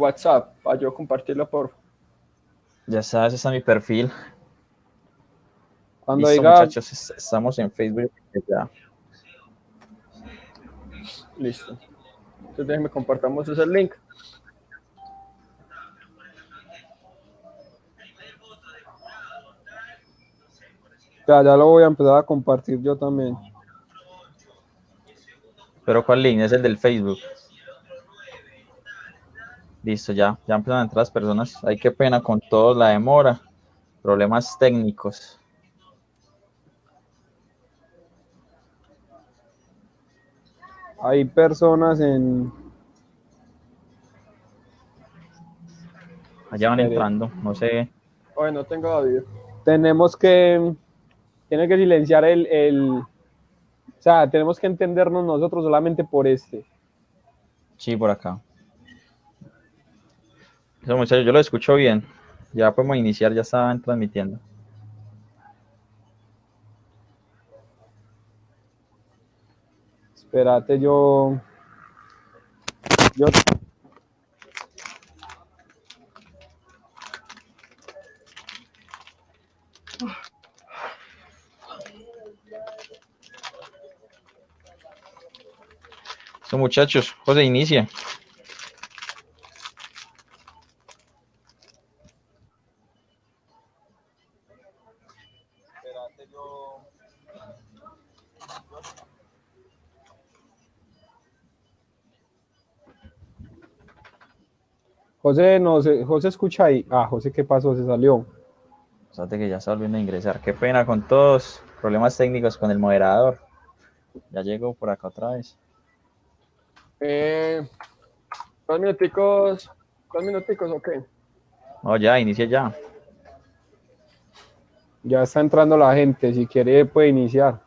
WhatsApp para yo compartirlo por... Ya sabes, ese es mi perfil. Cuando Listo, diga... muchachos, estamos en Facebook. Ya. Listo. Entonces déjenme compartamos ese link. Ya lo voy a empezar a compartir yo también. ¿Pero cuál link? Es el del Facebook. Listo, ya empiezan a entrar las personas. Ay, qué pena con todo, la demora. Problemas técnicos. Hay personas en... Allá van Espere. entrando, no sé. Oye, no tengo audio. Tenemos que... Tiene que silenciar o sea, tenemos que entendernos nosotros solamente por este. Sí, por acá. Eso, muchachos, yo lo escucho bien. Ya podemos iniciar, ya estaban transmitiendo. Espérate, yo... Eso, muchachos, José, inicia. José, no sé, José escucha ahí. Ah, José, ¿qué pasó? Se salió. Fíjate que ya está volviendo a ingresar. Qué pena con todos. Problemas técnicos con el moderador. Ya llegó por acá otra vez. ¿Dos minuticos? ¿2 minuticos o qué? No, ya, inicia ya. Ya está entrando la gente. Si quiere, puede iniciar.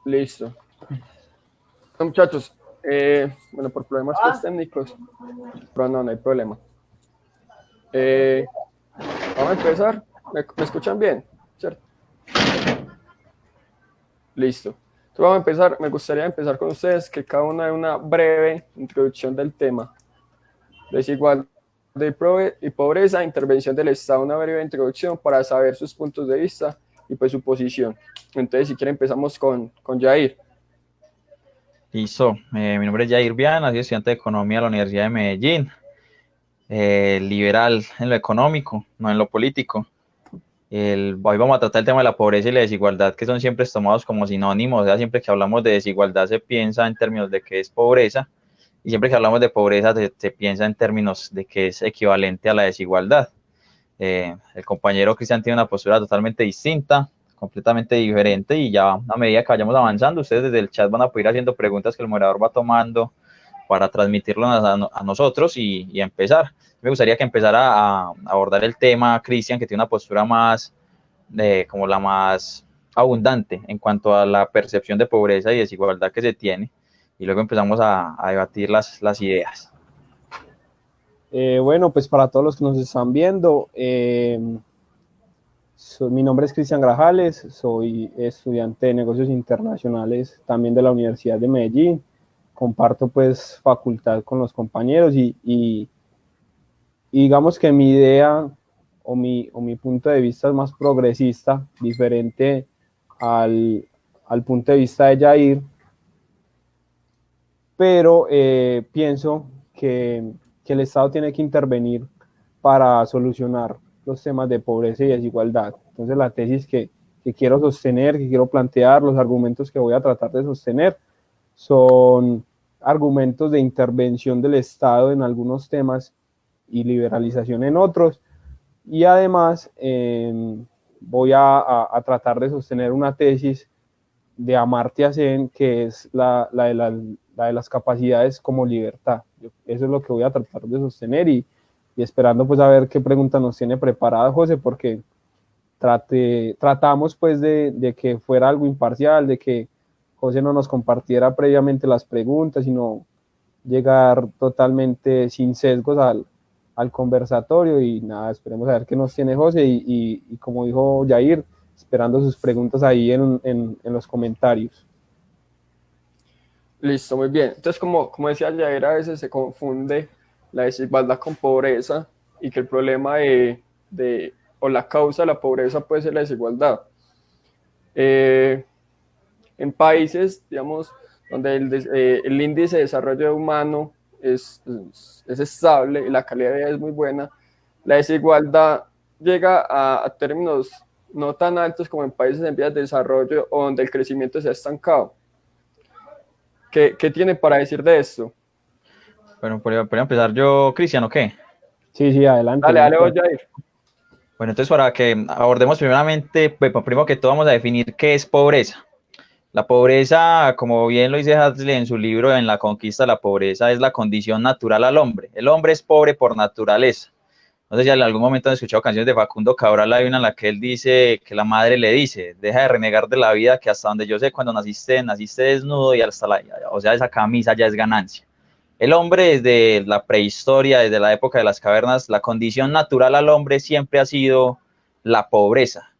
Listo. Muchachos, bueno, por problemas pues, técnicos, pero no hay problema. Vamos a empezar. ¿Me escuchan bien? ¿Cierto? Listo. Entonces vamos a empezar. Me gustaría empezar con ustedes que cada uno dé una breve introducción del tema. Desigualdad y pobreza, intervención del Estado, una breve introducción para saber sus puntos de vista y pues su posición. Entonces, si quieren, empezamos con Jair. Listo. Mi nombre es Jair Viana, soy estudiante de Economía de la Universidad de Medellín. Liberal en lo económico, no en lo político. Hoy vamos a tratar el tema de la pobreza y la desigualdad, que son siempre tomados como sinónimos. O sea, siempre que hablamos de desigualdad se piensa en términos de qué es pobreza, y siempre que hablamos de pobreza se piensa en términos de que es equivalente a la desigualdad. El compañero Cristian tiene una postura totalmente distinta, completamente diferente, y ya a medida que vayamos avanzando, ustedes desde el chat van a poder ir haciendo preguntas que el moderador va tomando para transmitirlo a nosotros y empezar. Me gustaría que empezara a abordar el tema Cristian, que tiene una postura más, como la más abundante en cuanto a la percepción de pobreza y desigualdad que se tiene, y luego empezamos a debatir las ideas. Bueno, pues para todos los que nos están viendo, mi nombre es Cristian Grajales, soy estudiante de negocios internacionales también de la Universidad de Medellín. Comparto pues facultad con los compañeros y digamos que mi idea o mi punto de vista es más progresista, diferente al punto de vista de Jair, pero pienso que el Estado tiene que intervenir para solucionar los temas de pobreza y desigualdad. Entonces la tesis que quiero sostener, que quiero plantear, los argumentos que voy a tratar de sostener son argumentos de intervención del Estado en algunos temas y liberalización en otros. Y además voy a tratar de sostener una tesis de Amartya Sen, que es la de las capacidades como libertad. Eso es lo que voy a tratar de sostener y esperando pues a ver qué pregunta nos tiene preparada José, porque tratamos pues de que fuera algo imparcial, de que José no nos compartiera previamente las preguntas, sino llegar totalmente sin sesgos al conversatorio y nada, esperemos a ver qué nos tiene José y como dijo Jair, esperando sus preguntas ahí en los comentarios. Listo, muy bien. Entonces, como decía Jair, a veces se confunde la desigualdad con pobreza y que el problema o la causa de la pobreza puede ser la desigualdad. Eh, en países, digamos, donde el índice de desarrollo humano es estable y la calidad de vida es muy buena, la desigualdad llega a términos no tan altos como en países en vías de desarrollo o donde el crecimiento se ha estancado. ¿Qué tiene para decir de esto? Bueno, por empezar yo, Cristian, ¿o qué? Sí, sí, adelante. Dale, voy a ir. Bueno, entonces para que abordemos primeramente, pues, primero que todo vamos a definir qué es pobreza. La pobreza, como bien lo dice Huxley en su libro En la conquista de la pobreza, es la condición natural al hombre. El hombre es pobre por naturaleza. No sé si en algún momento han escuchado canciones de Facundo Cabral, hay una en la que él dice que la madre le dice, deja de renegar de la vida, que hasta donde yo sé, cuando naciste desnudo y hasta o sea, esa camisa ya es ganancia. El hombre desde la prehistoria, desde la época de las cavernas, la condición natural al hombre siempre ha sido la pobreza.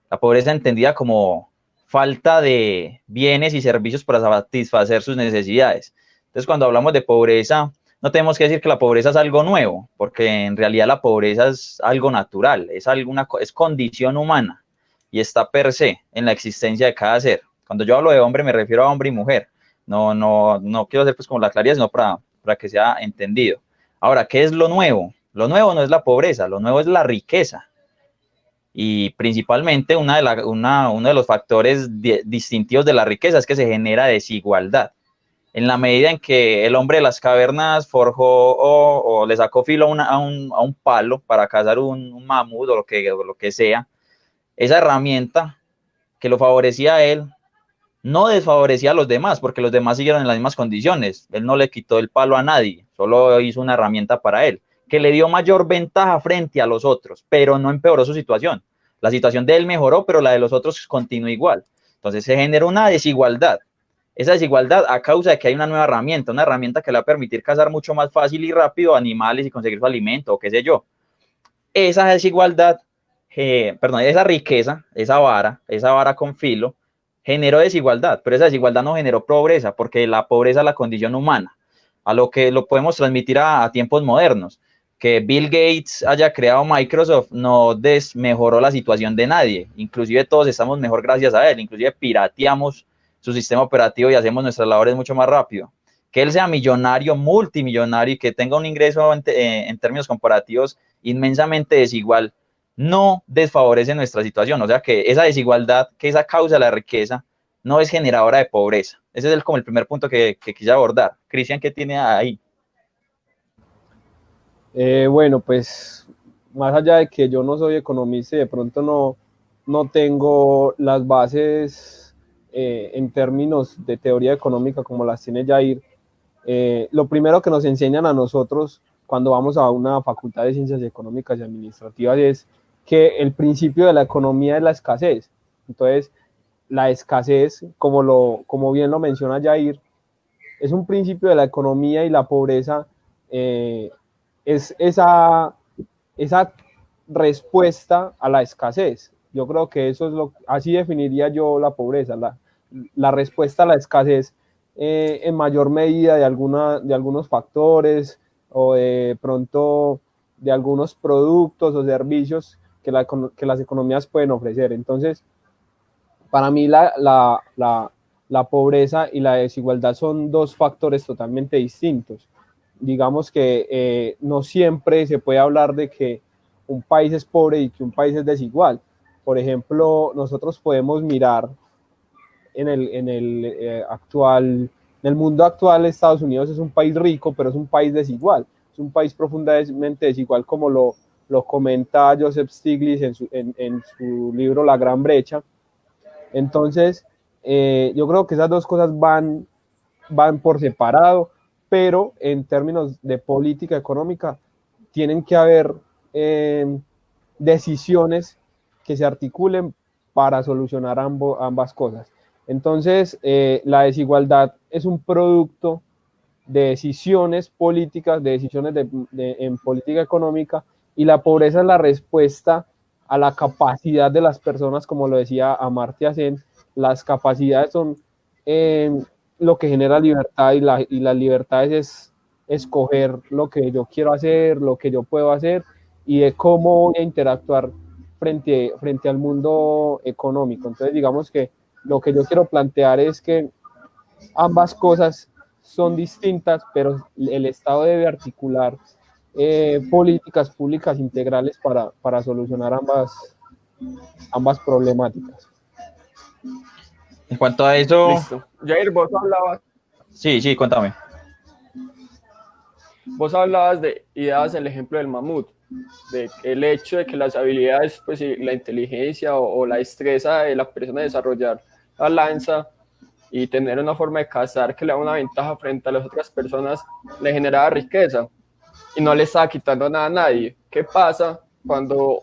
La pobreza entendida como falta de bienes y servicios para satisfacer sus necesidades. Entonces, cuando hablamos de pobreza, no tenemos que decir que la pobreza es algo nuevo, porque en realidad la pobreza es algo natural, es condición humana y está per se en la existencia de cada ser. Cuando yo hablo de hombre, me refiero a hombre y mujer. No quiero hacer pues como la claridad, sino para que sea entendido. Ahora, ¿qué es lo nuevo? Lo nuevo no es la pobreza, lo nuevo es la riqueza. Y principalmente uno de los factores distintivos de la riqueza es que se genera desigualdad. En la medida en que el hombre de las cavernas forjó o le sacó filo a un palo para cazar un mamut o lo que sea, esa herramienta que lo favorecía a él no desfavorecía a los demás, porque los demás siguieron en las mismas condiciones. Él no le quitó el palo a nadie, solo hizo una herramienta para él, que le dio mayor ventaja frente a los otros, pero no empeoró su situación. La situación de él mejoró, pero la de los otros continuó igual. Entonces se generó una desigualdad. Esa desigualdad a causa de que hay una nueva herramienta, una herramienta que le va a permitir cazar mucho más fácil y rápido animales y conseguir su alimento o qué sé yo. Esa desigualdad, esa riqueza, esa vara con filo, generó desigualdad, pero esa desigualdad no generó pobreza, porque la pobreza es la condición humana, a lo que lo podemos transmitir a tiempos modernos. Que Bill Gates haya creado Microsoft no desmejoró la situación de nadie, inclusive todos estamos mejor gracias a él, inclusive pirateamos su sistema operativo y hacemos nuestras labores mucho más rápido. Que él sea millonario, multimillonario y que tenga un ingreso en términos comparativos inmensamente desigual, no desfavorece nuestra situación. O sea que esa desigualdad, que esa causa de la riqueza, no es generadora de pobreza. Ese es como el primer punto que quise abordar. Cristian, ¿qué tiene ahí? Bueno, pues más allá de que yo no soy economista y de pronto no tengo las bases en términos de teoría económica como las tiene Jair, lo primero que nos enseñan a nosotros cuando vamos a una facultad de ciencias económicas y administrativas es que el principio de la economía es la escasez. Entonces, la escasez, como bien lo menciona Jair, es un principio de la economía y la pobreza es esa respuesta a la escasez. Yo creo que eso es así definiría yo la pobreza, la respuesta a la escasez en mayor medida de algunos factores o de pronto de algunos productos o servicios que las economías pueden ofrecer. Entonces, para mí la pobreza y la desigualdad son dos factores totalmente distintos. Digamos que no siempre se puede hablar de que un país es pobre y que un país es desigual. Por ejemplo, nosotros podemos mirar en el mundo actual, Estados Unidos es un país rico, pero es un país desigual. Es un país profundamente desigual, como lo comenta Joseph Stiglitz en su libro La Gran Brecha. Entonces, yo creo que esas dos cosas van por separado, pero en términos de política económica tienen que haber decisiones que se articulen para solucionar ambas cosas. Entonces, la desigualdad es un producto de decisiones políticas, de decisiones en política económica, y la pobreza es la respuesta a la capacidad de las personas, como lo decía Amartya Sen. Las capacidades son lo que genera libertad, y las libertades es escoger lo que yo quiero hacer, lo que yo puedo hacer, y de cómo voy a interactuar frente al mundo económico. Entonces, digamos que lo que yo quiero plantear es que ambas cosas son distintas, pero el Estado debe articular políticas públicas integrales para solucionar ambas problemáticas. En cuanto a eso... Listo. Jair, Sí, cuéntame. Vos hablabas y dabas el ejemplo del mamut, de el hecho de que las habilidades, pues la inteligencia o la destreza de la persona de desarrollar la lanza y tener una forma de cazar que le da una ventaja frente a las otras personas, le generaba riqueza y no le estaba quitando nada a nadie. ¿Qué pasa cuando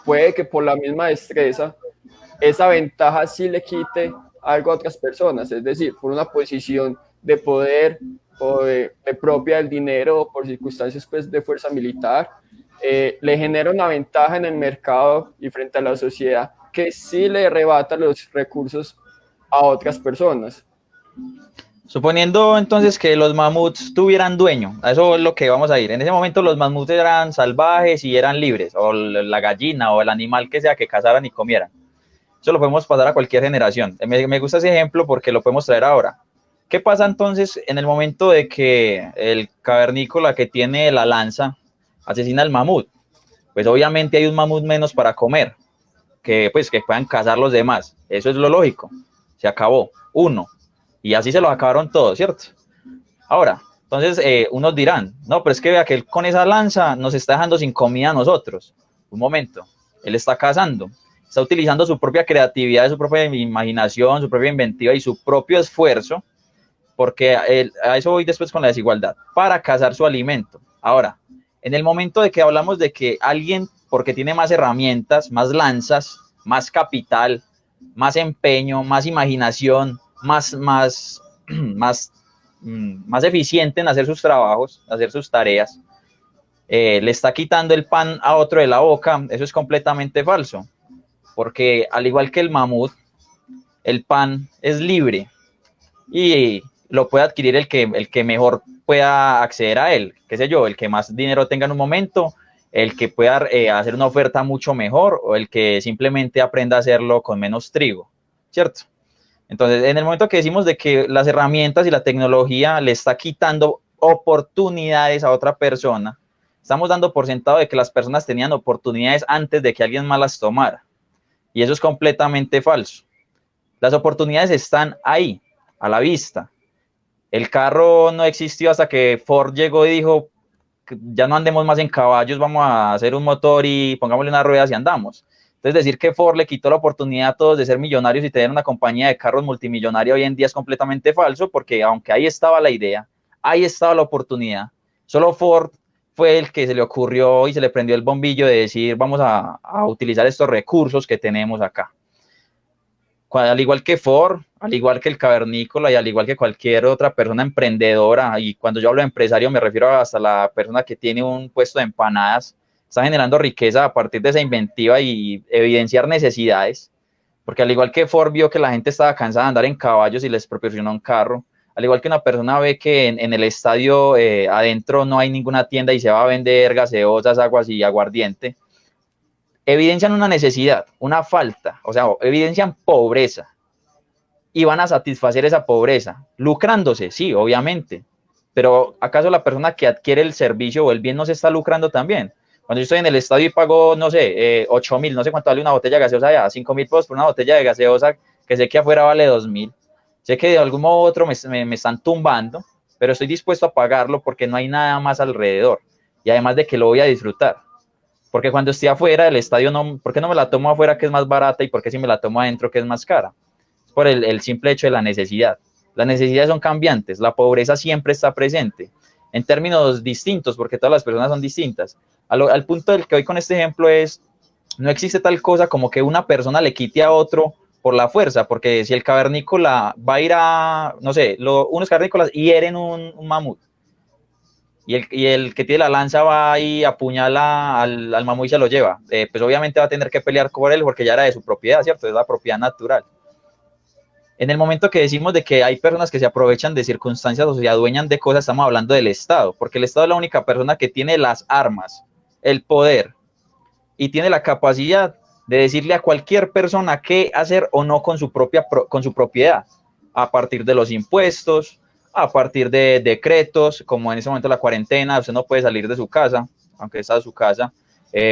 puede que por la misma destreza esa ventaja sí le quite algo a otras personas? Es decir, por una posición de poder o de propia del dinero o por circunstancias pues, de fuerza militar, le genera una ventaja en el mercado y frente a la sociedad que sí le arrebata los recursos a otras personas. Suponiendo entonces que los mamuts tuvieran dueño, a eso es lo que vamos a ir. En ese momento los mamuts eran salvajes y eran libres, o la gallina o el animal que sea que cazaran y comieran. Eso lo podemos pasar a cualquier generación. Me gusta ese ejemplo porque lo podemos traer ahora. ¿Qué pasa entonces en el momento de que el cavernícola que tiene la lanza asesina al mamut? Pues obviamente hay un mamut menos para comer, que puedan cazar los demás. Eso es lo lógico. Se acabó. Uno. Y así se los acabaron todos, ¿cierto? Ahora, entonces unos dirán, no, pero es que vea que él con esa lanza nos está dejando sin comida a nosotros. Un momento, él está cazando, está utilizando su propia creatividad, su propia imaginación, su propia inventiva y su propio esfuerzo, porque a eso voy después con la desigualdad, para cazar su alimento. Ahora, en el momento de que hablamos de que alguien, porque tiene más herramientas, más lanzas, más capital, más empeño, más imaginación, más eficiente en hacer sus trabajos, hacer sus tareas, le está quitando el pan a otro de la boca, eso es completamente falso, porque al igual que el mamut, el pan es libre y lo puede adquirir el que mejor pueda acceder a él, qué sé yo, el que más dinero tenga en un momento, el que pueda hacer una oferta mucho mejor o el que simplemente aprenda a hacerlo con menos trigo, ¿cierto? Entonces, en el momento que decimos de que las herramientas y la tecnología le está quitando oportunidades a otra persona, estamos dando por sentado de que las personas tenían oportunidades antes de que alguien más las tomara. Y eso es completamente falso. Las oportunidades están ahí, a la vista. El carro no existió hasta que Ford llegó y dijo, ya no andemos más en caballos, vamos a hacer un motor y pongámosle unas ruedas y andamos. Entonces decir que Ford le quitó la oportunidad a todos de ser millonarios y tener una compañía de carros multimillonaria hoy en día es completamente falso, porque aunque ahí estaba la idea, ahí estaba la oportunidad, solo Ford fue el que se le ocurrió y se le prendió el bombillo de decir vamos a utilizar estos recursos que tenemos acá. Al igual que Ford, al igual que el cavernícola y al igual que cualquier otra persona emprendedora, y cuando yo hablo de empresario me refiero hasta la persona que tiene un puesto de empanadas, está generando riqueza a partir de esa inventiva y evidenciar necesidades, porque al igual que Ford vio que la gente estaba cansada de andar en caballos y les proporcionó un carro, al igual que una persona ve que en el estadio adentro no hay ninguna tienda y se va a vender gaseosas, aguas y aguardiente, evidencian una necesidad, una falta, o sea, evidencian pobreza y van a satisfacer esa pobreza, lucrándose, sí, obviamente, pero ¿acaso la persona que adquiere el servicio o el bien no se está lucrando también? Cuando yo estoy en el estadio y pago, no sé, 8.000, no sé cuánto vale una botella de gaseosa allá, 5.000 pesos por una botella de gaseosa que sé que afuera vale 2.000, sé que de algún modo u otro me están tumbando, pero estoy dispuesto a pagarlo porque no hay nada más alrededor y además de que lo voy a disfrutar. Porque cuando estoy afuera del estadio, ¿por qué no me la tomo afuera que es más barata y por qué si me la tomo adentro que es más cara? Es por el simple hecho de la necesidad. Las necesidades son cambiantes, la pobreza siempre está presente, en términos distintos, porque todas las personas son distintas. Al punto del que hoy con este ejemplo es, no existe tal cosa como que una persona le quite a otro por la fuerza, porque si el cavernícola va a ir a, no sé, unos cavernícolas hieren un mamut, y el que tiene la lanza va y apuñala al mamut y se lo lleva, pues obviamente va a tener que pelear por él porque ya era de su propiedad, ¿cierto? Es la propiedad natural. En el momento que decimos de que hay personas que se aprovechan de circunstancias o se adueñan de cosas, estamos hablando del Estado, porque el Estado es la única persona que tiene las armas, el poder y tiene la capacidad de decirle a cualquier persona qué hacer o no con su propiedad, a partir de los impuestos, a partir de decretos, como en ese momento la cuarentena, usted no puede salir de su casa, aunque está en su casa,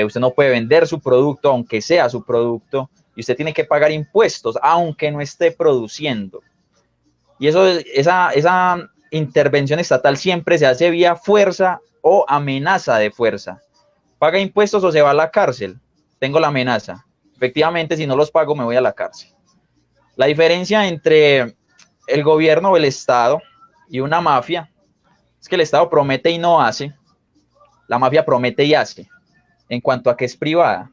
usted no puede vender su producto, aunque sea su producto, y usted tiene que pagar impuestos, aunque no esté produciendo. Y esa intervención estatal siempre se hace vía fuerza o amenaza de fuerza. Paga impuestos o se va a la cárcel. Tengo la amenaza. Efectivamente, si no los pago, me voy a la cárcel. La diferencia entre el gobierno o el Estado y una mafia es que el Estado promete y no hace. La mafia promete y hace, en cuanto a que es privada,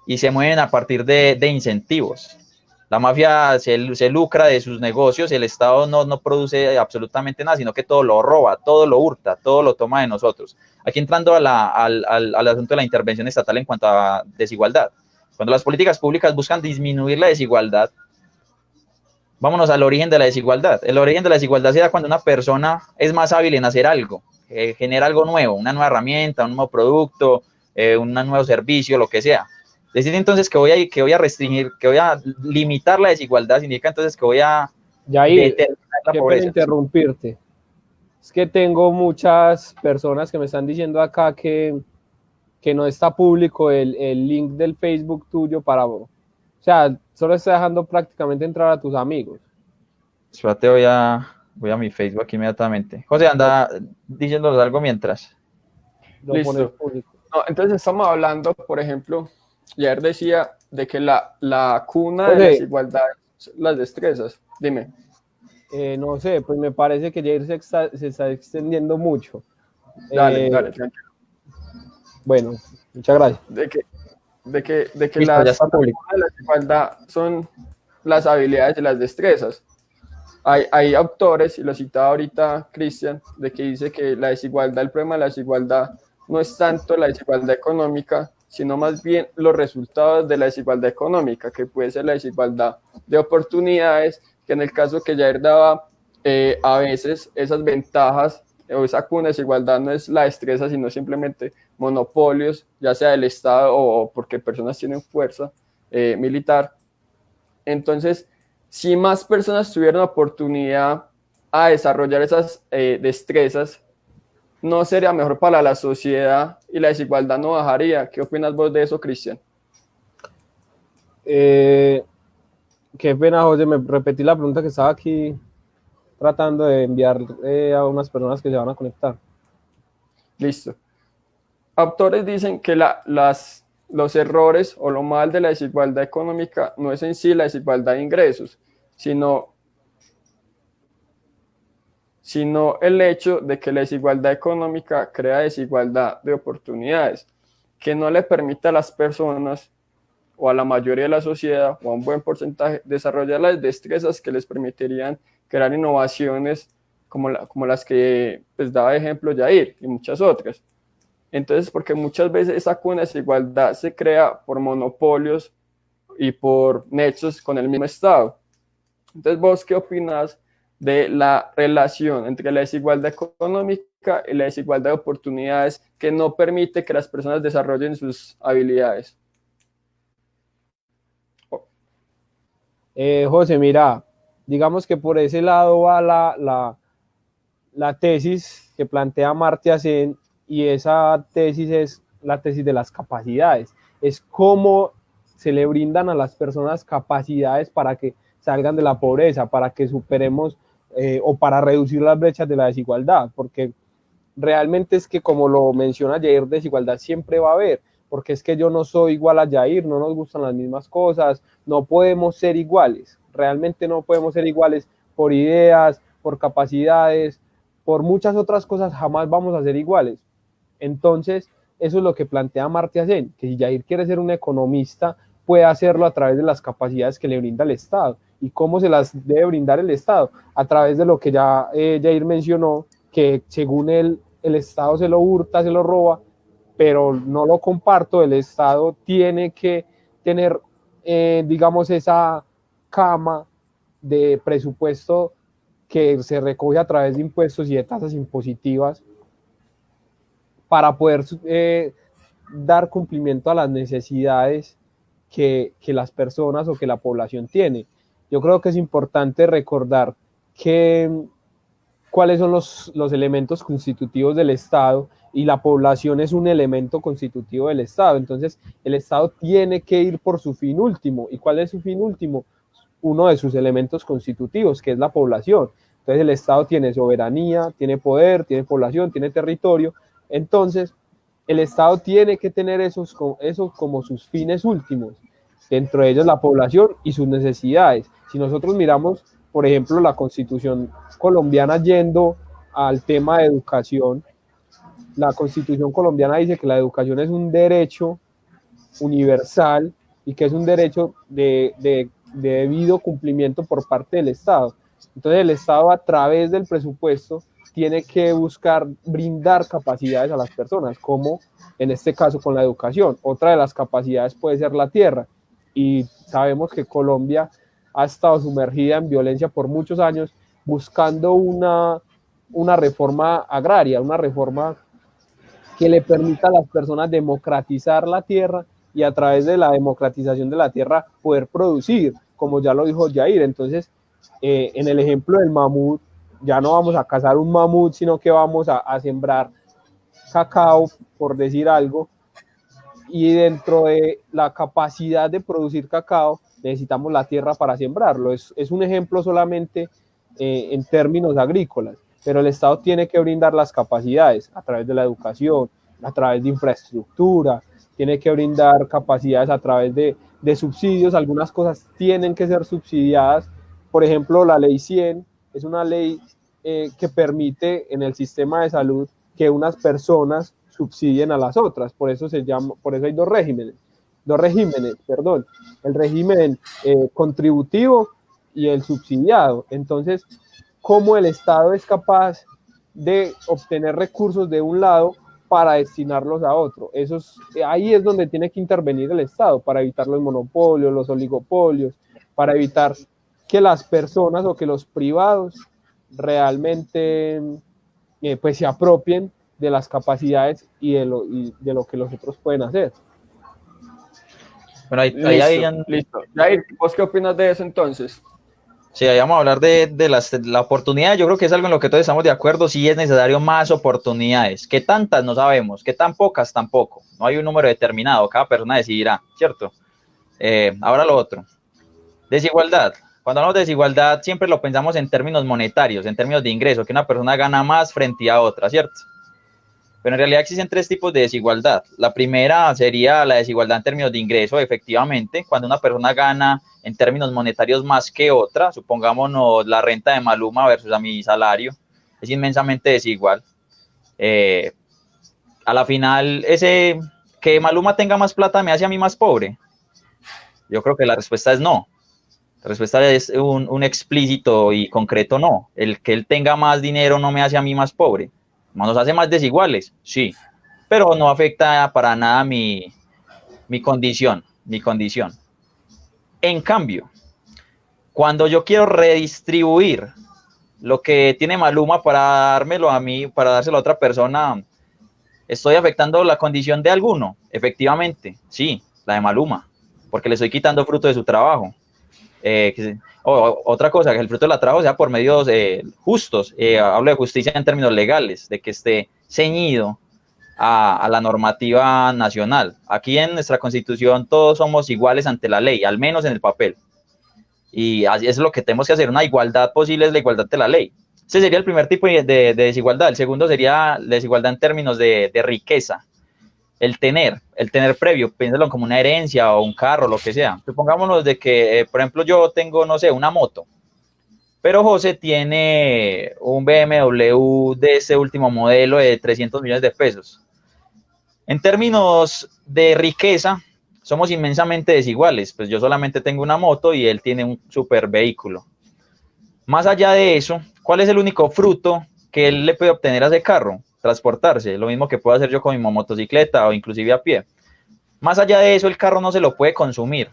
y se mueven a partir de incentivos. La mafia se lucra de sus negocios, el Estado no produce absolutamente nada, sino que todo lo roba, todo lo hurta, todo lo toma de nosotros. Aquí entrando al asunto de la intervención estatal en cuanto a desigualdad. Cuando las políticas públicas buscan disminuir la desigualdad, vámonos al origen de la desigualdad. El origen de la desigualdad se da cuando una persona es más hábil en hacer algo, genera algo nuevo, una nueva herramienta, un nuevo producto, un nuevo servicio, lo que sea. Decir entonces que voy a restringir, que voy a limitar la desigualdad, significa entonces que voy a determinar la pobreza. Interrumpirte. Es que tengo muchas personas que me están diciendo acá que no está público el link del Facebook tuyo o sea, solo está dejando prácticamente entrar a tus amigos. Espérate, voy a mi Facebook inmediatamente. José, anda diciéndonos algo mientras. Listo. No, entonces estamos hablando, por ejemplo, ayer decía de que la cuna de la desigualdad son las destrezas. Dime. No sé, pues me parece que Jair se está extendiendo mucho. Dale, tranquilo. Bueno, muchas gracias. De que la desigualdad son las habilidades y las destrezas. Hay autores, y lo citaba ahorita Cristian, de que dice que la desigualdad, el problema de la desigualdad no es tanto la desigualdad económica, sino más bien los resultados de la desigualdad económica, que puede ser la desigualdad de oportunidades, que en el caso que Jair daba, a veces esas ventajas o esa cuna desigualdad no es la destreza, sino simplemente monopolios, ya sea del Estado o porque personas tienen fuerza militar. Entonces, si más personas tuvieran oportunidad a desarrollar esas destrezas, ¿no sería mejor para la sociedad y la desigualdad no bajaría? ¿Qué opinas vos de eso, Cristian? Qué pena, José, me repetí la pregunta que estaba aquí tratando de enviar a unas personas que se van a conectar. Listo. Autores dicen que los errores o lo mal de la desigualdad económica no es en sí la desigualdad de ingresos, sino el hecho de que la desigualdad económica crea desigualdad de oportunidades, que no le permite a las personas o a la mayoría de la sociedad o a un buen porcentaje desarrollar las destrezas que les permitirían crear innovaciones como las que pues, daba ejemplo Jair y muchas otras. Entonces, porque muchas veces esa cuna de desigualdad se crea por monopolios y por nexos con el mismo Estado. Entonces, ¿vos qué opinas de la relación entre la desigualdad económica y la desigualdad de oportunidades que no permite que las personas desarrollen sus habilidades? José, mira, digamos que por ese lado va la tesis que plantea Amartya Sen, y esa tesis es la tesis de las capacidades. Es cómo se le brindan a las personas capacidades para que salgan de la pobreza, para que superemos o para reducir las brechas de la desigualdad, porque realmente es que, como lo menciona Jair, desigualdad siempre va a haber, porque es que yo no soy igual a Jair, no nos gustan las mismas cosas, no podemos ser iguales, realmente no podemos ser iguales por ideas, por capacidades, por muchas otras cosas, jamás vamos a ser iguales. Entonces, eso es lo que plantea Amartya Sen, que si Jair quiere ser un economista, puede hacerlo a través de las capacidades que le brinda el Estado. ¿Y cómo se las debe brindar el Estado? A través de lo que ya Jair mencionó, que según él, el Estado se lo hurta, se lo roba, pero no lo comparto. El Estado tiene que tener, digamos, esa cama de presupuesto que se recoge a través de impuestos y de tasas impositivas para poder dar cumplimiento a las necesidades que las personas o que la población tiene. Yo creo que es importante recordar cuáles son los elementos constitutivos del Estado, y la población es un elemento constitutivo del Estado. Entonces, el Estado tiene que ir por su fin último. ¿Y cuál es su fin último? Uno de sus elementos constitutivos, que es la población. Entonces, el Estado tiene soberanía, tiene poder, tiene población, tiene territorio. Entonces, el Estado tiene que tener esos como sus fines últimos, dentro de ellos la población y sus necesidades. Si nosotros miramos, por ejemplo, la Constitución colombiana, yendo al tema de educación, la Constitución colombiana dice que la educación es un derecho universal y que es un derecho de debido cumplimiento por parte del Estado. Entonces, el Estado, a través del presupuesto, tiene que buscar brindar capacidades a las personas, como en este caso con la educación. Otra de las capacidades puede ser la tierra, y sabemos que Colombia ha estado sumergida en violencia por muchos años, buscando una reforma agraria, una reforma que le permita a las personas democratizar la tierra, y a través de la democratización de la tierra poder producir, como ya lo dijo Jair. Entonces, en el ejemplo del mamut, ya no vamos a cazar un mamut, sino que vamos a sembrar cacao, por decir algo, y dentro de la capacidad de producir cacao necesitamos la tierra para sembrarlo. Es un ejemplo solamente en términos agrícolas, pero el Estado tiene que brindar las capacidades a través de la educación, a través de infraestructura, tiene que brindar capacidades a través de subsidios. Algunas cosas tienen que ser subsidiadas. Por ejemplo, la ley 100 es una ley que permite en el sistema de salud que unas personas subsidien a las otras. Por eso hay dos regímenes, el régimen contributivo y el subsidiado. Entonces, ¿cómo el Estado es capaz de obtener recursos de un lado para destinarlos a otro? Ahí es donde tiene que intervenir el Estado, para evitar los monopolios, los oligopolios, para evitar que las personas o que los privados realmente pues se apropien de las capacidades y de lo que los otros pueden hacer. Bueno, listo. Jair, ¿vos qué opinas de eso entonces? Sí, ahí vamos a hablar de la oportunidad. Yo creo que es algo en lo que todos estamos de acuerdo. Sí es necesario más oportunidades. ¿Qué tantas? No sabemos. ¿Qué tan pocas? Tampoco. No hay un número determinado. Cada persona decidirá, ¿cierto? Ahora lo otro. Desigualdad. Cuando hablamos de desigualdad siempre lo pensamos en términos monetarios, en términos de ingreso, que una persona gana más frente a otra, ¿cierto? Pero en realidad existen tres tipos de desigualdad. La primera sería la desigualdad en términos de ingreso, efectivamente, cuando una persona gana en términos monetarios más que otra, supongámonos la renta de Maluma versus a mi salario, es inmensamente desigual. A la final, que Maluma tenga más plata me hace a mí más pobre. Yo creo que la respuesta es no. La respuesta es un explícito y concreto no. El que él tenga más dinero no me hace a mí más pobre. Nos hace más desiguales, sí, pero no afecta para nada mi condición. En cambio, cuando yo quiero redistribuir lo que tiene Maluma para dármelo a mí, para dárselo a otra persona, ¿estoy afectando la condición de alguno? Efectivamente, sí, la de Maluma, porque le estoy quitando fruto de su trabajo. Otra cosa, que el fruto del trabajo sea por medios justos. Hablo de justicia en términos legales, de que esté ceñido a la normativa nacional. Aquí en nuestra Constitución todos somos iguales ante la ley, al menos en el papel. Y así es lo que tenemos que hacer, una igualdad posible es la igualdad de la ley. Ese sería el primer tipo de desigualdad. El segundo sería la desigualdad en términos de riqueza. El tener previo, piénsalo como una herencia o un carro, lo que sea. Supongámonos de que, por ejemplo, yo tengo, no sé, una moto, pero José tiene un BMW de ese último modelo de 300 millones de pesos. En términos de riqueza, somos inmensamente desiguales. Pues yo solamente tengo una moto y él tiene un super vehículo. Más allá de eso, ¿cuál es el único fruto que él le puede obtener a ese carro? Transportarse, lo mismo que puedo hacer yo con mi motocicleta o inclusive a pie. Más allá de eso, el carro no se lo puede consumir.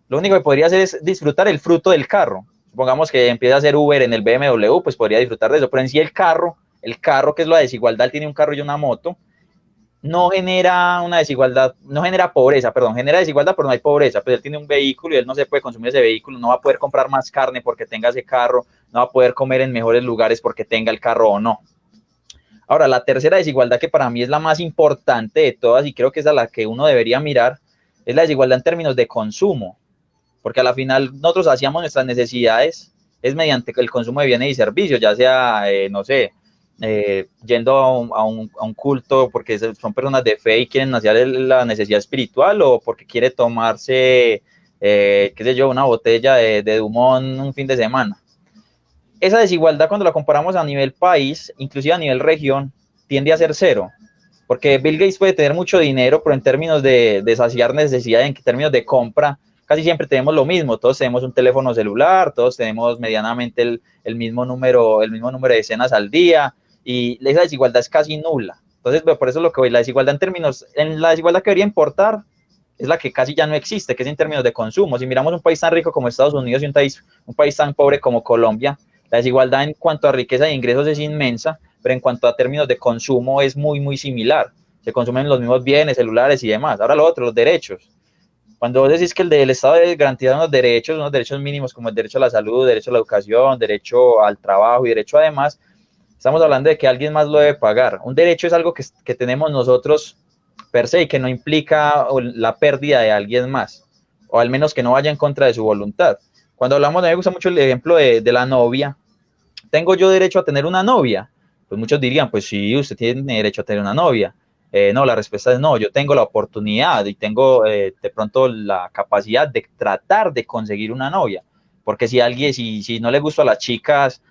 Lo único que podría hacer es disfrutar el fruto del carro. supongamos que empieza a hacer Uber en el BMW, pues podría disfrutar de eso, pero en sí el carro, que es la desigualdad, él tiene un carro y una moto, no genera una desigualdad, no genera pobreza, perdón, genera desigualdad, pero no hay pobreza, pues él tiene un vehículo y él no se puede consumir ese vehículo, no va a poder comprar más carne porque tenga ese carro, no va a poder comer en mejores lugares porque tenga el carro o no. Ahora, la tercera desigualdad, que para mí es la más importante de todas y creo que es a la que uno debería mirar, es la desigualdad en términos de consumo, porque a la final nosotros hacíamos nuestras necesidades es mediante el consumo de bienes y servicios, ya sea, no sé, yendo a un culto porque son personas de fe y quieren hacer la necesidad espiritual, o porque quiere tomarse, qué sé yo, una botella de Dumont un fin de semana. Esa desigualdad, cuando la comparamos a nivel país, inclusive a nivel región, tiende a ser cero, porque Bill Gates puede tener mucho dinero, pero en términos de saciar necesidades, en términos de compra, casi siempre tenemos lo mismo, todos tenemos un teléfono celular, todos tenemos medianamente el mismo número de escenas al día, y esa desigualdad es casi nula. Entonces, por eso es lo que voy, la desigualdad la desigualdad que debería importar es la que casi ya no existe, que es en términos de consumo. Si miramos un país tan rico como Estados Unidos y un país tan pobre como Colombia, la desigualdad en cuanto a riqueza e ingresos es inmensa, pero en cuanto a términos de consumo es muy, muy similar. Se consumen los mismos bienes, celulares y demás. Ahora lo otro, los derechos. Cuando vos decís que el Estado debe garantizar unos derechos mínimos como el derecho a la salud, derecho a la educación, derecho al trabajo y derecho además, estamos hablando de que alguien más lo debe pagar. Un derecho es algo que tenemos nosotros per se y que no implica la pérdida de alguien más, o al menos que no vaya en contra de su voluntad. Cuando hablamos, a mí me gusta mucho el ejemplo de la novia. ¿Tengo yo derecho a tener una novia? Pues muchos dirían, pues sí, usted tiene derecho a tener una novia. No, la respuesta es no, yo tengo la oportunidad y tengo de pronto la capacidad de tratar de conseguir una novia, porque si no le gusto a las chicas,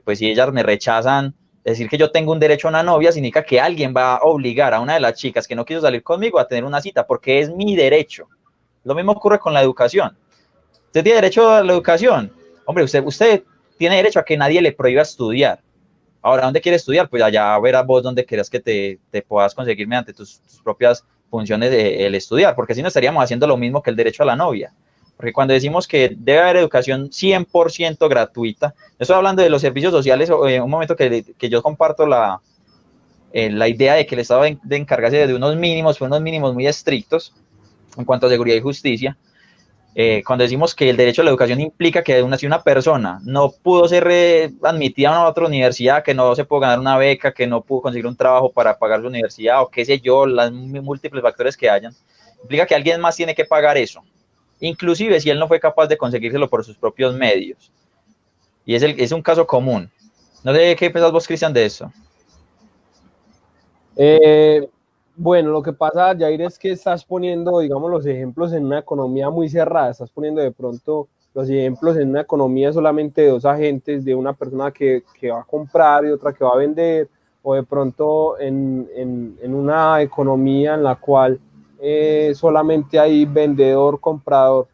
pues si ellas me rechazan, decir que yo tengo un derecho a una novia significa que alguien va a obligar a una de las chicas que no quiso salir conmigo a tener una cita, porque es mi derecho. Lo mismo ocurre con la educación. ¿Usted tiene derecho a la educación? Hombre, usted tiene derecho a que nadie le prohíba estudiar. Ahora, ¿dónde quiere estudiar? Pues allá verás vos donde quieras que te puedas conseguir mediante tus propias funciones el estudiar, porque si no estaríamos haciendo lo mismo que el derecho a la novia. Porque cuando decimos que debe haber educación 100% gratuita, no estoy hablando de los servicios sociales, un momento que yo comparto la idea de que el Estado de encargarse de unos mínimos muy estrictos en cuanto a seguridad y justicia. Cuando decimos que el derecho a la educación implica que si una persona no pudo ser admitida a otra universidad, que no se pudo ganar una beca, que no pudo conseguir un trabajo para pagar su universidad, o qué sé yo, los múltiples factores que hayan, implica que alguien más tiene que pagar eso, inclusive si él no fue capaz de conseguírselo por sus propios medios. Y es un caso común. No sé qué pensás vos, Cristian, de eso. Bueno, lo que pasa, Jair, es que estás poniendo, digamos, los ejemplos en una economía muy cerrada, estás poniendo de pronto los ejemplos en una economía solamente de dos agentes, de una persona que va a comprar y otra que va a vender, o de pronto en una economía en la cual solamente hay vendedor, comprador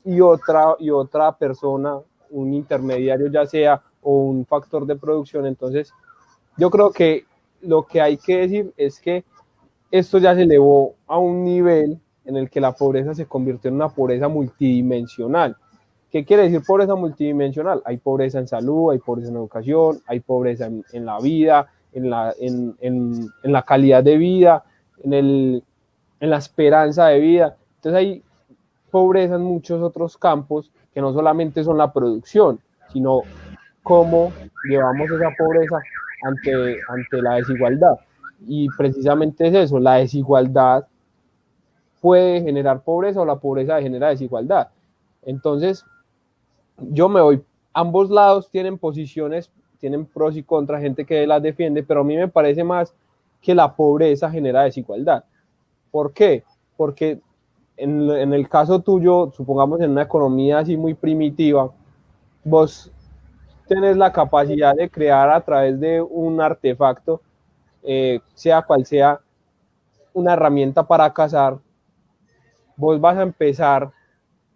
y otra persona, un intermediario ya sea, o un factor de producción. Entonces, yo creo que lo que hay que decir es que esto ya se elevó a un nivel en el que la pobreza se convirtió en una pobreza multidimensional. ¿Qué quiere decir pobreza multidimensional? Hay pobreza en salud, hay pobreza en educación, hay pobreza en la vida, en la calidad de vida, en la esperanza de vida. Entonces hay pobreza en muchos otros campos que no solamente son la producción, sino cómo llevamos esa pobreza ante la desigualdad. Y precisamente es eso, la desigualdad puede generar pobreza o la pobreza genera desigualdad. Entonces, yo me voy, ambos lados tienen posiciones, tienen pros y contras, gente que las defiende, pero a mí me parece más que la pobreza genera desigualdad. ¿Por qué? Porque en el caso tuyo, supongamos en una economía así muy primitiva, vos tenés la capacidad de crear a través de un artefacto, sea cual sea, una herramienta para cazar, vos vas a empezar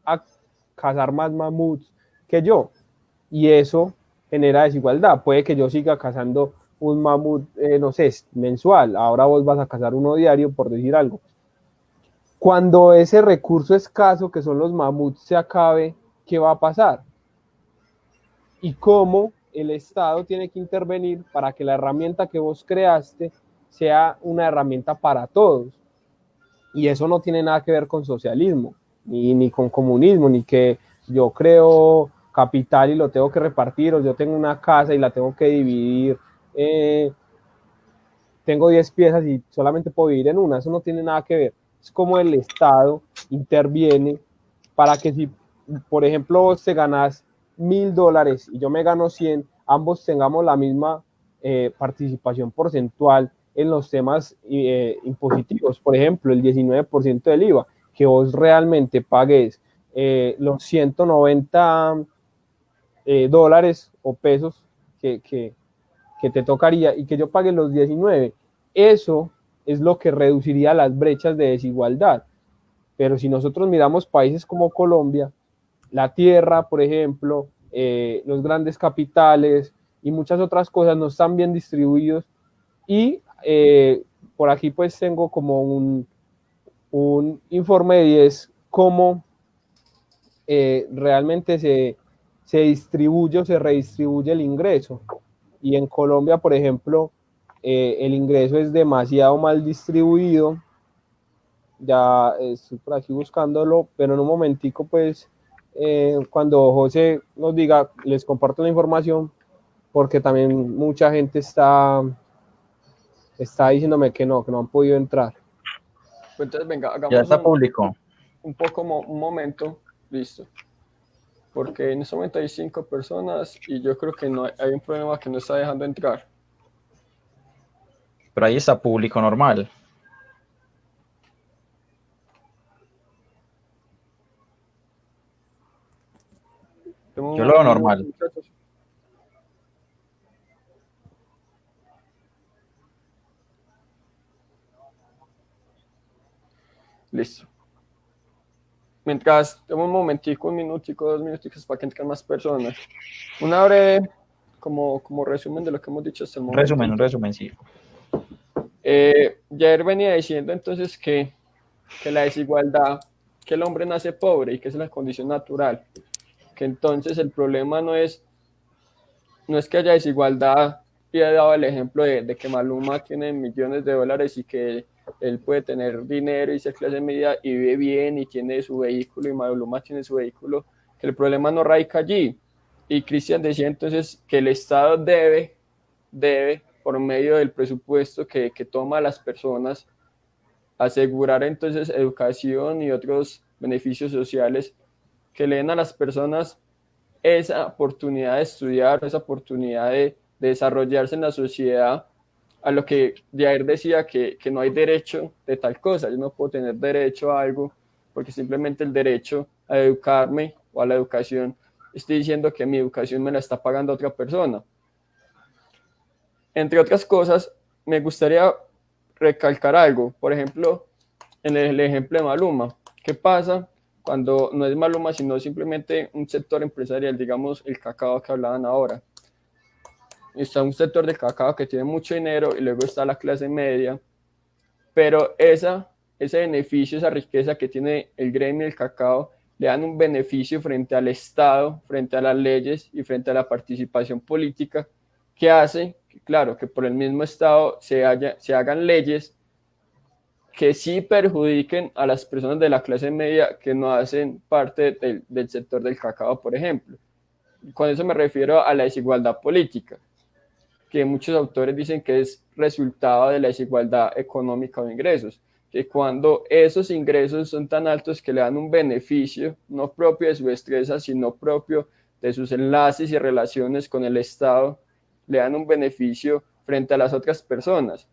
a cazar más mamuts que yo, y eso genera desigualdad. Puede que yo siga cazando un mamut, no sé, mensual, ahora vos vas a cazar uno diario, por decir algo. Cuando ese recurso escaso, que son los mamuts, se acabe, ¿qué va a pasar? y cómo el Estado tiene que intervenir para que la herramienta que vos creaste sea una herramienta para todos. Y eso no tiene nada que ver con socialismo, ni con comunismo, ni que yo creo capital y lo tengo que repartir, o yo tengo una casa y la tengo que dividir, tengo 10 piezas y solamente puedo vivir en una. Eso no tiene nada que ver. Es como el Estado interviene para que si, por ejemplo, vos te ganás $1.000 y yo me gano 100, ambos tengamos la misma participación porcentual en los temas impositivos. Por ejemplo, el 19% del IVA, que vos realmente pagues los 190 dólares o pesos que te tocaría y que yo pague los 19. Eso es lo que reduciría las brechas de desigualdad. Pero si nosotros miramos países como Colombia, la tierra, por ejemplo, los grandes capitales y muchas otras cosas no están bien distribuidos y por aquí pues tengo como un informe y es cómo realmente se distribuye o se redistribuye el ingreso. Y en Colombia, por ejemplo, el ingreso es demasiado mal distribuido. Ya estoy por aquí buscándolo, pero en un momentico, pues, cuando José nos diga, les comparto la información, porque también mucha gente está diciéndome que no han podido entrar. Pues entonces, venga, Ya hagamos está público. un poco un momento, listo. Porque en este momento hay 5 personas y yo creo que no hay un problema que no está dejando entrar. Pero ahí está público normal. Yo lo veo normal. Muchachos. Listo. Mientras, tengo un momentico, un minutico, 2 minuticos para que entren más personas. Una breve, como resumen de lo que hemos dicho hasta el momento. Un resumen, sí. Jair venía diciendo entonces que la desigualdad, que el hombre nace pobre y que es la condición natural, que entonces el problema no es que haya desigualdad, y he dado el ejemplo de que Maluma tiene millones de dólares y que él puede tener dinero y ser clase media y vive bien y tiene su vehículo y Maluma tiene su vehículo, que el problema no radica allí. Y Cristian decía entonces que el Estado debe, por medio del presupuesto que toma a las personas, asegurar entonces educación y otros beneficios sociales que le den a las personas esa oportunidad de estudiar, esa oportunidad de desarrollarse en la sociedad, a lo que Jair decía que no hay derecho de tal cosa. Yo no puedo tener derecho a algo porque simplemente el derecho a educarme o a la educación, estoy diciendo que mi educación me la está pagando otra persona. Entre otras cosas, me gustaría recalcar algo. Por ejemplo, en el ejemplo de Maluma, ¿qué pasa cuando no es Maluma, sino simplemente un sector empresarial, digamos el cacao que hablaban ahora? Está un sector del cacao que tiene mucho dinero y luego está la clase media, pero ese beneficio, esa riqueza que tiene el gremio del cacao, le dan un beneficio frente al Estado, frente a las leyes y frente a la participación política, que hace, claro, que por el mismo Estado se hagan leyes que sí perjudiquen a las personas de la clase media que no hacen parte del sector del cacao, por ejemplo. Con eso me refiero a la desigualdad política, que muchos autores dicen que es resultado de la desigualdad económica o de ingresos, que cuando esos ingresos son tan altos que le dan un beneficio, no propio de su destreza, sino propio de sus enlaces y relaciones con el Estado, le dan un beneficio frente a las otras personas.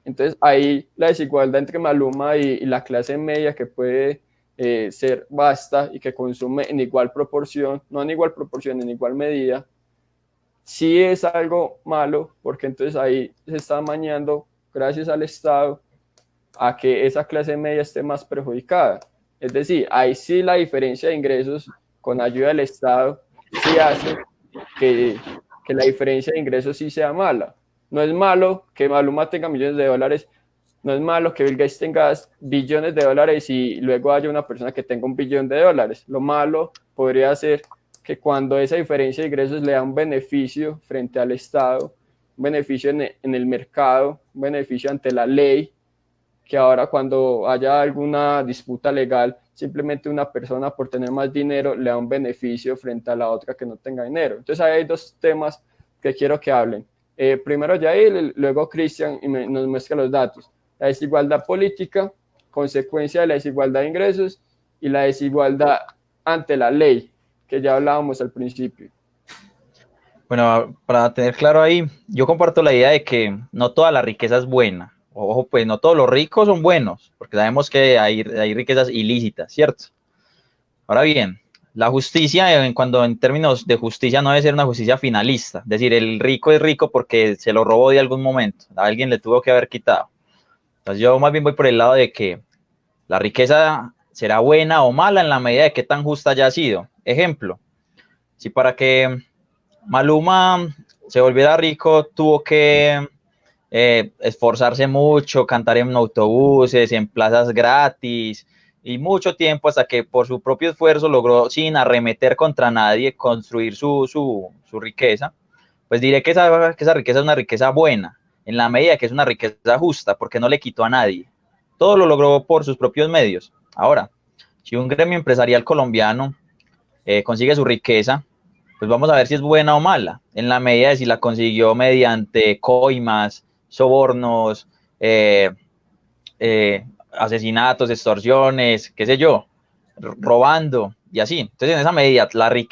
Entonces ahí la desigualdad entre Maluma y la clase media, que puede ser vasta y que consume en igual proporción, no en igual proporción, en igual medida, sí es algo malo, porque entonces ahí se está amañando, gracias al Estado, a que esa clase media esté más perjudicada. Es decir, ahí sí la diferencia de ingresos con ayuda del Estado sí hace que la diferencia de ingresos sí sea mala. No es malo que Maluma tenga millones de dólares, no es malo que Bill Gates tenga billones de dólares y luego haya una persona que tenga $1 billón. Lo malo podría ser que cuando esa diferencia de ingresos le da un beneficio frente al Estado, un beneficio en el mercado, un beneficio ante la ley, que ahora cuando haya alguna disputa legal, simplemente una persona por tener más dinero le da un beneficio frente a la otra que no tenga dinero. Entonces ahí hay dos temas que quiero que hablen. Primero Yair, luego Cristian, y nos muestra los datos. La desigualdad política, consecuencia de la desigualdad de ingresos, y la desigualdad ante la ley, que ya hablábamos al principio. Bueno, para tener claro ahí, yo comparto la idea de que no toda la riqueza es buena. Ojo, pues no todos los ricos son buenos, porque sabemos que hay riquezas ilícitas, ¿cierto? Ahora bien, la justicia, en términos de justicia, no debe ser una justicia finalista. Es decir, el rico es rico porque se lo robó de algún momento, a alguien le tuvo que haber quitado. Entonces yo más bien voy por el lado de que la riqueza será buena o mala en la medida de qué tan justa haya sido. Ejemplo, si para que Maluma se volviera rico tuvo que esforzarse mucho, cantar en autobuses, en plazas gratis y mucho tiempo hasta que por su propio esfuerzo logró, sin arremeter contra nadie, construir su riqueza, pues diré que esa riqueza es una riqueza buena, en la medida que es una riqueza justa, porque no le quitó a nadie. Todo lo logró por sus propios medios. Ahora, si un gremio empresarial colombiano consigue su riqueza, pues vamos a ver si es buena o mala, en la medida de si la consiguió mediante coimas, sobornos, asesinatos, extorsiones, qué sé yo, robando y así. Entonces, en esa medida,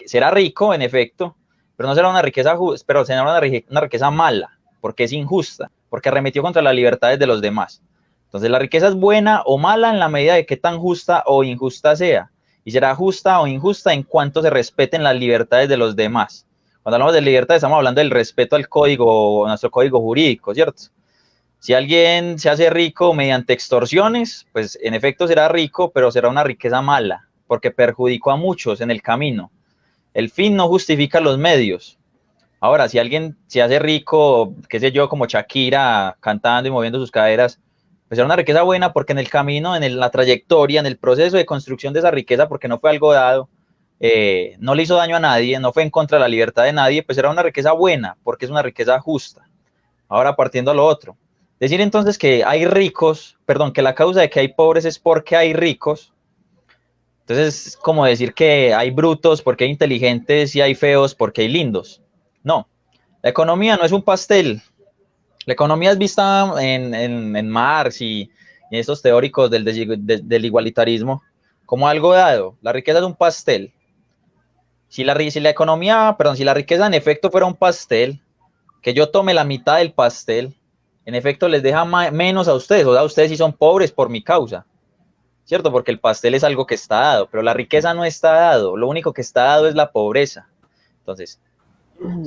será rico, en efecto, pero no será una riqueza justa, pero será una riqueza mala, porque es injusta, porque arremetió contra las libertades de los demás. Entonces, la riqueza es buena o mala en la medida de qué tan justa o injusta sea, y será justa o injusta en cuanto se respeten las libertades de los demás. Cuando hablamos de libertad, estamos hablando del respeto al código, nuestro código jurídico, ¿cierto? Si alguien se hace rico mediante extorsiones, pues en efecto será rico, pero será una riqueza mala, porque perjudicó a muchos en el camino. El fin no justifica los medios. Ahora, si alguien se hace rico, qué sé yo, como Shakira, cantando y moviendo sus caderas, pues era una riqueza buena porque en el camino, la trayectoria, en el proceso de construcción de esa riqueza, porque no fue algo dado, no le hizo daño a nadie, no fue en contra de la libertad de nadie, pues era una riqueza buena, porque es una riqueza justa. Ahora, partiendo a lo otro, decir entonces que hay ricos, perdón, que la causa de que hay pobres es porque hay ricos, entonces es como decir que hay brutos porque hay inteligentes y hay feos porque hay lindos. No, la economía no es un pastel. La economía es vista en Marx y estos teóricos del igualitarismo como algo dado. La riqueza es un pastel. Si la riqueza en efecto fuera un pastel, que yo tome la mitad del pastel, en efecto les deja menos a ustedes, o sea, ustedes sí son pobres por mi causa, ¿cierto? Porque el pastel es algo que está dado, pero la riqueza no está dado, lo único que está dado es la pobreza. Entonces,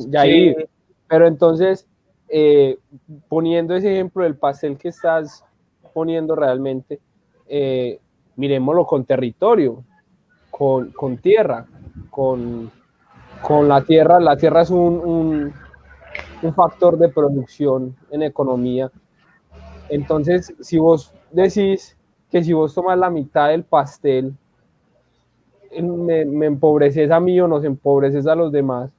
Yair, pero entonces, poniendo ese ejemplo del pastel que estás poniendo realmente, miremoslo con territorio, con tierra, con la tierra. La tierra es un factor de producción en economía. Entonces, si vos decís que si vos tomas la mitad del pastel, me empobreces a mí o nos empobreces a los demás.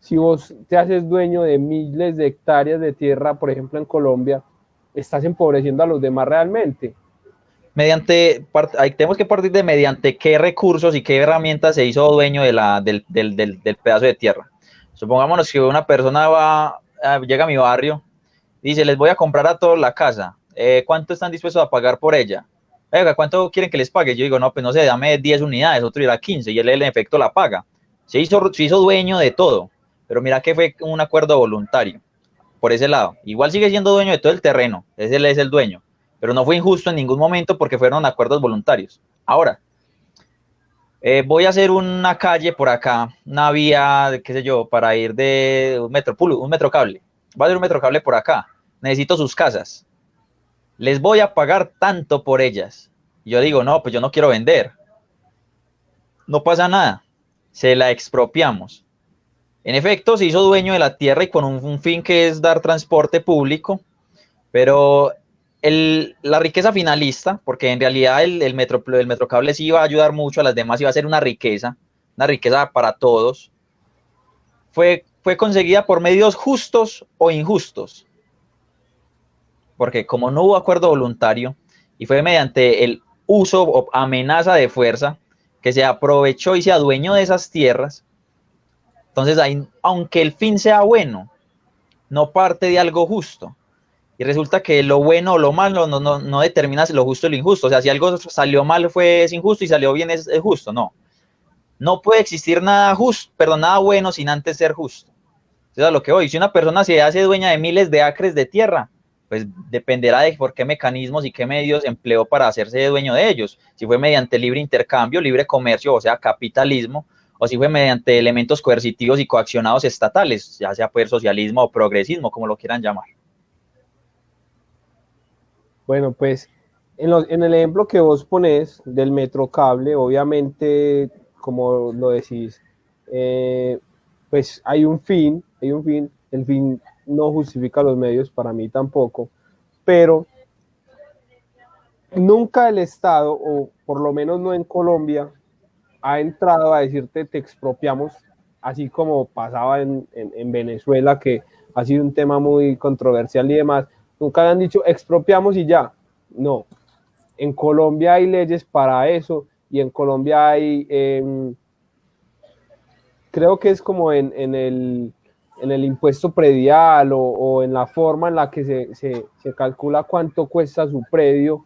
Si vos te haces dueño de miles de hectáreas de tierra, por ejemplo en Colombia, estás empobreciendo a los demás realmente. Tenemos que partir de mediante qué recursos y qué herramientas se hizo dueño del pedazo de tierra. Supongámonos que una persona llega a mi barrio, dice, les voy a comprar a todos la casa, ¿cuánto están dispuestos a pagar por ella? Oiga, ¿cuánto quieren que les pague? Yo digo, no, pues no sé, dame 10 unidades, otro dirá 15, y él en efecto la paga. Se hizo dueño de todo, pero mira que fue un acuerdo voluntario, por ese lado. Igual sigue siendo dueño de todo el terreno, él es el dueño, pero no fue injusto en ningún momento porque fueron acuerdos voluntarios. Ahora, voy a hacer una calle por acá, una vía, qué sé yo, para ir de un metrocable. Voy a hacer un metrocable por acá, necesito sus casas. Les voy a pagar tanto por ellas. Y yo digo, no, pues yo no quiero vender. No pasa nada, se la expropiamos. En efecto, se hizo dueño de la tierra y con un fin que es dar transporte público, pero la riqueza finalista, porque en realidad el metrocable sí iba a ayudar mucho, a las demás iba a ser una riqueza una riqueza para todos, fue conseguida por medios justos o injustos. Porque como no hubo acuerdo voluntario y fue mediante el uso o amenaza de fuerza que se aprovechó y se adueñó de esas tierras, entonces ahí, aunque el fin sea bueno, no parte de algo justo. Y resulta que lo bueno o lo malo no determina si lo justo o lo injusto. O sea, si algo salió mal es injusto y salió bien es justo. No. No puede existir nada justo, perdón, nada bueno sin antes ser justo. Entonces, a lo que voy, si una persona se hace dueña de miles de acres de tierra, pues dependerá de por qué mecanismos y qué medios empleó para hacerse dueño de ellos. Si fue mediante libre intercambio, libre comercio, o sea, capitalismo, o si fue mediante elementos coercitivos y coaccionados estatales, ya sea pues socialismo o progresismo, como lo quieran llamar. Bueno, pues en el ejemplo que vos ponés del metrocable, obviamente, como lo decís, pues hay un fin, el fin no justifica los medios, para mí tampoco, pero nunca el Estado, o por lo menos no en Colombia, ha entrado a decirte te expropiamos, así como pasaba en Venezuela, que ha sido un tema muy controversial y demás. Nunca le han dicho expropiamos y ya. No. En Colombia hay leyes para eso y en Colombia hay, creo que es como en el impuesto predial o en la forma en la que se calcula cuánto cuesta su predio,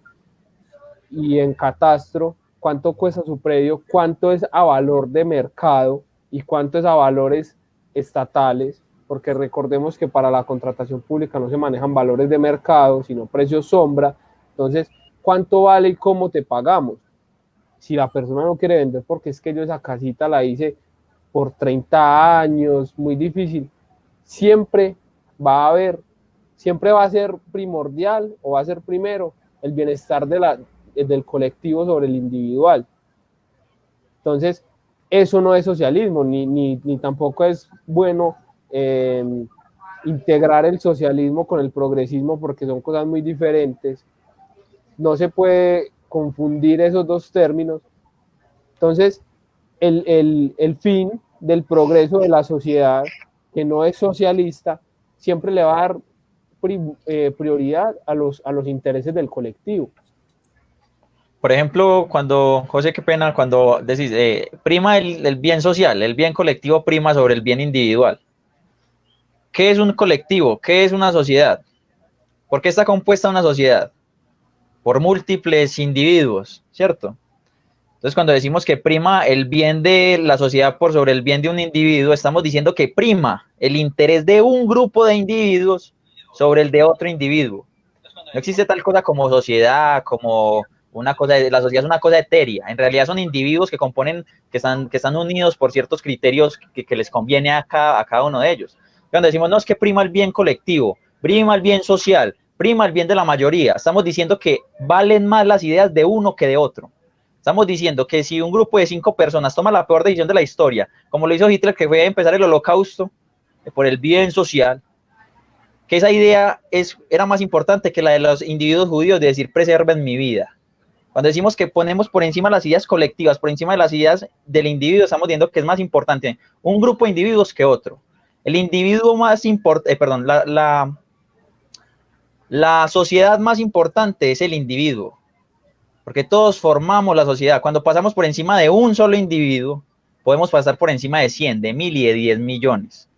y en catastro cuánto cuesta su predio, cuánto es a valor de mercado y cuánto es a valores estatales, porque recordemos que para la contratación pública no se manejan valores de mercado, sino precios sombra. Entonces, ¿cuánto vale y cómo te pagamos? Si la persona no quiere vender porque es que yo esa casita la hice por 30 años, muy difícil, siempre va a haber, siempre va a ser primordial o va a ser primero el bienestar del colectivo sobre el individual. Entonces, eso no es socialismo, ni tampoco es bueno integrar el socialismo con el progresismo, porque son cosas muy diferentes. No se puede confundir esos dos términos. Entonces, el fin del progreso de la sociedad, que no es socialista, siempre le va a dar prioridad a los intereses del colectivo. Por ejemplo, José, qué pena, cuando decís, prima el bien social, el bien colectivo prima sobre el bien individual. ¿Qué es un colectivo? ¿Qué es una sociedad? ¿Por qué está compuesta una sociedad? Por múltiples individuos, ¿cierto? Entonces, cuando decimos que prima el bien de la sociedad por sobre el bien de un individuo, estamos diciendo que prima el interés de un grupo de individuos sobre el de otro individuo. No existe tal cosa como sociedad, como una cosa, la sociedad es una cosa etérea. En realidad son individuos que componen, que están unidos por ciertos criterios que les conviene a cada uno de ellos. Cuando decimos, no, es que prima el bien colectivo, prima el bien social, prima el bien de la mayoría, estamos diciendo que valen más las ideas de uno que de otro. Estamos diciendo que si un grupo de 5 personas toma la peor decisión de la historia, como lo hizo Hitler, que fue a empezar el holocausto por el bien social, que esa idea era más importante que la de los individuos judíos de decir preserven mi vida. Cuando decimos que ponemos por encima las ideas colectivas, por encima de las ideas del individuo, estamos diciendo que es más importante un grupo de individuos que otro. El individuo más importante, la sociedad más importante es el individuo, porque todos formamos la sociedad. Cuando pasamos por encima de un solo individuo, podemos pasar por encima de 100, de 1000 y de 10 millones.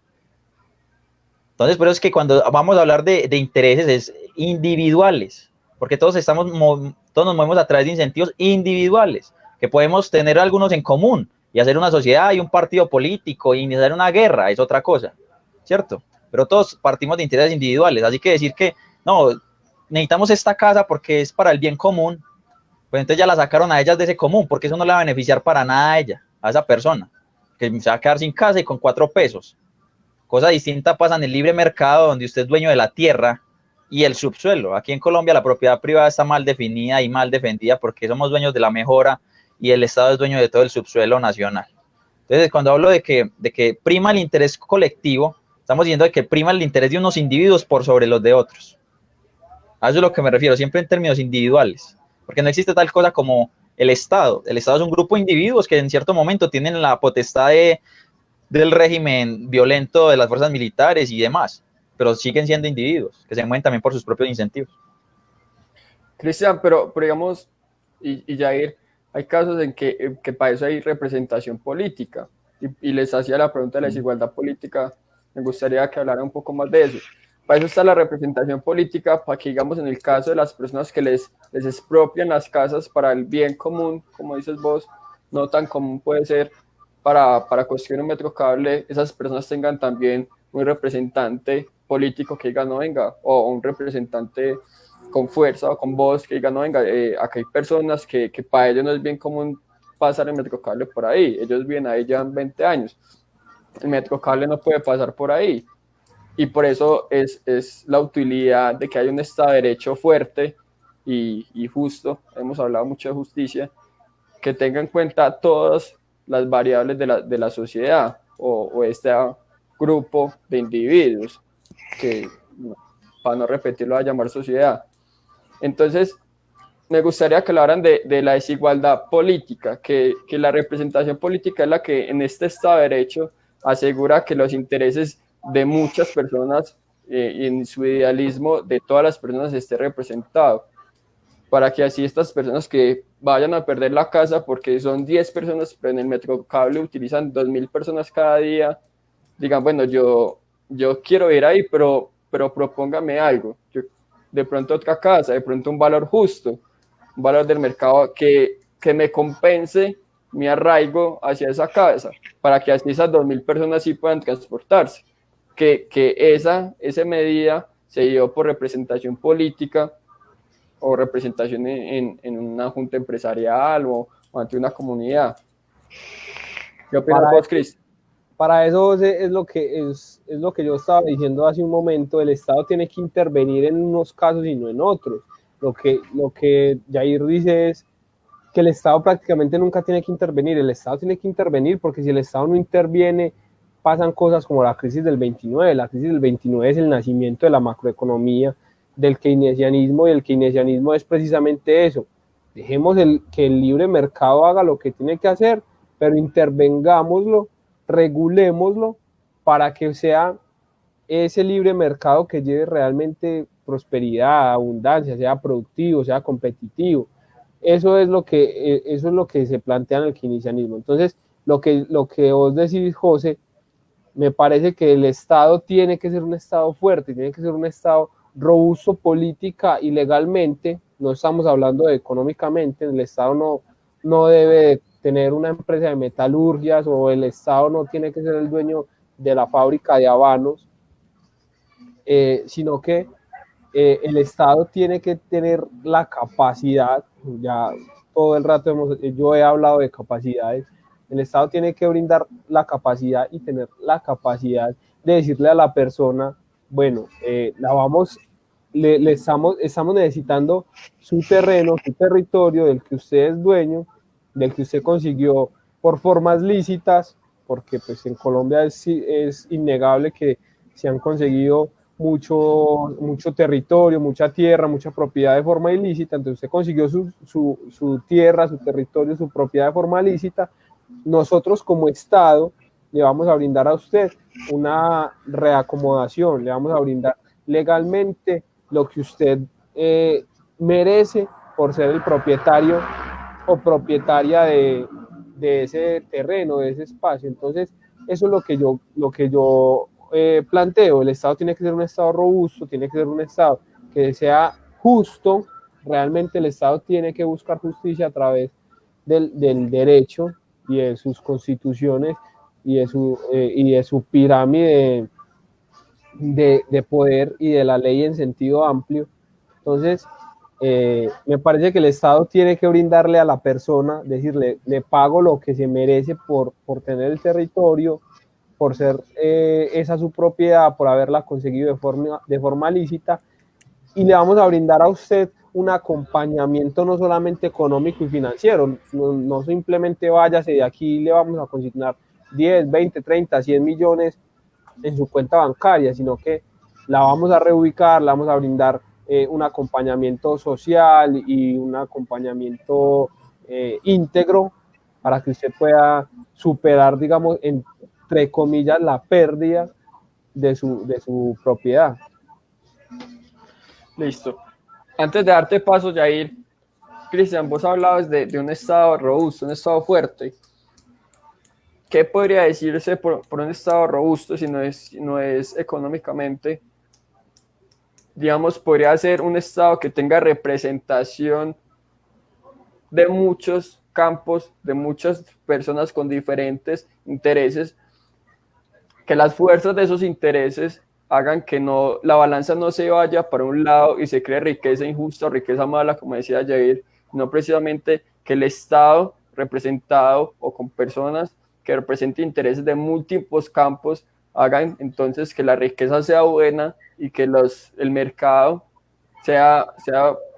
Entonces, por eso es que cuando vamos a hablar de intereses es individuales, porque todos nos movemos a través de incentivos individuales, que podemos tener algunos en común y hacer una sociedad y un partido político y iniciar una guerra, es otra cosa, ¿cierto? Pero todos partimos de intereses individuales, así que decir que no, necesitamos esta casa porque es para el bien común, pues entonces ya la sacaron a ellas de ese común, porque eso no le va a beneficiar para nada a ella, a esa persona, que se va a quedar sin casa y con 4 pesos. Cosa distinta pasa en el libre mercado, donde usted es dueño de la tierra y el subsuelo. Aquí en Colombia la propiedad privada está mal definida y mal defendida porque somos dueños de la mejora y el Estado es dueño de todo el subsuelo nacional. Entonces, cuando hablo de que prima el interés colectivo, estamos diciendo de que prima el interés de unos individuos por sobre los de otros. A eso es lo que me refiero, siempre en términos individuales, porque no existe tal cosa como el Estado. El Estado es un grupo de individuos que en cierto momento tienen la potestad del régimen violento de las fuerzas militares y demás, pero siguen siendo individuos que se mueven también por sus propios incentivos. Cristian, pero digamos, y Jair, hay casos en que para eso hay representación política, y les hacía la pregunta de la desigualdad política, me gustaría que hablara un poco más de eso. Para eso está la representación política, para que, digamos, en el caso de las personas que les expropian las casas para el bien común, como dices vos, no tan común puede ser para construir un metro cable, esas personas tengan también un representante político que diga, no, venga, o un representante con fuerza o con voz que diga, no, venga, acá hay personas que para ellos no es bien común pasar el metro cable por ahí, ellos viven ahí, llevan 20 años, el metro cable no puede pasar por ahí, y por eso es la utilidad de que haya un Estado de Derecho fuerte y justo, hemos hablado mucho de justicia, que tenga en cuenta todas las variables de la sociedad o este grupo de individuos, que para no repetirlo a llamar sociedad. Entonces, me gustaría que hablaran de la desigualdad política, que la representación política es la que en este Estado de Derecho asegura que los intereses de muchas personas y en su idealismo de todas las personas esté representado, para que así estas personas que vayan a perder la casa porque son 10 personas, pero en el Metrocable utilizan 2.000 personas cada día, digan, bueno, yo quiero ir ahí, pero propóngame algo, de pronto otra casa, de pronto un valor justo, un valor del mercado que me compense mi arraigo hacia esa casa, para que así esas 2.000 personas sí puedan transportarse, que esa medida se dio por representación política o representación en una junta empresarial o ante una comunidad. ¿Qué opinas vos, Cris? Para eso es lo que yo estaba diciendo hace un momento, el Estado tiene que intervenir en unos casos y no en otros. Lo que Jair dice es que el Estado prácticamente nunca tiene que intervenir, el Estado tiene que intervenir porque si el Estado no interviene, pasan cosas como la crisis del 29, la crisis del 29 es el nacimiento de la macroeconomía, del keynesianismo, y el keynesianismo es precisamente eso, dejemos que el libre mercado haga lo que tiene que hacer, pero intervengámoslo, regulémoslo para que sea ese libre mercado que lleve realmente prosperidad, abundancia, sea productivo, sea competitivo. Eso es lo que se plantea en el keynesianismo. Entonces, lo que vos decís, José, me parece que el Estado tiene que ser un Estado fuerte, tiene que ser un Estado robusto política y legalmente, no estamos hablando de económicamente, el Estado no debe tener una empresa de metalurgias o el Estado no tiene que ser el dueño de la fábrica de habanos, sino que el Estado tiene que tener la capacidad, ya todo el rato yo he hablado de capacidades, el Estado tiene que brindar la capacidad y tener la capacidad de decirle a la persona, bueno, estamos necesitando su terreno, su territorio del que usted es dueño, del que usted consiguió por formas lícitas, porque pues en Colombia es innegable que se han conseguido mucho territorio, mucha tierra, mucha propiedad de forma ilícita, entonces usted consiguió su tierra, su territorio, su propiedad de forma lícita, nosotros como Estado le vamos a brindar a usted una reacomodación, le vamos a brindar legalmente lo que usted merece por ser el propietario o propietaria de ese terreno, de ese espacio. Entonces, eso es lo que yo planteo. El Estado tiene que ser un Estado robusto, tiene que ser un Estado que sea justo. Realmente el Estado tiene que buscar justicia a través del derecho y de sus constituciones y de su pirámide de poder y de la ley en sentido amplio. Entonces, me parece que el Estado tiene que brindarle a la persona, decirle, le pago lo que se merece por tener el territorio, por ser esa su propiedad, por haberla conseguido de forma lícita, y le vamos a brindar a usted un acompañamiento no solamente económico y financiero, no simplemente váyase de aquí y le vamos a consignar 10, 20, 30, 100 millones en su cuenta bancaria, sino que la vamos a reubicar, la vamos a brindar un acompañamiento social y un acompañamiento íntegro para que usted pueda superar, digamos, entre comillas, la pérdida de su propiedad. Listo. Antes de darte paso, Jair, Cristian, vos hablabas de un Estado robusto, un Estado fuerte. ¿Qué podría decirse por un Estado robusto si no es económicamente? Digamos, podría ser un Estado que tenga representación de muchos campos, de muchas personas con diferentes intereses, que las fuerzas de esos intereses hagan que la balanza no se vaya para un lado y se cree riqueza injusta o riqueza mala, como decía Jair, no precisamente que el Estado representado o con personas que representen intereses de múltiples campos hagan entonces que la riqueza sea buena y que el mercado sea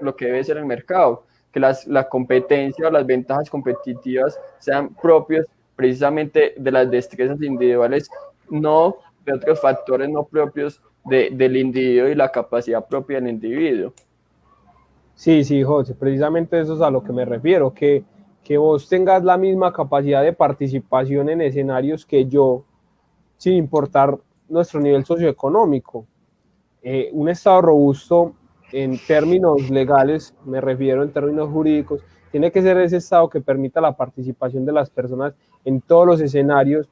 lo que debe ser el mercado, que la competencia o las ventajas competitivas sean propias precisamente de las destrezas individuales, no de otros factores no propios del individuo y la capacidad propia del individuo. Sí, sí, José, precisamente eso es a lo que me refiero, que vos tengas la misma capacidad de participación en escenarios que yo, sin importar nuestro nivel socioeconómico. Un Estado robusto en términos legales, me refiero en términos jurídicos, tiene que ser ese Estado que permita la participación de las personas en todos los escenarios,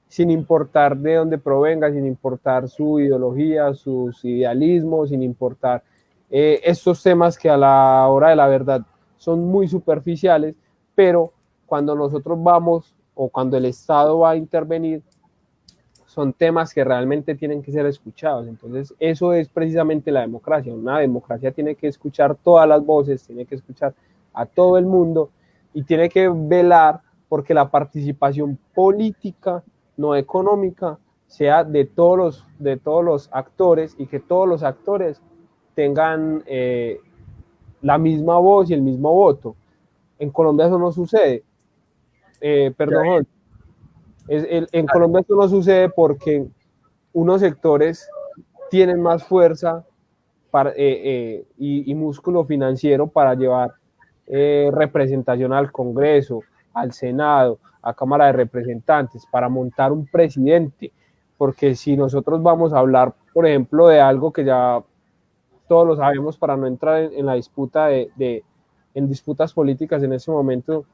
sin importar de dónde provenga, sin importar su ideología, sus idealismos, sin importar estos temas que a la hora de la verdad son muy superficiales, pero cuando nosotros vamos o cuando el Estado va a intervenir, son temas que realmente tienen que ser escuchados. Entonces, eso es precisamente la democracia. Una democracia tiene que escuchar todas las voces, tiene que escuchar a todo el mundo y tiene que velar porque la participación política, no económica, sea de todos los actores y que todos los actores tengan la misma voz y el mismo voto. En Colombia eso no sucede. Perdón, en Colombia esto no sucede porque unos sectores tienen más fuerza y músculo financiero para llevar representación al Congreso, al Senado, a Cámara de Representantes, para montar un presidente. Porque si nosotros vamos a hablar, por ejemplo, de algo que ya todos lo sabemos para no entrar en la disputa en disputas políticas en este momento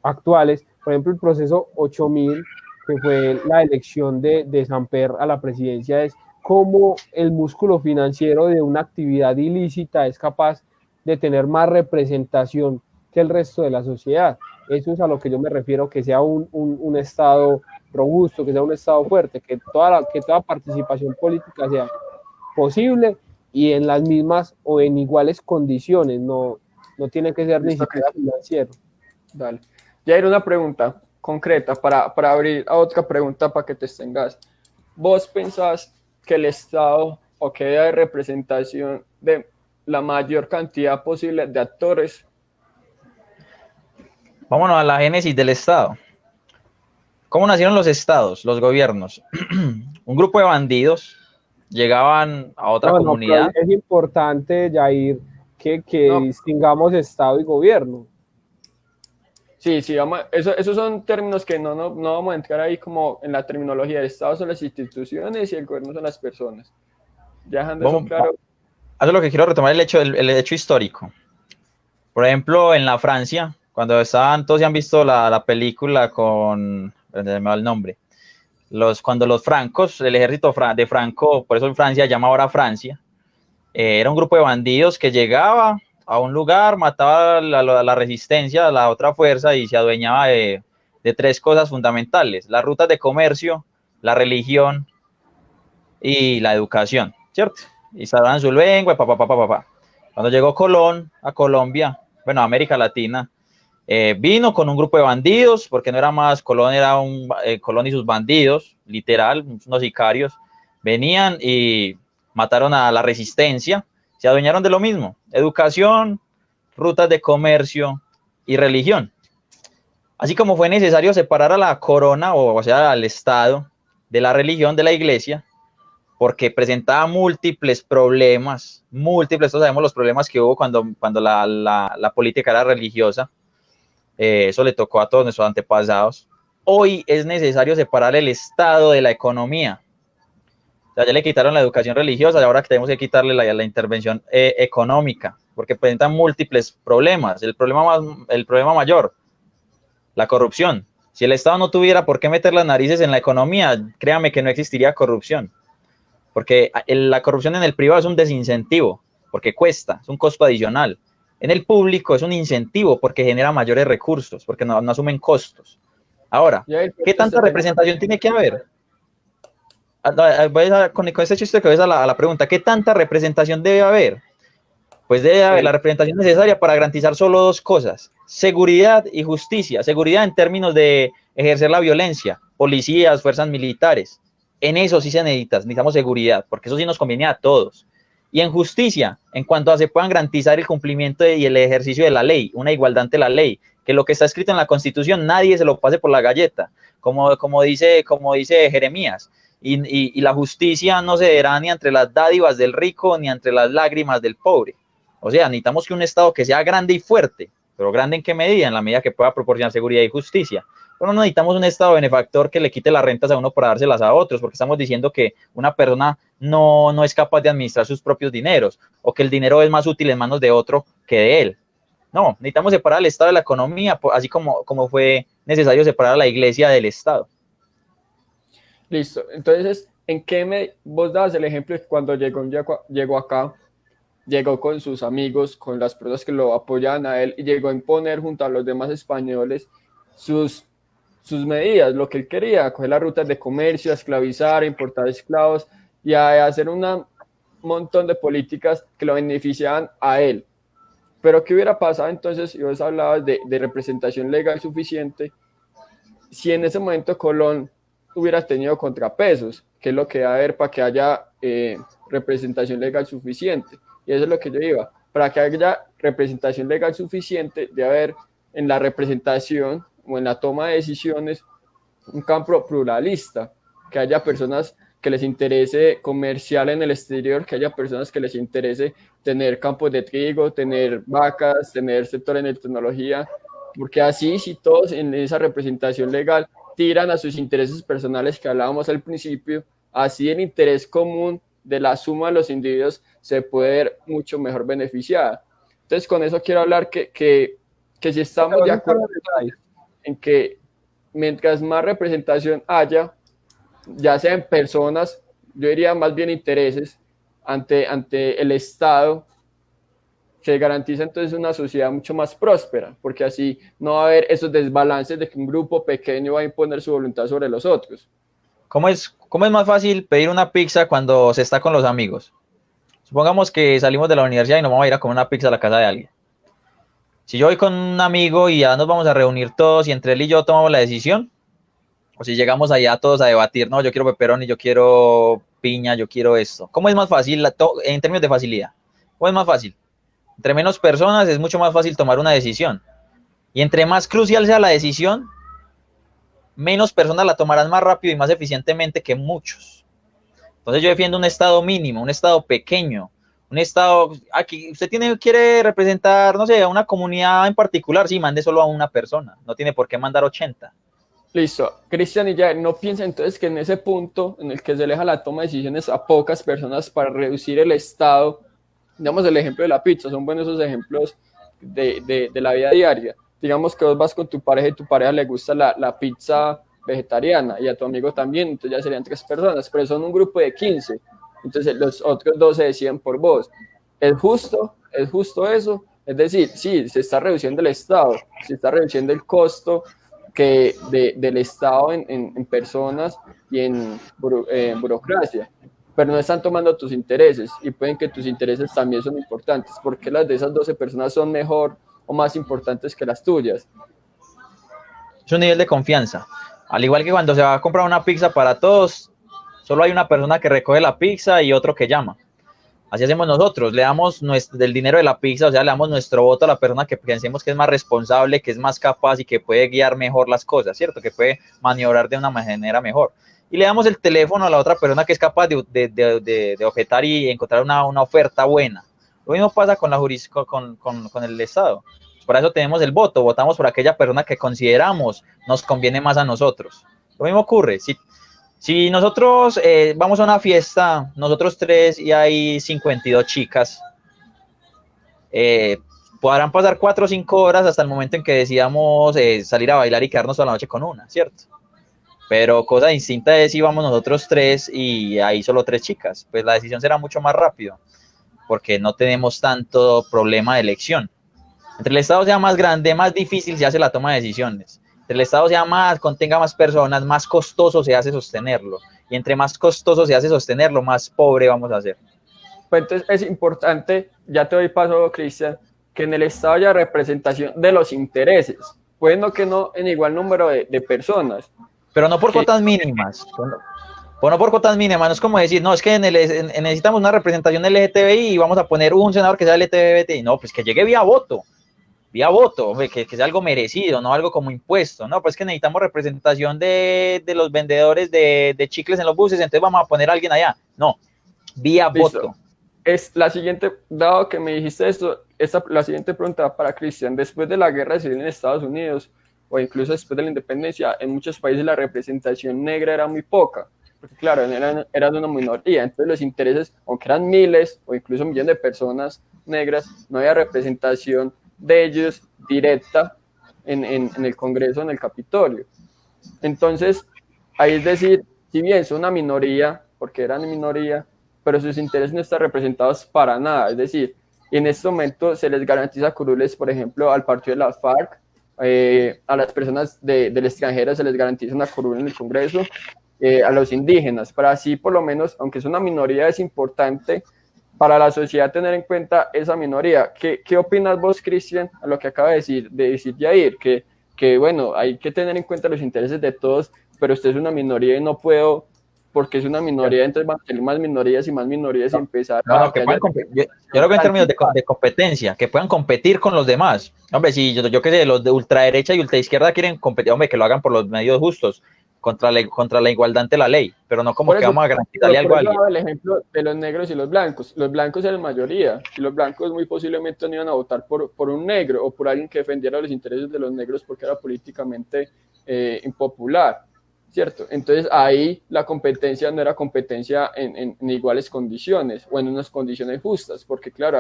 actuales, por ejemplo, el proceso 8000, que fue la elección de Samper a la presidencia, es cómo el músculo financiero de una actividad ilícita es capaz de tener más representación que el resto de la sociedad. Eso es a lo que yo me refiero, que sea un Estado robusto, que sea un Estado fuerte, que toda participación política sea posible y en las mismas o en iguales condiciones, no tiene que ser ni siquiera financiero. Dale. Jair, una pregunta concreta para abrir a otra pregunta para que te extengas. ¿Vos pensás que el Estado o que haya representación de la mayor cantidad posible de actores? Vámonos a la génesis del Estado. ¿Cómo nacieron los estados, los gobiernos? Un grupo de bandidos llegaban a otra comunidad. Es importante, Jair, que distingamos Estado y gobierno. Sí, esos son términos que no vamos a entrar ahí como en la terminología. El Estado son las instituciones y el gobierno son las personas. Ya dejando eso claro. Eso es lo que quiero retomar, el hecho histórico. Por ejemplo, en la Francia, cuando todos ya han visto la película con, me va el nombre, cuando los francos, el ejército de Franco, por eso en Francia llama ahora Francia, era un grupo de bandidos que llegaba a un lugar, mataba la resistencia, la otra fuerza y se adueñaba de tres cosas fundamentales: las rutas de comercio, la religión y la educación, ¿cierto? Y salvaban su lengua, Cuando llegó Colón a Colombia, bueno, a América Latina, vino con un grupo de bandidos, porque no era más Colón, era Colón y sus bandidos, literal, unos sicarios, venían y mataron a la resistencia, se adueñaron de lo mismo: educación, rutas de comercio y religión. Así como fue necesario separar a la corona, o sea, al Estado, de la religión, de la iglesia, porque presentaba múltiples problemas, todos sabemos los problemas que hubo cuando la política era religiosa. eso le tocó a todos nuestros antepasados. Hoy es necesario separar el Estado de la economía. O sea, ya le quitaron la educación religiosa y ahora tenemos que quitarle la intervención económica, porque presentan múltiples problemas. El problema mayor, la corrupción. Si el Estado no tuviera por qué meter las narices en la economía, créame que no existiría corrupción, porque la corrupción en el privado es un desincentivo, porque cuesta, es un costo adicional. En el público es un incentivo porque genera mayores recursos, porque no asumen costos. Ahora, ¿qué tanta representación tiene que haber? Con este chiste que ves a la pregunta, ¿qué tanta representación debe haber? Pues debe haber la representación necesaria para garantizar solo dos cosas: seguridad y justicia. Seguridad en términos de ejercer la violencia, policías, fuerzas militares. En eso sí necesitamos seguridad, porque eso sí nos conviene a todos. Y en justicia, en cuanto a se puedan garantizar el cumplimiento y el ejercicio de la ley, una igualdad ante la ley, que lo que está escrito en la Constitución nadie se lo pase por la galleta, como dice Jeremías. Y la justicia no se dará ni entre las dádivas del rico ni entre las lágrimas del pobre. O sea, necesitamos que un Estado que sea grande y fuerte, pero grande en qué medida, en la medida que pueda proporcionar seguridad y justicia. Pero no necesitamos un Estado benefactor que le quite las rentas a uno para dárselas a otros, porque estamos diciendo que una persona no es capaz de administrar sus propios dineros, o que el dinero es más útil en manos de otro que de él. No, necesitamos separar al Estado de la economía, así como fue necesario separar a la Iglesia del Estado. Listo, entonces, vos dabas el ejemplo de cuando llegó acá, llegó con sus amigos, con las personas que lo apoyaban a él, y llegó a imponer junto a los demás españoles sus medidas, lo que él quería, coger las rutas de comercio, a esclavizar, a importar esclavos y a hacer un montón de políticas que lo beneficiaban a él. Pero ¿qué hubiera pasado entonces si vos hablabas de representación legal suficiente si en ese momento Colón hubiera tenido contrapesos, que es lo que va a haber para que haya representación legal suficiente? Y eso es lo que yo iba. Para que haya representación legal suficiente, debe haber en la representación o en la toma de decisiones un campo pluralista, que haya personas que les interese comercial en el exterior, que haya personas que les interese tener campos de trigo, tener vacas, tener sector en tecnología, porque así, si todos en esa representación legal tiran a sus intereses personales que hablábamos al principio, así el interés común de la suma de los individuos se puede ver mucho mejor beneficiada. Entonces, con eso quiero hablar que si estamos de acuerdo en que mientras más representación haya, ya sea en personas, yo diría más bien intereses, ante el Estado, se garantiza entonces una sociedad mucho más próspera, porque así no va a haber esos desbalances de que un grupo pequeño va a imponer su voluntad sobre los otros. ¿Cómo es más fácil pedir una pizza cuando se está con los amigos? Supongamos que salimos de la universidad y nos vamos a ir a comer una pizza a la casa de alguien. Si yo voy con un amigo y ya nos vamos a reunir todos y entre él y yo tomamos la decisión, o si llegamos allá todos a debatir, no, yo quiero pepperoni, yo quiero piña, yo quiero esto. ¿Cómo es más fácil en términos de facilidad? ¿Cómo es más fácil? Entre menos personas es mucho más fácil tomar una decisión. Y entre más crucial sea la decisión, menos personas la tomarán más rápido y más eficientemente que muchos. Entonces yo defiendo un Estado mínimo, un Estado pequeño, un Estado, aquí usted quiere representar, no sé, a una comunidad en particular, sí, mande solo a una persona, no tiene por qué mandar 80. Listo, Cristian, y ya no piensa entonces que en ese punto en el que se deja la toma de decisiones a pocas personas para reducir el Estado, digamos el ejemplo de la pizza, son buenos esos ejemplos de la vida diaria. Digamos que vos vas con tu pareja y tu pareja le gusta la pizza vegetariana y a tu amigo también, entonces ya serían 3 personas, pero son un grupo de 15, entonces los otros 2 se deciden por vos. ¿Es justo eso? Es decir, sí, se está reduciendo el Estado, se está reduciendo el costo del Estado en personas y en burocracia, pero no están tomando tus intereses y pueden que tus intereses también son importantes. ¿Por qué las de esas 12 personas son mejor o más importantes que las tuyas? Es un nivel de confianza. Al igual que cuando se va a comprar una pizza para todos, solo hay una persona que recoge la pizza y otro que llama. Así hacemos nosotros, le damos del dinero de la pizza, o sea, le damos nuestro voto a la persona que pensemos que es más responsable, que es más capaz y que puede guiar mejor las cosas, ¿cierto? Que puede maniobrar de una manera mejor. Y le damos el teléfono a la otra persona que es capaz de objetar y encontrar una oferta buena. Lo mismo pasa con el Estado. para eso tenemos el voto, votamos por aquella persona que consideramos nos conviene más a nosotros. Lo mismo ocurre, si nosotros vamos a una fiesta, nosotros tres y hay 52 chicas, podrán pasar 4 o 5 horas hasta el momento en que decidamos salir a bailar y quedarnos toda la noche con una, ¿cierto? Pero cosa distinta es si vamos nosotros tres y hay solo 3 chicas, pues la decisión será mucho más rápido, porque no tenemos tanto problema de elección. Entre el Estado sea más grande, más difícil se hace la toma de decisiones. Entre el Estado sea más, contenga más personas, más costoso se hace sostenerlo. Y entre más costoso se hace sostenerlo, más pobre vamos a ser. Pues entonces es importante, ya te doy paso, Cristian, que en el Estado haya representación de los intereses, pues no que no en igual número de personas. Pero no por cuotas mínimas. O no por cuotas mínimas, no es como decir, no, es que necesitamos una representación LGTBI y vamos a poner un senador que sea LGTBI. No, pues que llegue vía voto, que sea algo merecido, no algo como impuesto. No, pues que necesitamos representación de los vendedores de chicles en los buses, entonces vamos a poner a alguien allá. No, vía Listo. voto. Es la siguiente, dado que me dijiste esto, la siguiente pregunta para Cristian. Después de la guerra civil en Estados Unidos, o incluso después de la independencia, en muchos países la representación negra era muy poca, porque claro, eran una minoría, entonces los intereses, aunque eran miles o incluso millones de personas negras, no había representación de ellos directa en el Congreso, en el Capitolio. Entonces, ahí es decir, si bien son una minoría, porque eran minoría, pero sus intereses no están representados para nada, es decir, en este momento se les garantiza curules, por ejemplo, al partido de la FARC, a las personas del extranjero se les garantiza una curul en el Congreso, a los indígenas, para así por lo menos, aunque es una minoría, es importante para la sociedad tener en cuenta esa minoría. ¿Qué opinas vos, Cristian, a lo que acaba de decir Yair? Que bueno, hay que tener en cuenta los intereses de todos, pero usted es una minoría y no puedo, porque es una minoría, entonces van a tener más minorías y empezar a... que puedan yo creo que en términos de competencia, que puedan competir con los demás. Hombre, si yo qué sé, los de ultraderecha y ultraizquierda quieren competir, hombre, que lo hagan por los medios justos, contra la igualdad ante la ley, pero no como que vamos a garantizarle algo a alguien. El ejemplo de los negros y los blancos eran mayoría, y los blancos muy posiblemente no iban a votar por un negro o por alguien que defendiera los intereses de los negros porque era políticamente impopular, ¿cierto? Entonces ahí la competencia no era competencia en iguales condiciones o en unas condiciones justas, porque claro,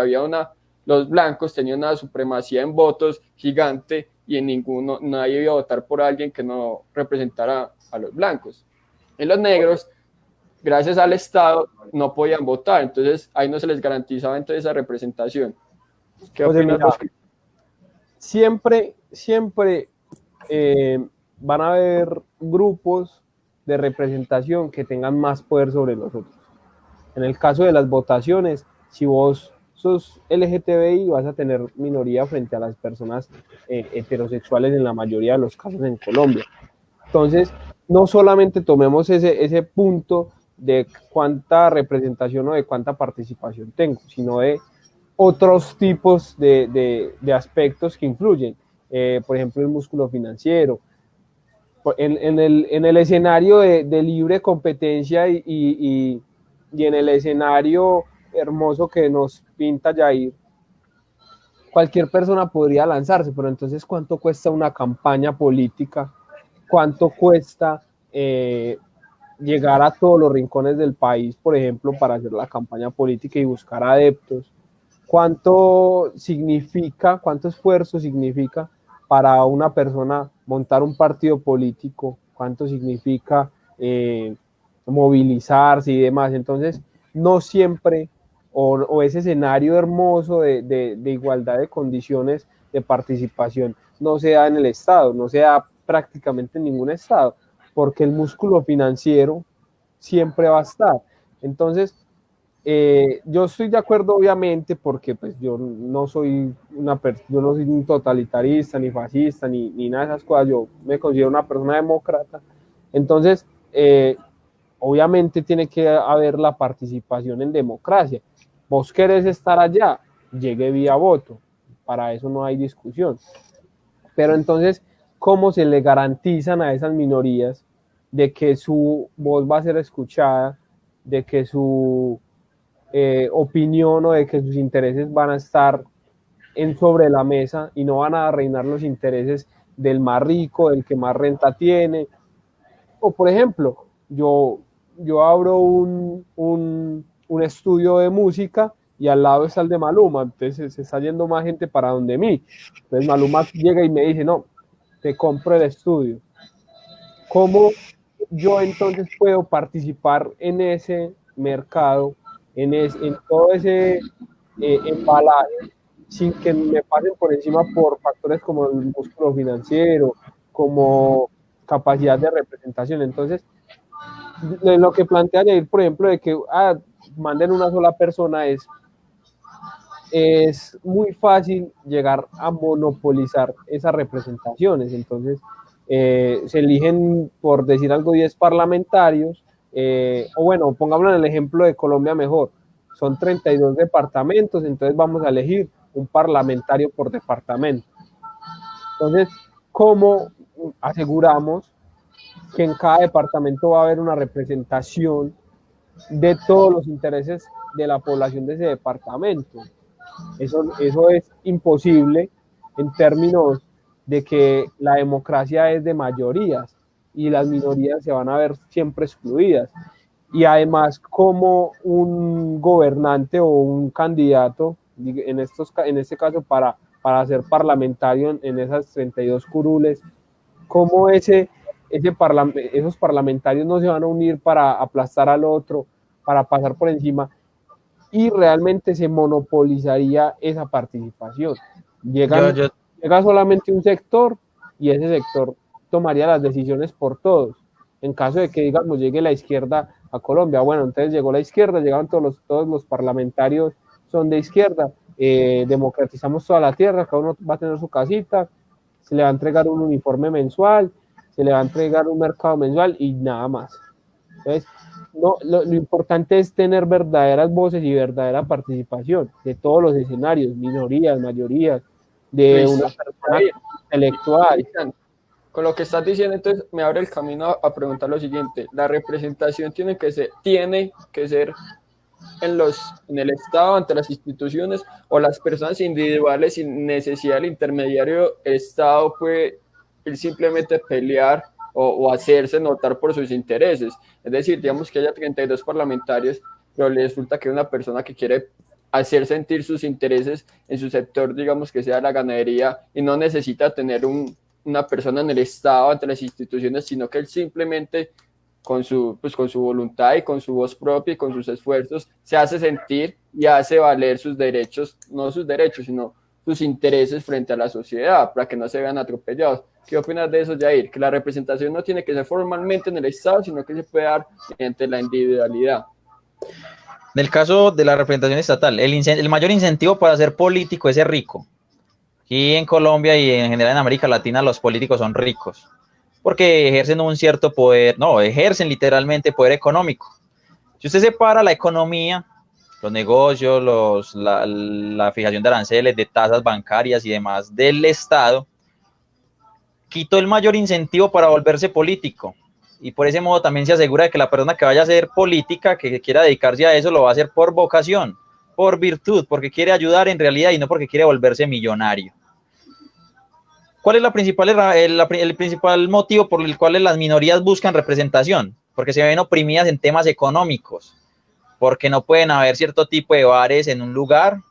los blancos tenían una supremacía en votos gigante y nadie iba a votar por alguien que no representara a los blancos. En los negros, gracias al Estado, no podían votar, entonces ahí no se les garantizaba entonces esa representación. ¿Qué opinas vos? Siempre van a haber grupos de representación que tengan más poder sobre los otros. En el caso de las votaciones, si vos sos LGTBI, vas a tener minoría frente a las personas heterosexuales en la mayoría de los casos en Colombia. Entonces, no solamente tomemos ese punto de cuánta representación o de cuánta participación tengo, sino de otros tipos de aspectos que influyen. Por ejemplo, el músculo financiero. En el escenario de libre competencia y en el escenario hermoso que nos pinta Yair, cualquier persona podría lanzarse, pero entonces ¿cuánto cuesta una campaña política? ¿Cuánto cuesta llegar a todos los rincones del país, por ejemplo, para hacer la campaña política y buscar adeptos? ¿Cuánto esfuerzo significa para una persona montar un partido político? ¿Cuánto significa movilizarse y demás? Entonces, no siempre, o ese escenario hermoso de igualdad de condiciones de participación no se da en el Estado, no se da prácticamente en ningún Estado, porque el músculo financiero siempre va a estar. Entonces, yo estoy de acuerdo, obviamente, porque pues, yo no soy un totalitarista, ni fascista, ni nada de esas cosas. Yo me considero una persona demócrata. Entonces, obviamente tiene que haber la participación en democracia. Vos querés estar allá, llegue vía voto. Para eso no hay discusión. Pero entonces, ¿cómo se le garantizan a esas minorías de que su voz va a ser escuchada, de que su opinión o de que sus intereses van a estar sobre la mesa y no van a reinar los intereses del más rico, del que más renta tiene. O por ejemplo, yo abro un estudio de música y al lado está el de Maluma, entonces se está yendo más gente para donde mí. Entonces Maluma llega y me dice, no, te compro el estudio. ¿Cómo yo entonces puedo participar en ese mercado, en todo ese embalaje, sin que me pasen por encima por factores como el músculo financiero, como capacidad de representación? Entonces, lo que plantea Yair, por ejemplo, de que manden una sola persona, es muy fácil llegar a monopolizar esas representaciones. Entonces, se eligen, por decir algo, 10 parlamentarios, o bueno, pongámoslo en el ejemplo de Colombia mejor, son 32 departamentos, entonces vamos a elegir un parlamentario por departamento. Entonces, ¿cómo aseguramos que en cada departamento va a haber una representación de todos los intereses de la población de ese departamento? Eso es imposible en términos de que la democracia es de mayorías y las minorías se van a ver siempre excluidas. Y además, como un gobernante o un candidato, en este caso para ser parlamentario en esas 32 curules, cómo esos parlamentarios no se van a unir para aplastar al otro, para pasar por encima, y realmente se monopolizaría esa participación. Llega solamente un sector y ese sector tomaría las decisiones por todos. En caso de que, digamos, llegue la izquierda a Colombia, bueno, entonces llegó la izquierda, llegaron todos los parlamentarios son de izquierda, democratizamos toda la tierra, cada uno va a tener su casita, se le va a entregar un uniforme mensual, se le va a entregar un mercado mensual y nada más. Entonces, no, lo importante es tener verdaderas voces y verdadera participación de todos los escenarios, minorías, mayorías, de una persona intelectual. Con lo que estás diciendo, entonces me abre el camino a preguntar lo siguiente: la representación tiene que ser en el Estado, ante las instituciones, o las personas individuales sin necesidad del intermediario. El Estado puede simplemente pelear o hacerse notar por sus intereses. Es decir, digamos que haya 32 parlamentarios, pero le resulta que una persona que quiere hacer sentir sus intereses en su sector, digamos que sea la ganadería, y no necesita tener una persona en el Estado, ante las instituciones, sino que él simplemente con su voluntad y con su voz propia y con sus esfuerzos se hace sentir y hace valer sus derechos, no sus derechos, sino sus intereses frente a la sociedad, para que no se vean atropellados. ¿Qué opinas de eso, Yair? Que la representación no tiene que ser formalmente en el Estado, sino que se puede dar mediante la individualidad. En el caso de la representación estatal, el mayor incentivo para ser político es ser rico. Aquí en Colombia y en general en América Latina los políticos son ricos, porque ejercen un cierto poder, ejercen literalmente poder económico. Si usted separa la economía, los negocios, la fijación de aranceles, de tasas bancarias y demás del Estado, quitó el mayor incentivo para volverse político. Y por ese modo también se asegura de que la persona que vaya a hacer política, que quiera dedicarse a eso, lo va a hacer por vocación, por virtud, porque quiere ayudar en realidad y no porque quiere volverse millonario. ¿Cuál es el principal motivo por el cual las minorías buscan representación? Porque se ven oprimidas en temas económicos, porque no pueden haber cierto tipo de bares en un lugar,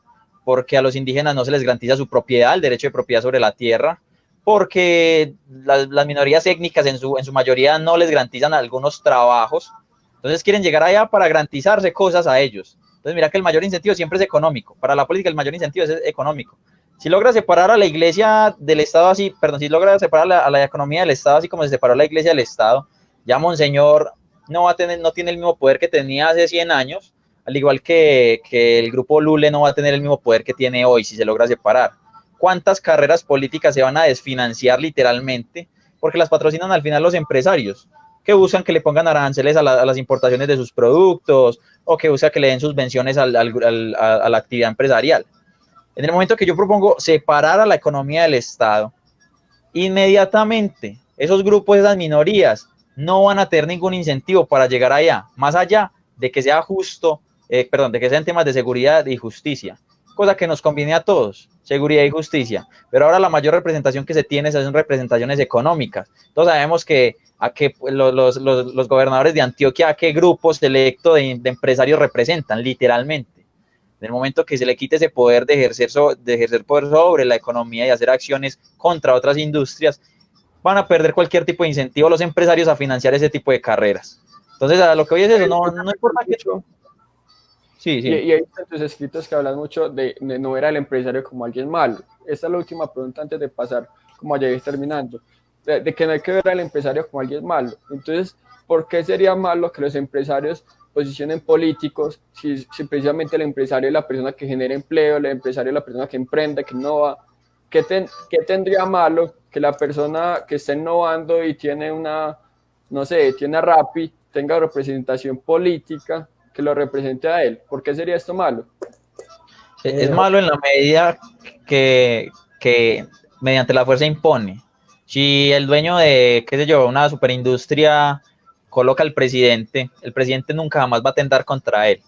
porque a los indígenas no se les garantiza su propiedad, el derecho de propiedad sobre la tierra, porque las minorías étnicas en su mayoría no les garantizan algunos trabajos. Entonces quieren llegar allá para garantizarse cosas a ellos. Entonces mira que el mayor incentivo siempre es económico. Para la política el mayor incentivo es económico. Si logra separar a la iglesia del Estado si logra separar a la economía del Estado así como se separó la iglesia del Estado, ya Monseñor no tiene el mismo poder que tenía hace 100 años, al igual que el grupo Lule no va a tener el mismo poder que tiene hoy si se logra separar. ¿Cuántas carreras políticas se van a desfinanciar literalmente? Porque las patrocinan al final los empresarios, que buscan que le pongan aranceles a las importaciones de sus productos, o que buscan que le den subvenciones a la actividad empresarial. En el momento que yo propongo separar a la economía del Estado, inmediatamente esos grupos, esas minorías, no van a tener ningún incentivo para llegar allá, más allá de que sea justo, de que sean temas de seguridad y justicia. cosa que nos conviene a todos, seguridad y justicia. Pero ahora la mayor representación que se tiene son representaciones económicas. Todos sabemos que a qué los gobernadores de Antioquia, a qué grupo selecto de empresarios representan, literalmente. En el momento que se le quite ese poder de ejercer poder sobre la economía y hacer acciones contra otras industrias, van a perder cualquier tipo de incentivo a los empresarios a financiar ese tipo de carreras. Entonces, a lo que hoy es eso, no importa que... Sí, sí. Y hay tantos escritos que hablan mucho de no ver al empresario como alguien malo. Esta es la última pregunta antes de pasar, como ya ir terminando, de que no hay que ver al empresario como alguien malo. Entonces, ¿por qué sería malo que los empresarios posicionen políticos si precisamente el empresario es la persona que genera empleo, el empresario es la persona que emprende, que innova? ¿Qué tendría malo que la persona que está innovando y tiene tiene a Rappi, tenga representación política que lo represente a él? ¿Por qué sería esto malo? Es malo en la medida que mediante la fuerza impone. Si el dueño de, qué sé yo, una superindustria coloca al presidente, el presidente nunca jamás va a atentar contra él,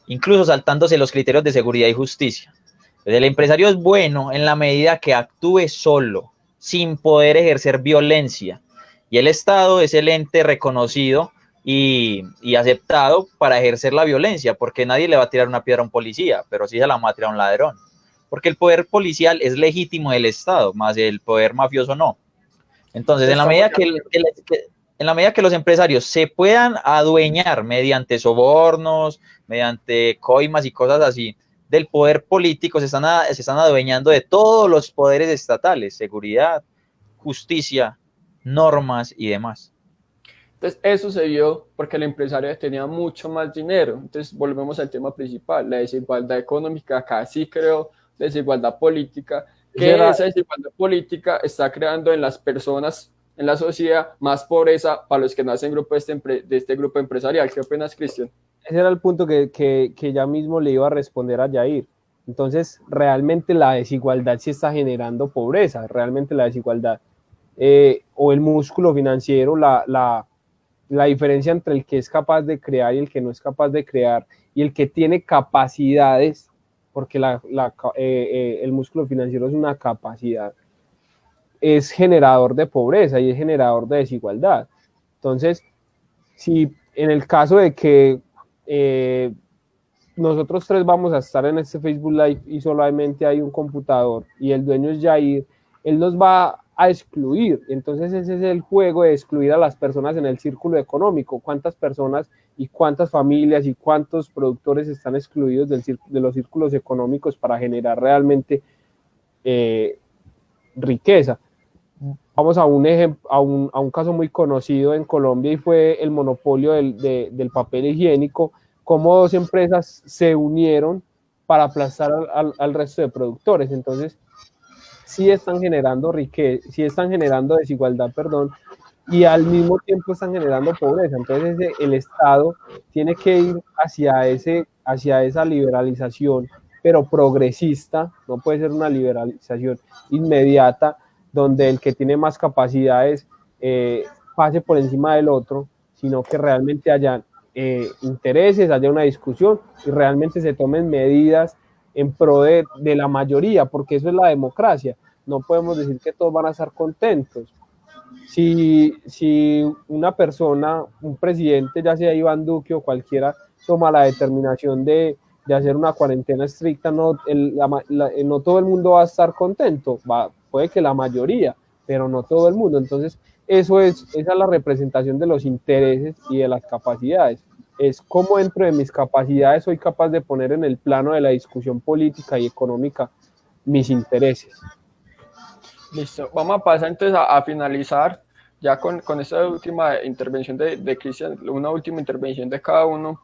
incluso saltándose los criterios de seguridad y justicia. Entonces, el empresario es bueno en la medida que actúe solo, sin poder ejercer violencia, y el Estado es el ente reconocido y aceptado para ejercer la violencia, porque nadie le va a tirar una piedra a un policía, pero sí se la va a tirar a un ladrón, porque el poder policial es legítimo del Estado, más el poder mafioso no. Entonces, en la medida que los empresarios se puedan adueñar mediante sobornos, mediante coimas y cosas así, del poder político, se están adueñando de todos los poderes estatales, seguridad, justicia, normas y demás. Entonces, eso se vio porque el empresario tenía mucho más dinero. Entonces, volvemos al tema principal, la desigualdad económica. Acá sí creo desigualdad política, que esa desigualdad política está creando en las personas, en la sociedad, más pobreza para los que nacen de este grupo empresarial. ¿Qué opinas, Cristian? Ese era el punto que ya mismo le iba a responder a Yair. Entonces, realmente la desigualdad sí está generando pobreza, realmente la desigualdad. O el músculo financiero, la diferencia entre el que es capaz de crear y el que no es capaz de crear, y el que tiene capacidades, porque el músculo financiero es una capacidad, es generador de pobreza y es generador de desigualdad. Entonces, si en el caso de que nosotros tres vamos a estar en este Facebook Live y solamente hay un computador y el dueño es Yair, él nos va a excluir. Entonces ese es el juego de excluir a las personas en el círculo económico. ¿Cuántas personas y cuántas familias y cuántos productores están excluidos de los círculos económicos para generar realmente riqueza? Vamos a un caso muy conocido en Colombia y fue el monopolio del papel higiénico, cómo dos empresas se unieron para aplastar al resto de productores. Entonces, sí están generando riqueza, sí están generando desigualdad, y al mismo tiempo están generando pobreza. Entonces, el Estado tiene que ir hacia esa liberalización, pero progresista. No puede ser una liberalización inmediata, donde el que tiene más capacidades pase por encima del otro, sino que realmente haya intereses, haya una discusión y realmente se tomen medidas en pro de la mayoría, porque eso es la democracia. No podemos decir que todos van a estar contentos. Si una persona, un presidente, ya sea Iván Duque o cualquiera, toma la determinación de hacer una cuarentena estricta, no todo el mundo va a estar contento, puede que la mayoría, pero no todo el mundo. Entonces, esa es la representación de los intereses y de las capacidades. Es cómo dentro de mis capacidades soy capaz de poner en el plano de la discusión política y económica mis intereses. Listo, vamos a pasar entonces a finalizar ya con esta última intervención de Cristian, una última intervención de cada uno.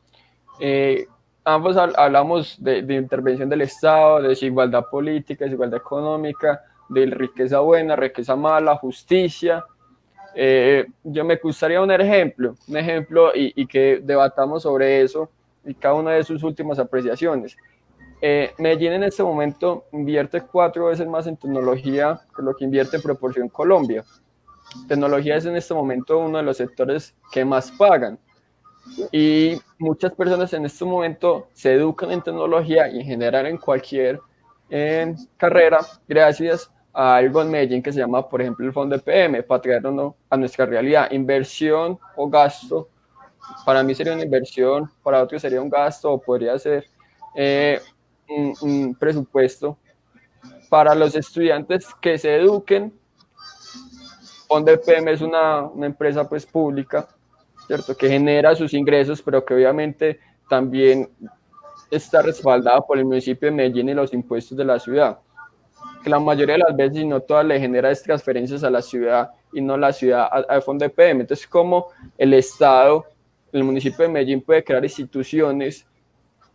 Ambos hablamos de intervención del Estado, de desigualdad política, desigualdad económica, de riqueza buena, riqueza mala, justicia. Yo me gustaría un ejemplo y que debatamos sobre eso y cada una de sus últimas apreciaciones. Medellín en este momento invierte 4 veces más en tecnología que lo que invierte en proporción Colombia. Tecnología es en este momento uno de los sectores que más pagan. Y muchas personas en este momento se educan en tecnología y en general en cualquier carrera gracias a algo en Medellín que se llama, por ejemplo, el Fondo EPM, para traerlo a nuestra realidad. Inversión o gasto, para mí sería una inversión, para otros sería un gasto o podría ser un presupuesto para los estudiantes que se eduquen. Fondo EPM es una empresa pues pública, ¿cierto? Que genera sus ingresos, pero que obviamente también está respaldada por el municipio de Medellín y los impuestos de la ciudad, que la mayoría de las veces, y no todas, le genera transferencias a la ciudad y no la ciudad al fondo EPM. Entonces, como el Estado, el municipio de Medellín puede crear instituciones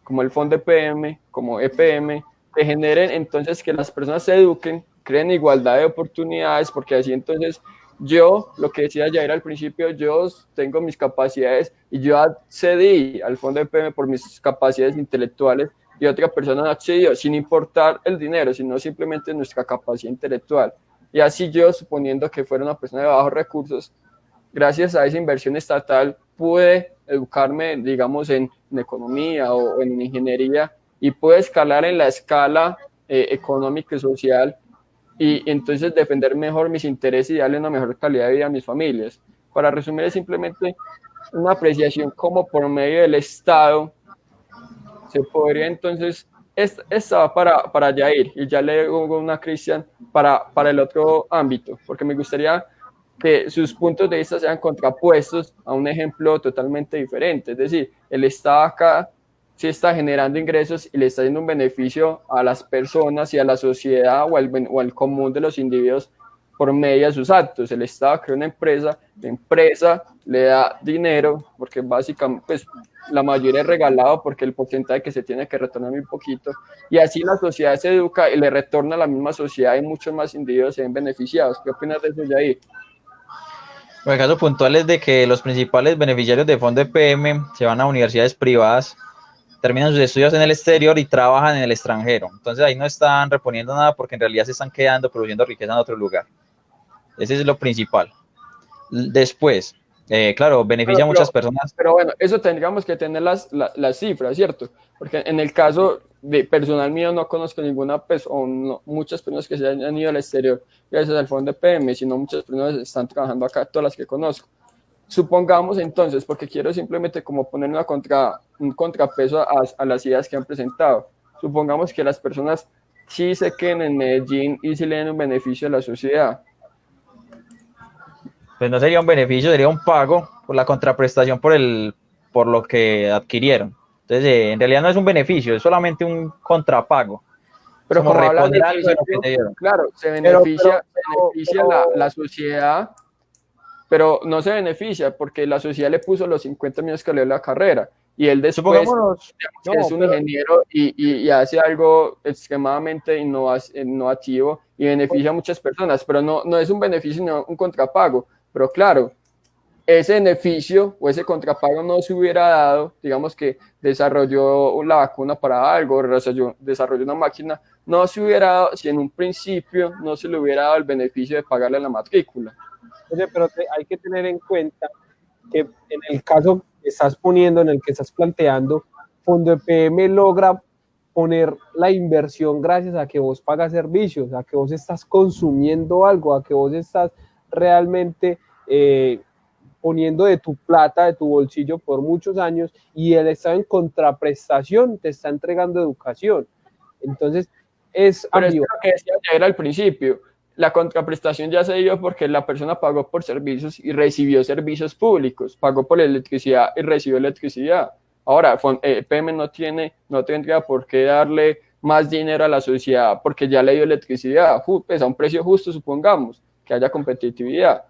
como el fondo EPM, como EPM, que generen entonces que las personas se eduquen, creen igualdad de oportunidades, porque así entonces yo, lo que decía Jair al principio, yo tengo mis capacidades y yo accedí al fondo EPM por mis capacidades intelectuales y otra persona no accedió, sin importar el dinero, sino simplemente nuestra capacidad intelectual. Y así yo, suponiendo que fuera una persona de bajos recursos, gracias a esa inversión estatal pude educarme, digamos, en economía o en ingeniería y pude escalar en la escala económica y social y entonces defender mejor mis intereses y darle una mejor calidad de vida a mis familias. Para resumir, es simplemente una apreciación como por medio del Estado se podría entonces, esta va para Jair y ya le hago una Cristian para el otro ámbito, porque me gustaría que sus puntos de vista sean contrapuestos a un ejemplo totalmente diferente. Es decir, el Estado acá sí está generando ingresos y le está dando un beneficio a las personas y a la sociedad o al común de los individuos por medio de sus actos. El Estado crea una empresa, la empresa le da dinero, porque básicamente pues, la mayoría es regalado porque el porcentaje que se tiene que retornar muy poquito, y así la sociedad se educa y le retorna a la misma sociedad y muchos más individuos se ven beneficiados. ¿Qué opinas de eso, Jair? El caso puntual es de que los principales beneficiarios de Fondo EPM se van a universidades privadas, terminan sus estudios en el exterior y trabajan en el extranjero. Entonces ahí no están reponiendo nada porque en realidad se están quedando produciendo riqueza en otro lugar. Ese es lo principal. Después, claro, beneficia a muchas personas. Pero bueno, eso tendríamos que tener las cifras, ¿cierto? Porque en el caso de personal mío no conozco ninguna, pues, o no, muchas personas que se han ido al exterior gracias al fondo de PM, sino muchas personas están trabajando acá, todas las que conozco. Supongamos entonces, porque quiero simplemente como poner un contrapeso a las ideas que han presentado, supongamos que las personas sí se queden en Medellín y sí le den un beneficio a la sociedad. Pues no sería un beneficio, sería un pago por la contraprestación por lo que adquirieron. Entonces, en realidad no es un beneficio, es solamente un contrapago. Pero como reponer algo de lo que te dieron. Claro, se beneficia la sociedad, pero no se beneficia porque la sociedad le puso los 50 millones que le dio la carrera y él después es un ingeniero y hace algo extremadamente innovativo y beneficia a muchas personas, pero no es un beneficio, sino un contrapago. Pero claro, ese beneficio o ese contrapago no se hubiera dado, digamos que desarrolló la vacuna para algo, desarrolló una máquina, no se hubiera dado si en un principio no se le hubiera dado el beneficio de pagarle la matrícula. Oye, pero hay que tener en cuenta que en el caso que estás poniendo, en el que estás planteando, Fondo EPM logra poner la inversión gracias a que vos pagas servicios, a que vos estás consumiendo algo, a que vos estás realmente poniendo de tu plata, de tu bolsillo por muchos años, y el Estado en contraprestación te está entregando educación. Entonces, pero es lo que decía ayer al principio. La contraprestación ya se dio porque la persona pagó por servicios y recibió servicios públicos, pagó por electricidad y recibió electricidad. Ahora, PM no tendría por qué darle más dinero a la sociedad porque ya le dio electricidad, pues a un precio justo, supongamos, que haya competitividad.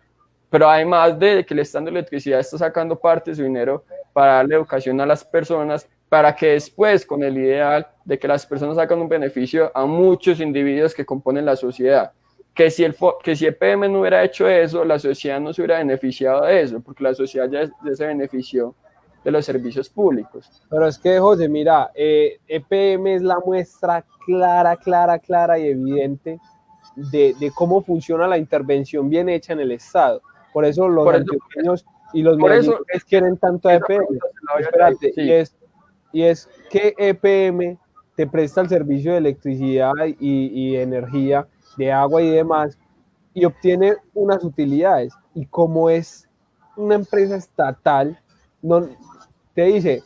Pero además de que le está dando electricidad, está sacando parte de su dinero para darle educación a las personas, para que después, con el ideal de que las personas sacan un beneficio a muchos individuos que componen la sociedad. Que si EPM no hubiera hecho eso, la sociedad no se hubiera beneficiado de eso, porque la sociedad ya se benefició de los servicios públicos. Pero es que, José, mira, EPM es la muestra clara y evidente de cómo funciona la intervención bien hecha en el Estado. Por eso los antioqueños Y los Por eso medios quieren tanto esa EPM. pregunta se la voy a Espérate, hacer, sí. y es que EPM te presta el servicio de electricidad y energía, de agua y demás, y obtiene unas utilidades. Y como es una empresa estatal, no, te dice,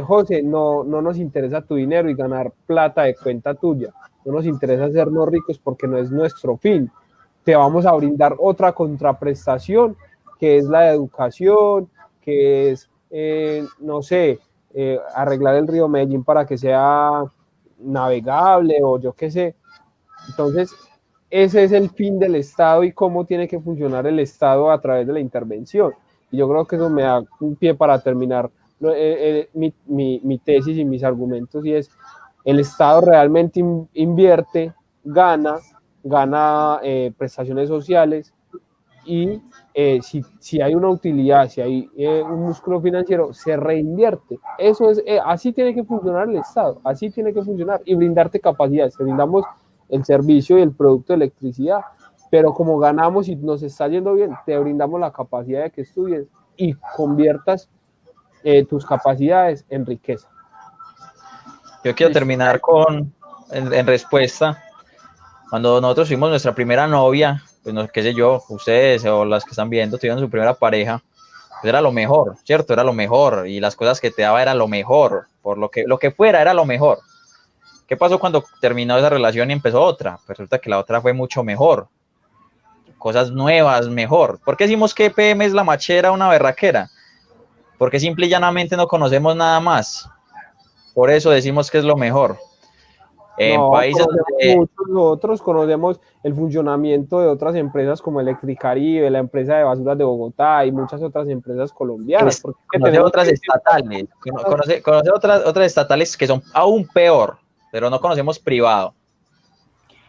José, no nos interesa tu dinero y ganar plata de cuenta tuya, no nos interesa hacernos ricos porque no es nuestro fin. Te vamos a brindar otra contraprestación, que es la de educación, que es, no sé, arreglar el río Medellín para que sea navegable o yo qué sé. Entonces, ese es el fin del Estado y cómo tiene que funcionar el Estado a través de la intervención. Y yo creo que eso me da un pie para terminar mi tesis y mis argumentos, y es, el Estado realmente invierte, gana prestaciones sociales, y si hay una utilidad, si hay un músculo financiero, se reinvierte. Eso es, así tiene que funcionar el Estado, así tiene que funcionar y brindarte capacidades. Te brindamos el servicio y el producto de electricidad, pero como ganamos y nos está yendo bien, te brindamos la capacidad de que estudies y conviertas tus capacidades en riqueza. Yo quiero terminar en respuesta. Cuando nosotros tuvimos nuestra primera novia, pues no, qué sé yo, ustedes o las que están viendo, tuvieron su primera pareja, pues era lo mejor, ¿cierto? Era lo mejor, y las cosas que te daba era lo mejor, por lo que fuera era lo mejor. ¿Qué pasó cuando terminó esa relación y empezó otra? Pues resulta que la otra fue mucho mejor, cosas nuevas, mejor. ¿Por qué decimos que EPM es la machera, una berraquera? Porque simple y llanamente no conocemos nada más. Por eso decimos que es lo mejor. En países donde... Nosotros conocemos el funcionamiento de otras empresas como Electricaribe, la empresa de basuras de Bogotá y muchas otras empresas colombianas. Conoce otras estatales, conoce otras estatales que son aún peor, pero no conocemos privado.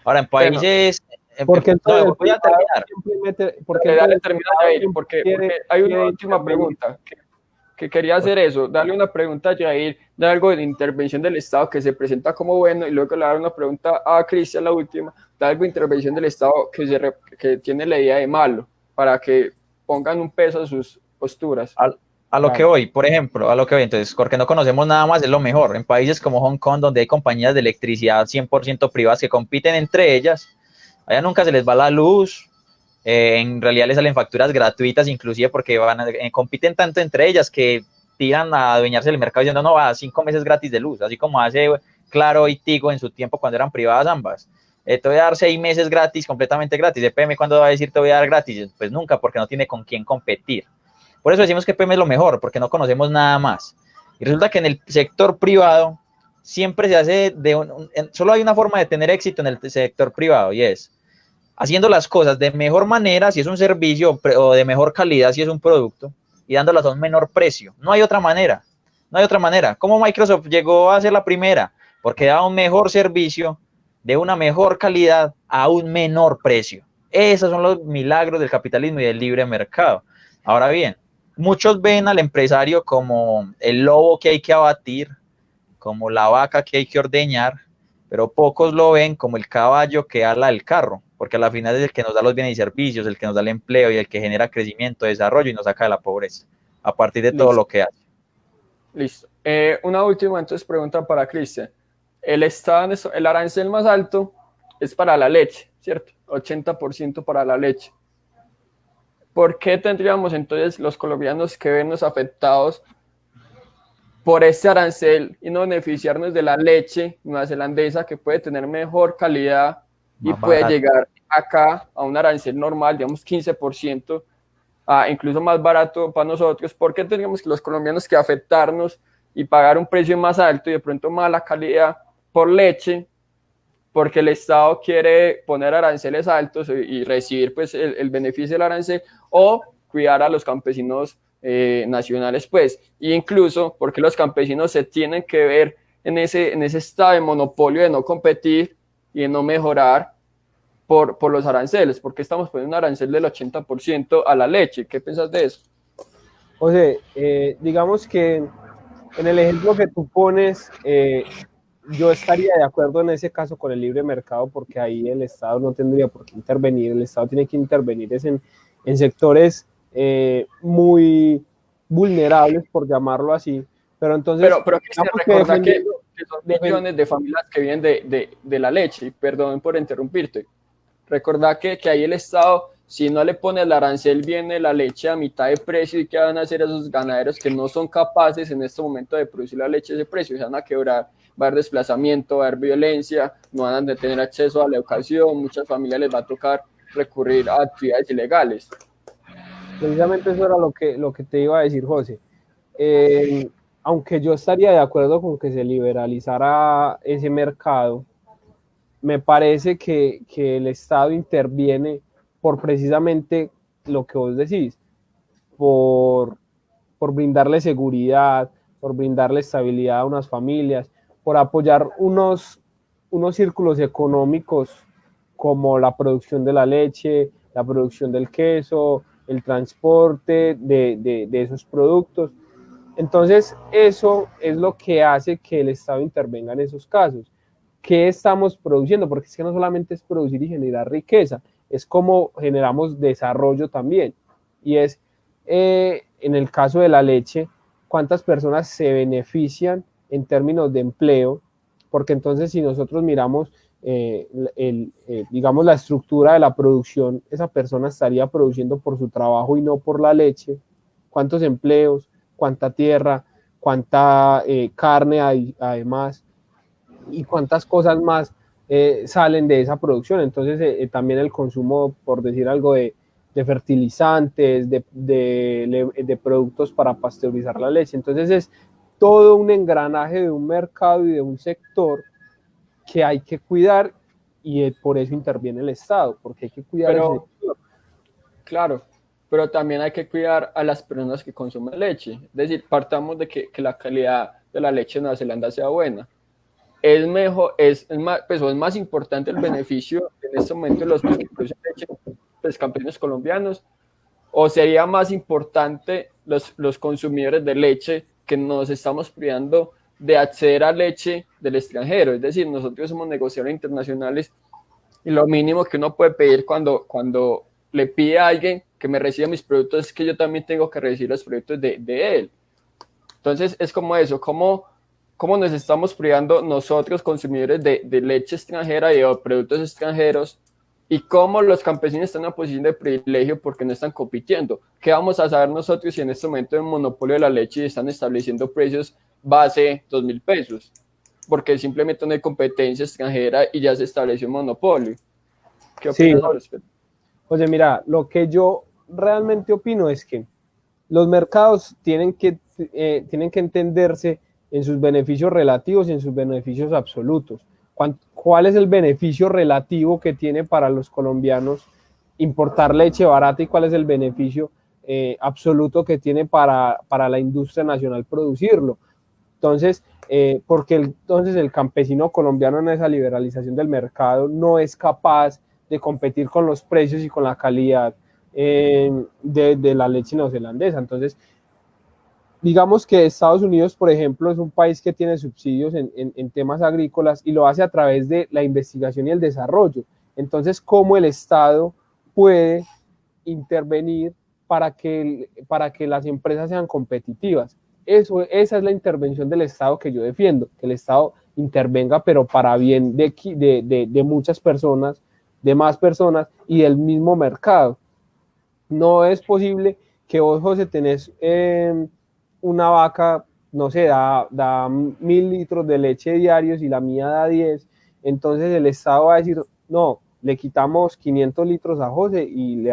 Ahora, en países... Porque no, voy a terminar. Dale, termina, Jair, porque hay una última pregunta que quería hacer eso, darle una pregunta a Jair de algo de la intervención del Estado que se presenta como bueno, y luego le dar una pregunta a Cristian, la última, de algo de intervención del Estado que tiene la idea de malo, para que pongan un peso a sus posturas. A lo que voy, por ejemplo, entonces, porque no conocemos nada más, es lo mejor. En países como Hong Kong, donde hay compañías de electricidad 100% privadas que compiten entre ellas, allá nunca se les va la luz, en realidad les salen facturas gratuitas, inclusive porque compiten tanto entre ellas que tiran a adueñarse del mercado diciendo, no, va 5 meses gratis de luz, así como hace Claro y Tigo en su tiempo cuando eran privadas ambas. Te voy a dar 6 meses gratis, completamente gratis. EPM, ¿cuándo va a decir te voy a dar gratis? Pues nunca, porque no tiene con quién competir. Por eso decimos que EPM es lo mejor, porque no conocemos nada más. Y resulta que en el sector privado siempre se hace solo hay una forma de tener éxito en el sector privado, y es haciendo las cosas de mejor manera si es un servicio, o de mejor calidad si es un producto, y dándolas a un menor precio. No hay otra manera. No hay otra manera. ¿Cómo Microsoft llegó a ser la primera? Porque daba un mejor servicio de una mejor calidad a un menor precio. Esos son los milagros del capitalismo y del libre mercado. Ahora bien, muchos ven al empresario como el lobo que hay que abatir, como la vaca que hay que ordeñar, pero pocos lo ven como el caballo que ala el carro, porque a la final es el que nos da los bienes y servicios, el que nos da el empleo y el que genera crecimiento, desarrollo y nos saca de la pobreza, a partir de todo lo que hace. Listo. Una última entonces pregunta para Cristian. El arancel más alto es para la leche, ¿cierto? 80% para la leche. ¿Por qué tendríamos entonces los colombianos que vernos afectados por este arancel y no beneficiarnos de la leche neozelandesa, que puede tener mejor calidad y puede llegar acá a un arancel normal, digamos 15%, incluso más barato para nosotros? ¿Por qué tendríamos que los colombianos que afectarnos y pagar un precio más alto y de pronto mala calidad por leche, porque el Estado quiere poner aranceles altos y recibir pues el beneficio del arancel, o cuidar a los campesinos nacionales, pues, e incluso porque los campesinos se tienen que ver en ese estado de monopolio de no competir y de no mejorar por los aranceles? Porque estamos poniendo un arancel del 80% a la leche. ¿Qué piensas de eso? José, digamos que en el ejemplo que tú pones, yo estaría de acuerdo en ese caso con el libre mercado, porque ahí el Estado no tendría por qué intervenir. El Estado tiene que intervenir en sectores muy vulnerables, por llamarlo así. Pero entonces, pero que se recuerda que son millones de familias que viven de la leche, y perdón por interrumpirte. Recordad que ahí el Estado, si no le pone el arancel, viene la leche a mitad de precio, y ¿qué van a hacer esos ganaderos que no son capaces en este momento de producir la leche a ese precio? Se van a quebrar, va a haber desplazamiento, va a haber violencia, no van a tener acceso a la educación, muchas familias les va a tocar recurrir a actividades ilegales. Precisamente eso era lo que te iba a decir, José. Aunque yo estaría de acuerdo con que se liberalizara ese mercado, me parece que el Estado interviene por precisamente lo que vos decís, por, por brindarle seguridad, por brindarle estabilidad a unas familias, por apoyar unos círculos económicos como la producción de la leche, la producción del queso, el transporte de esos productos. Entonces, eso es lo que hace que el Estado intervenga en esos casos. ¿Qué estamos produciendo? Porque es que no solamente es producir y generar riqueza, es como generamos desarrollo también. Y es, en el caso de la leche, cuántas personas se benefician en términos de empleo, porque entonces si nosotros miramos, digamos, la estructura de la producción, esa persona estaría produciendo por su trabajo y no por la leche. ¿Cuántos empleos? ¿Cuánta tierra? ¿Cuánta carne hay, además? Y cuántas cosas más salen de esa producción. Entonces, también el consumo, por decir algo, de fertilizantes, de productos para pasteurizar la leche. Entonces, es todo un engranaje de un mercado y de un sector que hay que cuidar, y por eso interviene el Estado, porque hay que cuidar ese sector. Claro, pero también hay que cuidar a las personas que consumen leche. Es decir, partamos de que la calidad de la leche en Nueva Zelanda sea buena. Es mejor, es más importante el beneficio en este momento de los que producen leche, los campesinos colombianos, o sería más importante los consumidores de leche, que nos estamos privando de acceder a leche del extranjero. Es decir, nosotros somos negociadores internacionales, y lo mínimo que uno puede pedir cuando le pide a alguien que me reciba mis productos es que yo también tengo que recibir los productos de él. Entonces es como eso, cómo nos estamos privando nosotros, consumidores de leche extranjera y de productos extranjeros, y cómo los campesinos están en una posición de privilegio porque no están compitiendo. ¿Qué vamos a saber nosotros si en este momento hay un monopolio de la leche y están estableciendo precios base 2.000 pesos? Porque simplemente no hay competencia extranjera y ya se estableció un monopolio. ¿Qué opinas al respecto? José, mira, lo que yo realmente opino es que los mercados tienen que entenderse en sus beneficios relativos y en sus beneficios absolutos. ¿Cuál es el beneficio relativo que tiene para los colombianos importar leche barata, y cuál es el beneficio absoluto que tiene para la industria nacional producirlo? Entonces, porque entonces el campesino colombiano en esa liberalización del mercado no es capaz de competir con los precios y con la calidad de la leche neozelandesa. Entonces, digamos que Estados Unidos, por ejemplo, es un país que tiene subsidios en temas agrícolas, y lo hace a través de la investigación y el desarrollo. Entonces, ¿cómo el Estado puede intervenir para que las empresas sean competitivas? Esa es la intervención del Estado que yo defiendo, que el Estado intervenga, pero para bien de muchas personas, de más personas y del mismo mercado. No es posible que vos, José, tenés una vaca, no sé, da 1.000 litros de leche diarios y la mía da 10, entonces el Estado va a decir, no, le quitamos 500 litros a José y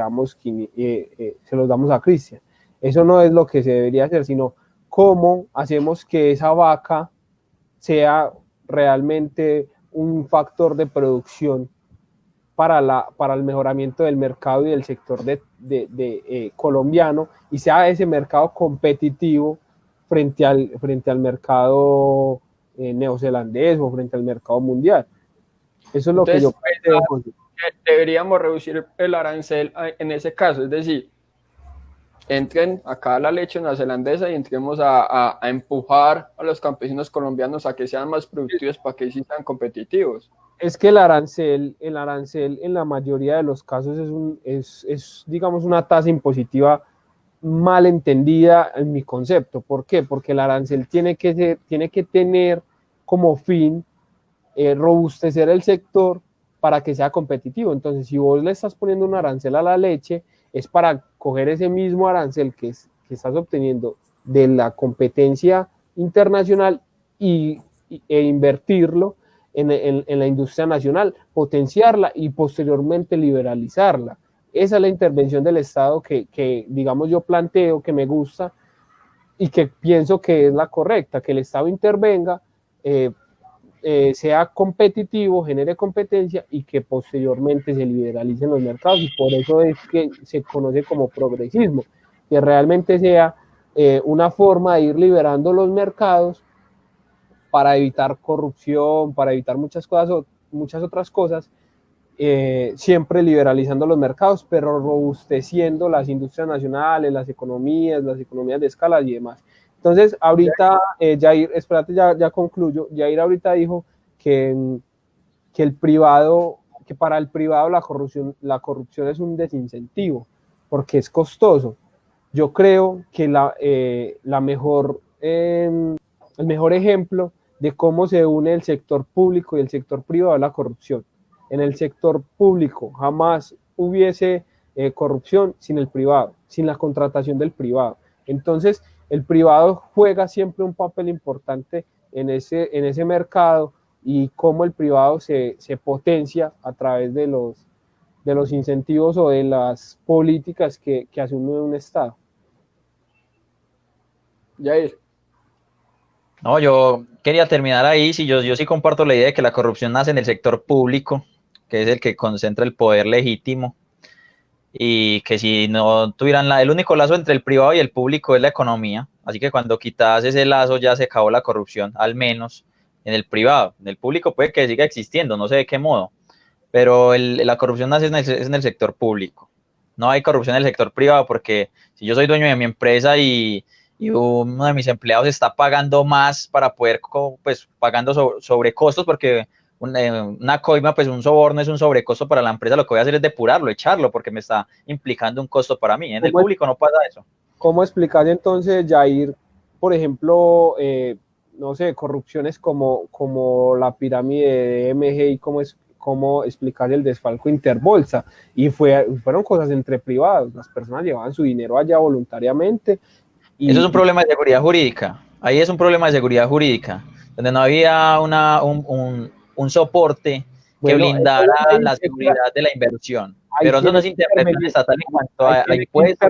se los damos a Cristian. Eso no es lo que se debería hacer, sino cómo hacemos que esa vaca sea realmente un factor de producción para el mejoramiento del mercado y del sector colombiano, y sea ese mercado competitivo frente al mercado neozelandés o frente al mercado mundial. Eso es lo que yo creo. Deberíamos reducir el arancel en ese caso, es decir, entren acá la leche neozelandesa y entremos a empujar a los campesinos colombianos a que sean más productivos para que sí sean competitivos. Es que el arancel en la mayoría de los casos es digamos, una tasa impositiva mal entendida en mi concepto. ¿Por qué? Porque el arancel tiene que tener como fin robustecer el sector para que sea competitivo. Entonces, si vos le estás poniendo un arancel a la leche, es para coger ese mismo arancel que estás obteniendo de la competencia internacional e invertirlo en la industria nacional, potenciarla y posteriormente liberalizarla. Esa es la intervención del Estado que, digamos, yo planteo, que me gusta y que pienso que es la correcta, que el Estado intervenga, sea competitivo, genere competencia y que posteriormente se liberalicen los mercados, y por eso es que se conoce como progresismo, que realmente sea una forma de ir liberando los mercados para evitar corrupción, para evitar muchas cosas, muchas otras cosas, siempre liberalizando los mercados, pero robusteciendo las industrias nacionales, las economías de escala y demás. Entonces, ahorita, Jair, espérate, ya concluyo. Jair ahorita dijo que el privado, que para el privado la corrupción es un desincentivo, porque es costoso. Yo creo que el mejor ejemplo de cómo se une el sector público y el sector privado es la corrupción. En el sector público jamás hubiese corrupción sin el privado, sin la contratación del privado. Entonces, el privado juega siempre un papel importante en ese mercado, y cómo el privado se potencia a través de los incentivos o de las políticas que asume un Estado. Jair. No, yo quería terminar ahí. Sí, yo sí comparto la idea de que la corrupción nace en el sector público, que es el que concentra el poder legítimo, y que si no tuvieran el único lazo entre el privado y el público es la economía. Así que cuando quitas ese lazo ya se acabó la corrupción, al menos en el privado. En el público puede que siga existiendo, no sé de qué modo, pero la corrupción nace en el sector público. No hay corrupción en el sector privado, porque si yo soy dueño de mi empresa y uno de mis empleados está pagando más para poder, pues pagando sobre costos, porque una coima, pues un soborno es un sobrecosto para la empresa, lo que voy a hacer es depurarlo, echarlo, porque me está implicando un costo para mí. En el público no pasa eso. ¿Cómo explicar entonces, Jair, por ejemplo, no sé, corrupciones como la pirámide de MGI, cómo explicar el desfalco interbolsa? Y fueron cosas entre privados, las personas llevaban su dinero allá voluntariamente. Eso es un problema de seguridad jurídica. Ahí es un problema de seguridad jurídica, donde no había un soporte que blindara la seguridad de la inversión. Pero eso no es intervención estatal en cuanto a impuestos.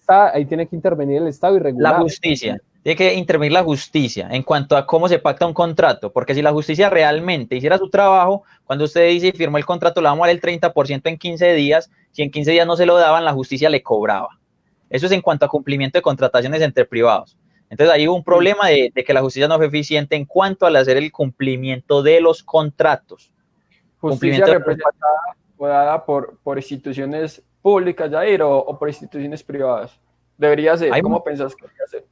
Ahí tiene que intervenir el Estado y regular. La justicia. Tiene que intervenir la justicia en cuanto a cómo se pacta un contrato, porque si la justicia realmente hiciera su trabajo, cuando usted dice y firmó el contrato, le vamos a dar el 30% en 15 días, si en 15 días no se lo daban, la justicia le cobraba. Eso es en cuanto a cumplimiento de contrataciones entre privados. Entonces ahí hubo un problema de que la justicia no fue eficiente en cuanto al hacer el cumplimiento de los contratos. Justicia representada o dada por instituciones públicas, Jair, o por instituciones privadas. Debería ser. ¿Cómo pensás que debería ser?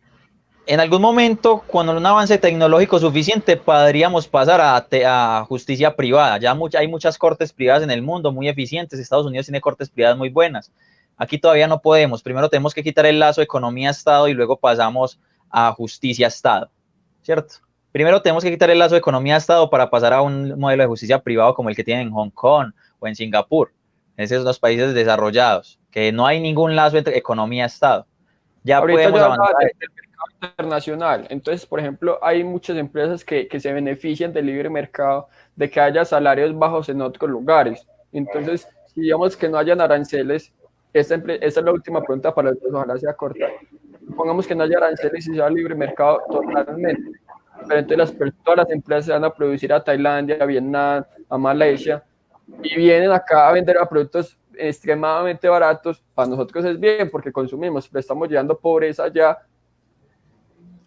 En algún momento, cuando un avance tecnológico suficiente, podríamos pasar a justicia privada. Ya hay muchas cortes privadas en el mundo muy eficientes. Estados Unidos tiene cortes privadas muy buenas. Aquí todavía no podemos. Primero tenemos que quitar el lazo economía-Estado y luego pasamos a justicia-Estado, ¿cierto? Primero tenemos que quitar el lazo de economía-Estado para pasar a un modelo de justicia privado como el que tienen en Hong Kong o en Singapur. Esos son los países desarrollados, que no hay ningún lazo entre economía-Estado. Ya ahorita podemos avanzar. Del mercado internacional. Entonces, por ejemplo, hay muchas empresas que se benefician del libre mercado, de que haya salarios bajos en otros lugares. Entonces, si digamos que no hayan aranceles, esta es la última pregunta para el ojalá sea corta. Pongamos que no haya aranceles y sea libre mercado totalmente. Pero entonces todas las empresas se van a producir a Tailandia, a Vietnam, a Malaysia, y vienen acá a vender a productos extremadamente baratos. Para nosotros es bien porque consumimos, pero estamos llevando pobreza allá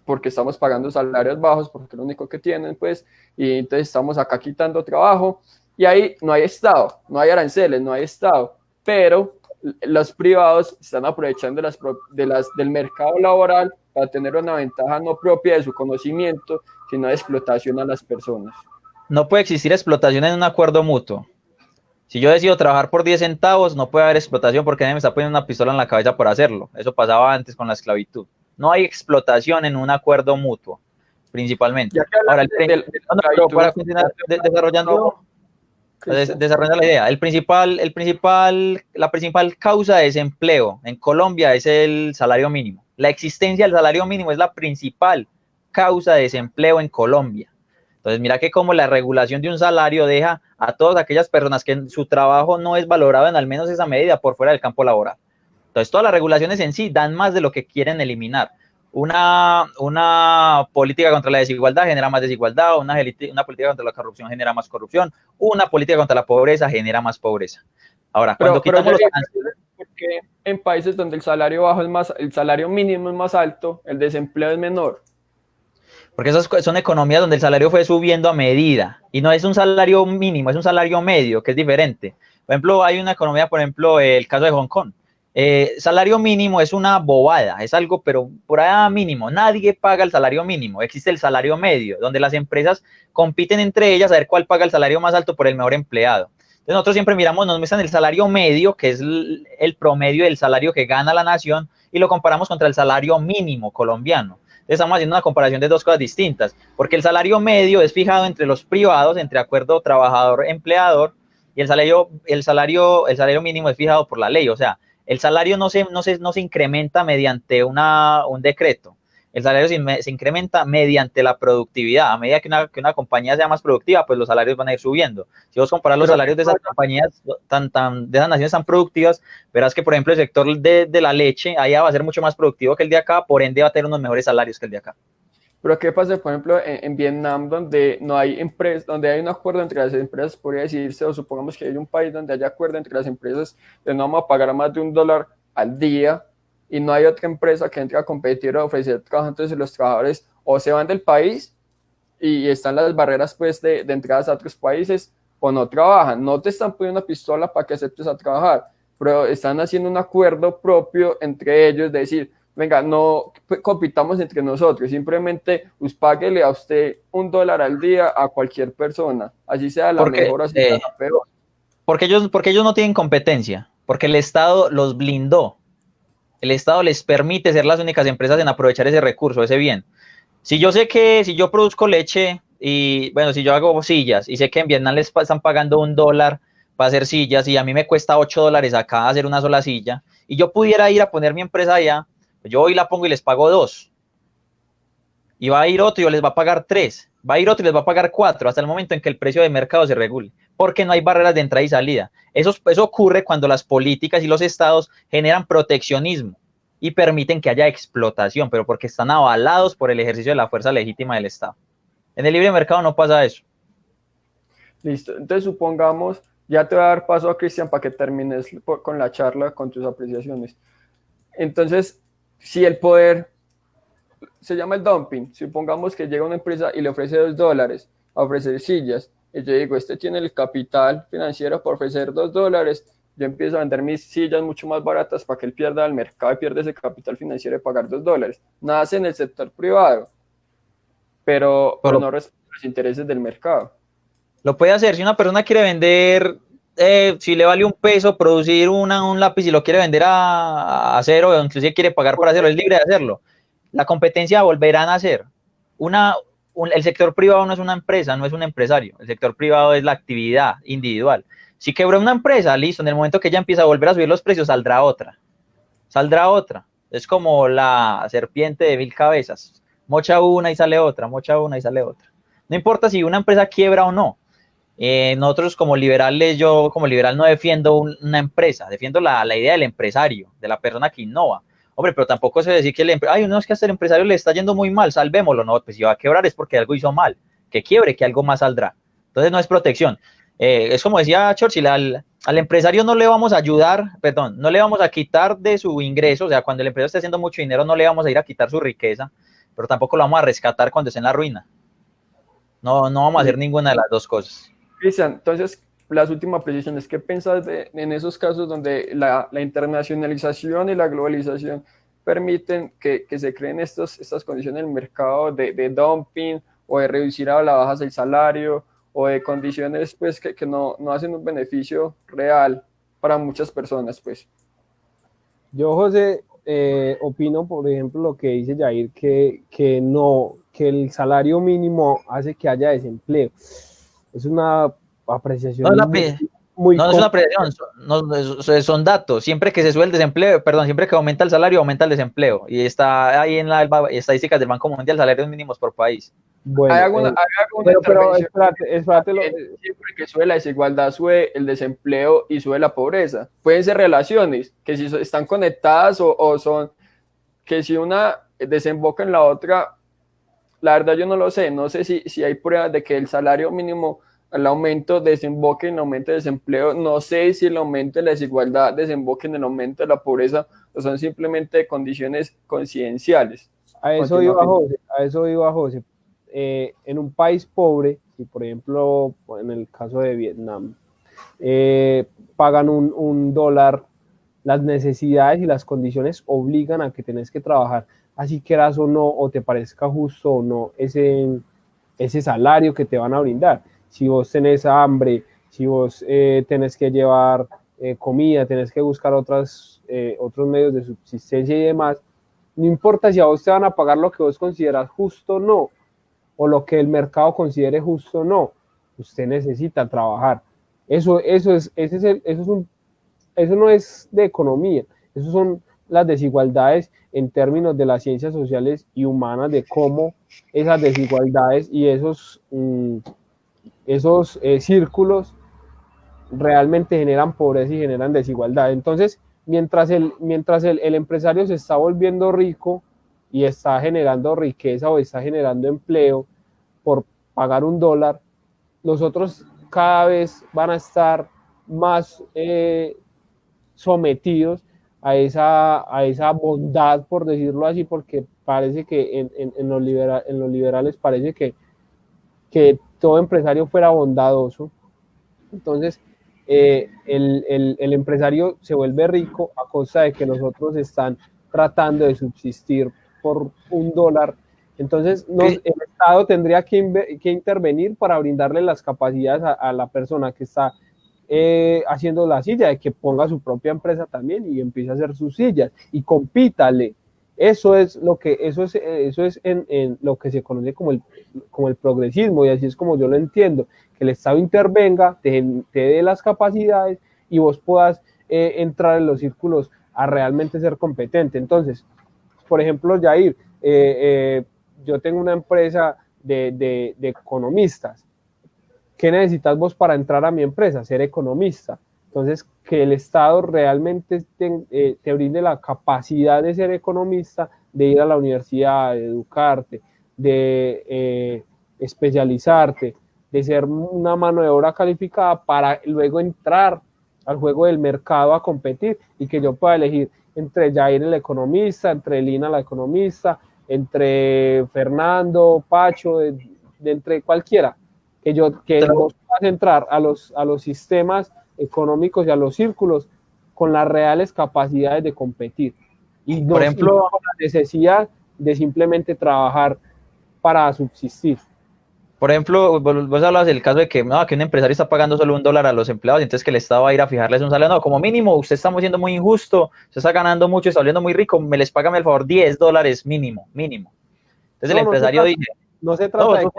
porque estamos pagando salarios bajos, porque es lo único que tienen, pues, y entonces estamos acá quitando trabajo, y ahí no hay Estado, no hay aranceles, no hay Estado, pero los privados están aprovechando del mercado laboral para tener una ventaja no propia de su conocimiento, sino de explotación a las personas. No puede existir explotación en un acuerdo mutuo. Si yo decido trabajar por 10 centavos, no puede haber explotación porque nadie me está poniendo una pistola en la cabeza por hacerlo. Eso pasaba antes con la esclavitud. No hay explotación en un acuerdo mutuo, principalmente. Ya que Ahora, hablaste de la pero para esclavitud, continuar desarrollando, Cristian. desarrollando la idea, la principal causa de desempleo en Colombia es el salario mínimo. La existencia del salario mínimo es la principal causa de desempleo en Colombia. Entonces, mira que como la regulación de un salario deja a todas aquellas personas que su trabajo no es valorado en al menos esa medida por fuera del campo laboral. Entonces, todas las regulaciones en sí dan más de lo que quieren eliminar. Una política contra la desigualdad genera más desigualdad, una política contra la corrupción genera más corrupción, una política contra la pobreza genera más pobreza. Ahora, cuando quitamos los aranceles, porque en países donde el salario bajo es más, el salario mínimo es más alto, el desempleo es menor. porque esas son economías donde el salario fue subiendo a medida y no es un salario mínimo, es un salario medio, que es diferente. Por ejemplo, hay una economía, por ejemplo, el caso de Hong Kong. Salario mínimo es una bobada, es algo, pero por allá mínimo. Nadie paga el salario mínimo. Existe el salario medio, donde las empresas compiten entre ellas a ver cuál paga el salario más alto por el mejor empleado. Entonces nosotros siempre miramos, nos muestran el salario medio, que es el promedio del salario que gana la nación, y lo comparamos contra el salario mínimo colombiano. Estamos haciendo una comparación de dos cosas distintas, porque el salario medio es fijado entre los privados, entre acuerdo trabajador-empleador, y el salario mínimo es fijado por la ley. O sea, el salario no se incrementa mediante un decreto. El salario se incrementa mediante la productividad. A medida que una compañía sea más productiva, pues los salarios van a ir subiendo. Si vos comparas los salarios de esas compañías, de esas naciones tan productivas, verás que, por ejemplo, el sector de la leche, allá va a ser mucho más productivo que el de acá, por ende va a tener unos mejores salarios que el de acá. Pero ¿qué pasa, por ejemplo, en Vietnam, donde no hay empresas, donde hay un acuerdo entre las empresas, podría decirse, o supongamos que hay un país donde haya acuerdo entre las empresas de no vamos a pagar más de $1 al día, y no hay otra empresa que entre a competir o ofrecer trabajo, entonces los trabajadores o se van del país y están las barreras pues de entradas a otros países, o no trabajan. No te están poniendo una pistola para que aceptes a trabajar, pero están haciendo un acuerdo propio entre ellos de decir, venga, no compitamos entre nosotros, simplemente pues páguele a usted $1 al día a cualquier persona, así sea la mejor, así sea la peor. Porque ellos no tienen competencia, porque el Estado los blindó. El Estado les permite ser las únicas empresas en aprovechar ese recurso, ese bien. Si yo sé que si yo produzco leche y, bueno, si yo hago sillas y sé que en Vietnam les están pagando $1 para hacer sillas y a mí me cuesta $8 acá hacer una sola silla, y yo pudiera ir a poner mi empresa allá, pues yo hoy la pongo y les pago 2. Y va a ir otro y les va a pagar 3. Va a ir otro y les va a pagar 4 hasta el momento en que el precio de mercado se regule, porque no hay barreras de entrada y salida. Eso ocurre cuando las políticas y los estados generan proteccionismo y permiten que haya explotación, pero porque están avalados por el ejercicio de la fuerza legítima del Estado. En el libre mercado no pasa eso. Listo, entonces supongamos, ya te voy a dar paso a Cristian para que termines con la charla, con tus apreciaciones. Entonces, si el poder se llama el dumping, supongamos que llega una empresa y le ofrece $2 a ofrecer sillas, y yo digo, este tiene el capital financiero para ofrecer $2, yo empiezo a vender mis sillas mucho más baratas para que él pierda el mercado y pierda ese capital financiero de pagar $2. Nace en el sector privado, pero no respeta los intereses del mercado. Lo puede hacer. Si una persona quiere vender, si le vale $1 producir un lápiz y lo quiere vender a cero, o inclusive quiere pagar por hacerlo, es libre de hacerlo. La competencia volverá a nacer. El sector privado no es una empresa, no es un empresario. El sector privado es la actividad individual. Si quebró una empresa, listo, en el momento que ella empieza a volver a subir los precios, saldrá otra. Es como la serpiente de 1000 cabezas. Mocha una y sale otra, mocha una y sale otra. No importa si una empresa quiebra o no. Nosotros como liberales, yo como liberal no defiendo una empresa, defiendo la idea del empresario, de la persona que innova. Hombre, pero tampoco se decir que no, es que a este empresario le está yendo muy mal, salvémoslo. No, pues si va a quebrar es porque algo hizo mal. Que quiebre, que algo más saldrá. Entonces no es protección. Es como decía Churchill, al empresario no le vamos a ayudar, no le vamos a quitar de su ingreso. O sea, cuando el empresario esté haciendo mucho dinero, no le vamos a ir a quitar su riqueza, pero tampoco lo vamos a rescatar cuando esté en la ruina. No vamos a hacer ninguna de las dos cosas. Cristian, entonces, las últimas precisiones, ¿qué piensas en esos casos donde la internacionalización y la globalización permiten que se creen estas condiciones en el mercado de dumping o de reducir a la baja el salario o de condiciones pues que no hacen un beneficio real para muchas personas pues. Yo, José, opino, por ejemplo, lo que dice Jair, que el salario mínimo hace que haya desempleo. Es una apreciación muy no es una apreciación, son datos. Siempre que se sube el desempleo, perdón, siempre que aumenta el salario, aumenta el desempleo. Y está ahí en las estadísticas del Banco Mundial, salarios mínimos por país. Bueno, hay alguna pero espérate, siempre que sube la desigualdad, sube el desempleo y sube la pobreza. Pueden ser relaciones que si están conectadas o son que si una desemboca en la otra, la verdad yo no sé si hay pruebas de que el salario mínimo, el aumento desemboque en el aumento de desempleo, no sé si el aumento de la desigualdad desemboque en el aumento de la pobreza, o son simplemente condiciones coincidenciales. A eso iba José. En un país pobre, si por ejemplo en el caso de Vietnam, pagan un dólar, las necesidades y las condiciones obligan a que tenés que trabajar, así quieras o no, o te parezca justo o no ese salario que te van a brindar. Si vos tenés hambre, si vos tenés que llevar comida, tenés que buscar otros medios de subsistencia y demás, no importa si a vos te van a pagar lo que vos consideras justo o no, o lo que el mercado considere justo o no, usted necesita trabajar. Eso no es de economía, eso son las desigualdades en términos de las ciencias sociales y humanas, de cómo esas desigualdades y esos círculos realmente generan pobreza y generan desigualdad. Entonces, mientras el empresario se está volviendo rico y está generando riqueza o está generando empleo por pagar un dólar, los otros cada vez van a estar más sometidos a esa bondad, por decirlo así, porque parece que en los liberales parece que todo empresario fuera bondadoso. Entonces, el empresario se vuelve rico a costa de que los otros están tratando de subsistir por un dólar. Entonces, el Estado tendría que intervenir para brindarle las capacidades a la persona que está haciendo la silla, de que ponga su propia empresa también y empiece a hacer sus sillas y compítale. Eso es en lo que se conoce como el progresismo, y así es como yo lo entiendo, que el Estado intervenga, te dé las capacidades y vos puedas entrar en los círculos a realmente ser competente. Entonces, por ejemplo, Jair, yo tengo una empresa de economistas. ¿Qué necesitas vos para entrar a mi empresa? Ser economista. Entonces, que el Estado realmente te brinde la capacidad de ser economista, de ir a la universidad, de educarte, de especializarte, de ser una mano de obra calificada para luego entrar al juego del mercado a competir y que yo pueda elegir entre Jair el economista, entre Lina la economista, entre Fernando, Pacho, entre cualquiera, que vos puedas entrar a los sistemas económicos y a los círculos con las reales capacidades de competir y no, por ejemplo, con la necesidad de simplemente trabajar para subsistir. Por ejemplo, vos hablas del caso de que un empresario está pagando solo un dólar a los empleados, y entonces que el Estado va a ir a fijarles un salario. No, como mínimo, usted está siendo muy injusto, usted está ganando mucho, está volviendo muy rico, les págame el favor $10 mínimo. Entonces el empresario dice, no se trata de que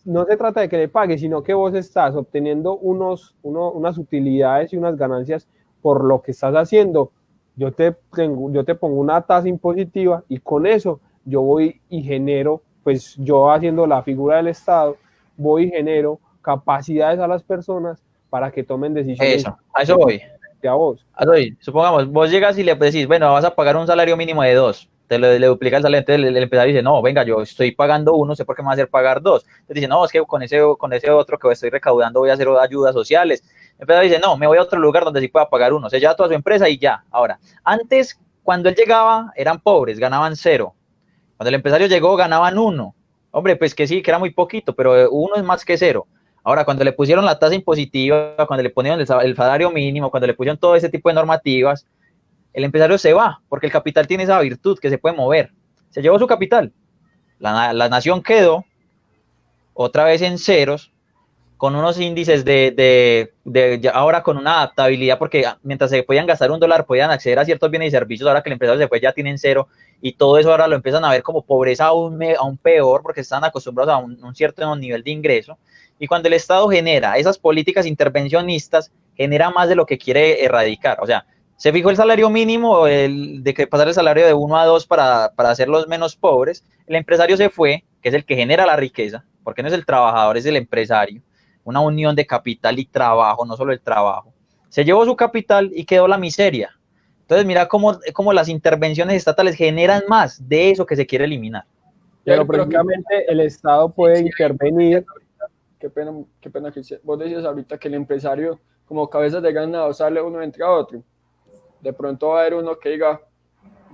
no se trata de que le pague, sino que vos estás obteniendo unas utilidades y unas ganancias por lo que estás haciendo. Yo te pongo una tasa impositiva y con eso yo voy y genero, pues yo haciendo la figura del Estado, voy y genero capacidades a las personas para que tomen decisiones. Eso, a eso voy. A vos. Supongamos, vos llegas y le decís, bueno, vas a pagar un salario mínimo de 2, le duplica el salario, entonces el empresario dice, no, venga, yo estoy pagando 1, sé por qué me va a hacer pagar 2. Entonces dice, no, es que con ese otro que estoy recaudando voy a hacer ayudas sociales. El empresario dice, no, me voy a otro lugar donde sí pueda pagar 1, se lleva toda su empresa y ya. Ahora, antes, cuando él llegaba, eran pobres, ganaban 0. Cuando el empresario llegó, ganaban 1. Hombre, pues que sí, que era muy poquito, pero 1 es más que 0. Ahora, cuando le pusieron la tasa impositiva, cuando le ponieron el salario mínimo, cuando le pusieron todo ese tipo de normativas, el empresario se va, porque el capital tiene esa virtud que se puede mover. Se llevó su capital. La nación quedó otra vez en ceros, con unos índices ahora con una adaptabilidad, porque mientras se podían gastar $1, podían acceder a ciertos bienes y servicios, ahora que el empresario se fue ya tienen cero, y todo eso ahora lo empiezan a ver como pobreza aún peor, porque están acostumbrados a un cierto nivel de ingreso, y cuando el Estado genera esas políticas intervencionistas, genera más de lo que quiere erradicar. O sea, se fijó el salario mínimo, de que pasar el salario de 1 a 2 para hacerlos menos pobres, el empresario se fue, que es el que genera la riqueza, porque no es el trabajador, es el empresario, una unión de capital y trabajo, no solo el trabajo. Se llevó su capital y quedó la miseria. Entonces mira cómo las intervenciones estatales generan más de eso que se quiere eliminar. Pero precisamente el Estado puede intervenir. Qué pena que vos decías ahorita que el empresario, como cabezas de ganado, sale uno entre otro. De pronto va a haber uno que diga,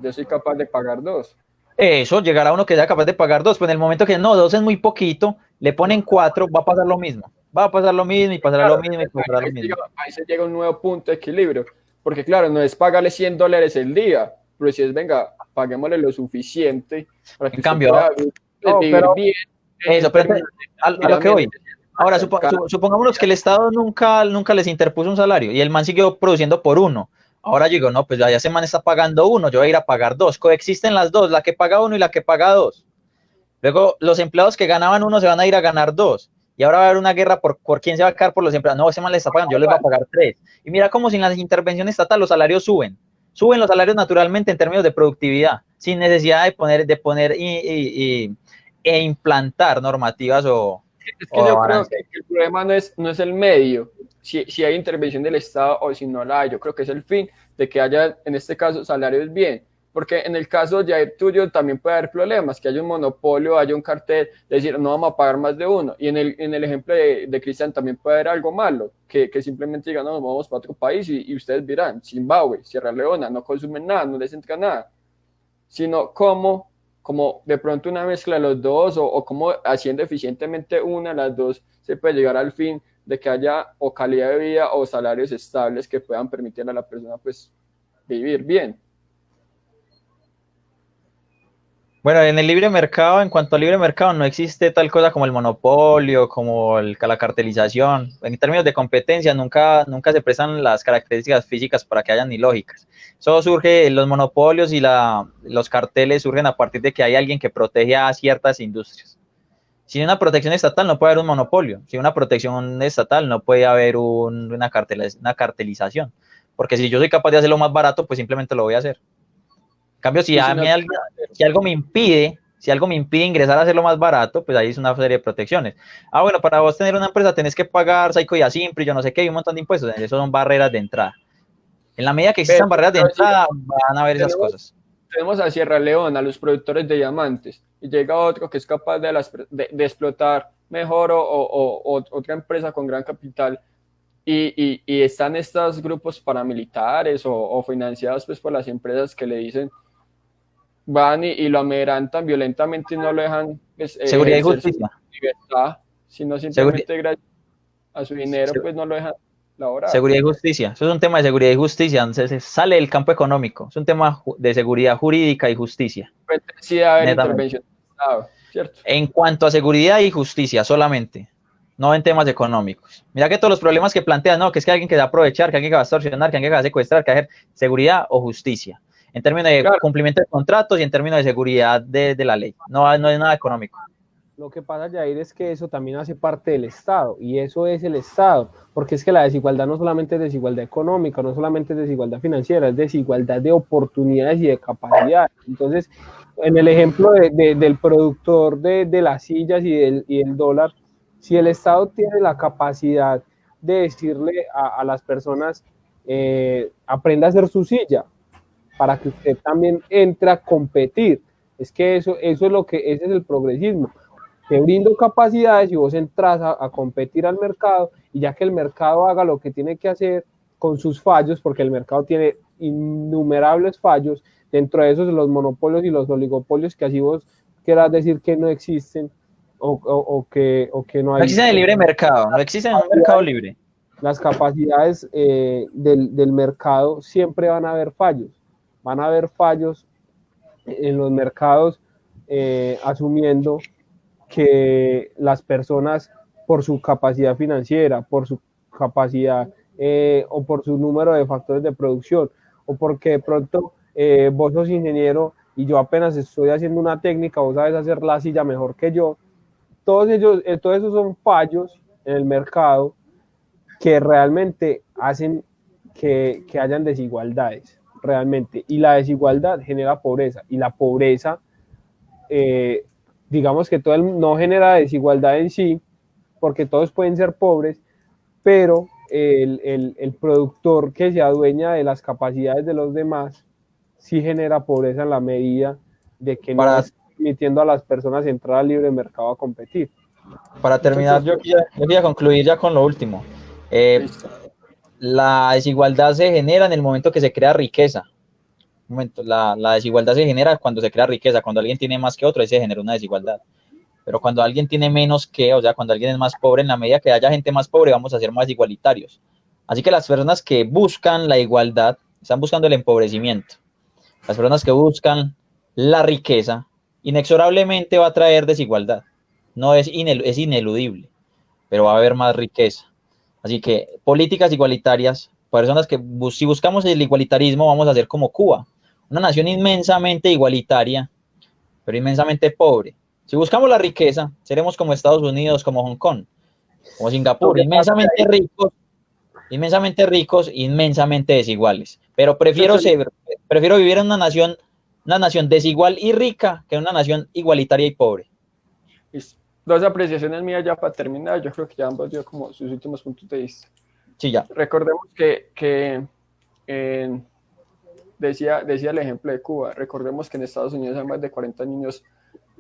yo soy capaz de pagar 2. Eso, llegará uno que sea capaz de pagar 2, pues en el momento que no, 2 es muy poquito, le ponen 4, va a pasar lo mismo. Va a pasar lo mismo y pasará lo mismo y pasará lo mismo. Ahí se llega a un nuevo punto de equilibrio, porque claro, no es pagarle $100 el día, pero si es, venga, paguémosle lo suficiente para que en cambio, vivir bien. Eso, pero a lo que voy. Ahora, supongámonos que el Estado nunca les interpuso un salario y el man siguió produciendo por 1. Ahora yo digo, no, pues ya ese man está pagando 1, yo voy a ir a pagar 2. Coexisten las dos, la que paga 1 y la que paga 2. Luego, los empleados que ganaban 1 se van a ir a ganar 2. Y ahora va a haber una guerra por quién se va a quedar por los empleados. No, ese man les está pagando, yo les voy a pagar 3. Y mira cómo sin las intervenciones estatales los salarios suben. Suben los salarios naturalmente en términos de productividad, sin necesidad de poner e implantar normativas o... Es que yo creo que el problema no es el medio, si hay intervención del Estado o si no la hay. Yo creo que es el fin de que haya, en este caso, salarios bien. Porque en el caso de Jair tuyo también puede haber problemas, que haya un monopolio, haya un cartel, de decir, no vamos a pagar más de 1. Y en el ejemplo de Cristian también puede haber algo malo, que simplemente digan, no, nos vamos para otro país y ustedes verán, Zimbabue, Sierra Leona, no consumen nada, no les entra nada. Sino como de pronto una mezcla de los dos o como haciendo eficientemente una de las dos se puede llegar al fin de que haya o calidad de vida o salarios estables que puedan permitir a la persona pues vivir bien. Bueno, en el libre mercado, en cuanto al libre mercado, no existe tal cosa como el monopolio, como la cartelización. En términos de competencia, nunca se prestan las características físicas para que hayan ni lógicas. Eso surge, los monopolios y los carteles surgen a partir de que hay alguien que protege a ciertas industrias. Sin una protección estatal no puede haber un monopolio. Sin una protección estatal no puede haber una cartelización. Porque si yo soy capaz de hacerlo más barato, pues simplemente lo voy a hacer. En cambio, si algo me impide ingresar a hacerlo más barato, pues ahí es una serie de protecciones. Bueno, para vos tener una empresa tenés que pagar Saico y Asimpri, yo no sé qué, y un montón de impuestos. Eso son barreras de entrada. En la medida que existan barreras de entrada, van a haber esas cosas. Tenemos a Sierra Leona, a los productores de diamantes, y llega otro que es capaz de explotar mejor o otra empresa con gran capital, y están estos grupos paramilitares o financiados pues por las empresas que le dicen, van y lo amedrentan violentamente y no lo dejan pues, seguridad y justicia, libertad, sino simplemente gracias a su dinero pues no lo dejan laborar. Seguridad y justicia, eso es un tema de seguridad y justicia, entonces sale del campo económico, es un tema de seguridad jurídica y justicia. Pues, sí debe haber intervención del Estado, ¿cierto? En cuanto a seguridad y justicia solamente, no en temas económicos. Mira que todos los problemas que plantean, no, que es que alguien que va a aprovechar, que alguien que va a extorsionar, que alguien que va a secuestrar, que va a hacer seguridad o justicia. En términos de cumplimiento de contratos y en términos de seguridad de la ley. No es nada económico. Lo que pasa, Jair, es que eso también hace parte del Estado, y eso es el Estado, porque es que la desigualdad no solamente es desigualdad económica, no solamente es desigualdad financiera, es desigualdad de oportunidades y de capacidades. Entonces, en el ejemplo del productor de las sillas y del dólar, si el Estado tiene la capacidad de decirle a las personas, aprenda a hacer su silla, para que usted también entre a competir. Es que ese es el progresismo. Te brindo capacidades y vos entras a competir al mercado, y ya que el mercado haga lo que tiene que hacer con sus fallos, porque el mercado tiene innumerables fallos, dentro de esos los monopolios y los oligopolios, que así vos quieras decir que no existen o que no hay. No existe en el libre mercado, no existe en un mercado libre. Las capacidades del mercado siempre van a haber fallos. Van a haber fallos en los mercados asumiendo que las personas, por su capacidad financiera, por su capacidad o por su número de factores de producción, o porque de pronto vos sos ingeniero y yo apenas estoy haciendo una técnica, vos sabes hacer la silla mejor que yo, todos esos son fallos en el mercado que realmente hacen que hayan desigualdades, realmente, y la desigualdad genera pobreza, y la pobreza, digamos que no genera desigualdad en sí, porque todos pueden ser pobres, pero el productor que se adueña de las capacidades de los demás sí genera pobreza en la medida de que no está permitiendo a las personas entrar al libre mercado a competir. Para terminar, yo quería concluir ya con lo último. La desigualdad se genera en el momento que se crea riqueza. La desigualdad se genera cuando se crea riqueza. Cuando alguien tiene más que otro, ahí se genera una desigualdad. Pero cuando alguien tiene menos que, o sea, cuando alguien es más pobre, en la medida que haya gente más pobre, vamos a ser más igualitarios. Así que las personas que buscan la igualdad están buscando el empobrecimiento. Las personas que buscan la riqueza, inexorablemente va a traer desigualdad. No es ineludible, pero va a haber más riqueza. Así que políticas igualitarias, personas que si buscamos el igualitarismo, vamos a ser como Cuba, una nación inmensamente igualitaria, pero inmensamente pobre. Si buscamos la riqueza, seremos como Estados Unidos, como Hong Kong, como Singapur, inmensamente ricos, inmensamente desiguales. Pero prefiero vivir en una nación desigual y rica que en una nación igualitaria y pobre. Dos apreciaciones mías ya para terminar. Yo creo que ya ambos dio como sus últimos puntos de vista. Sí, ya. Recordemos que decía el ejemplo de Cuba. Recordemos que en Estados Unidos hay más de 40 niños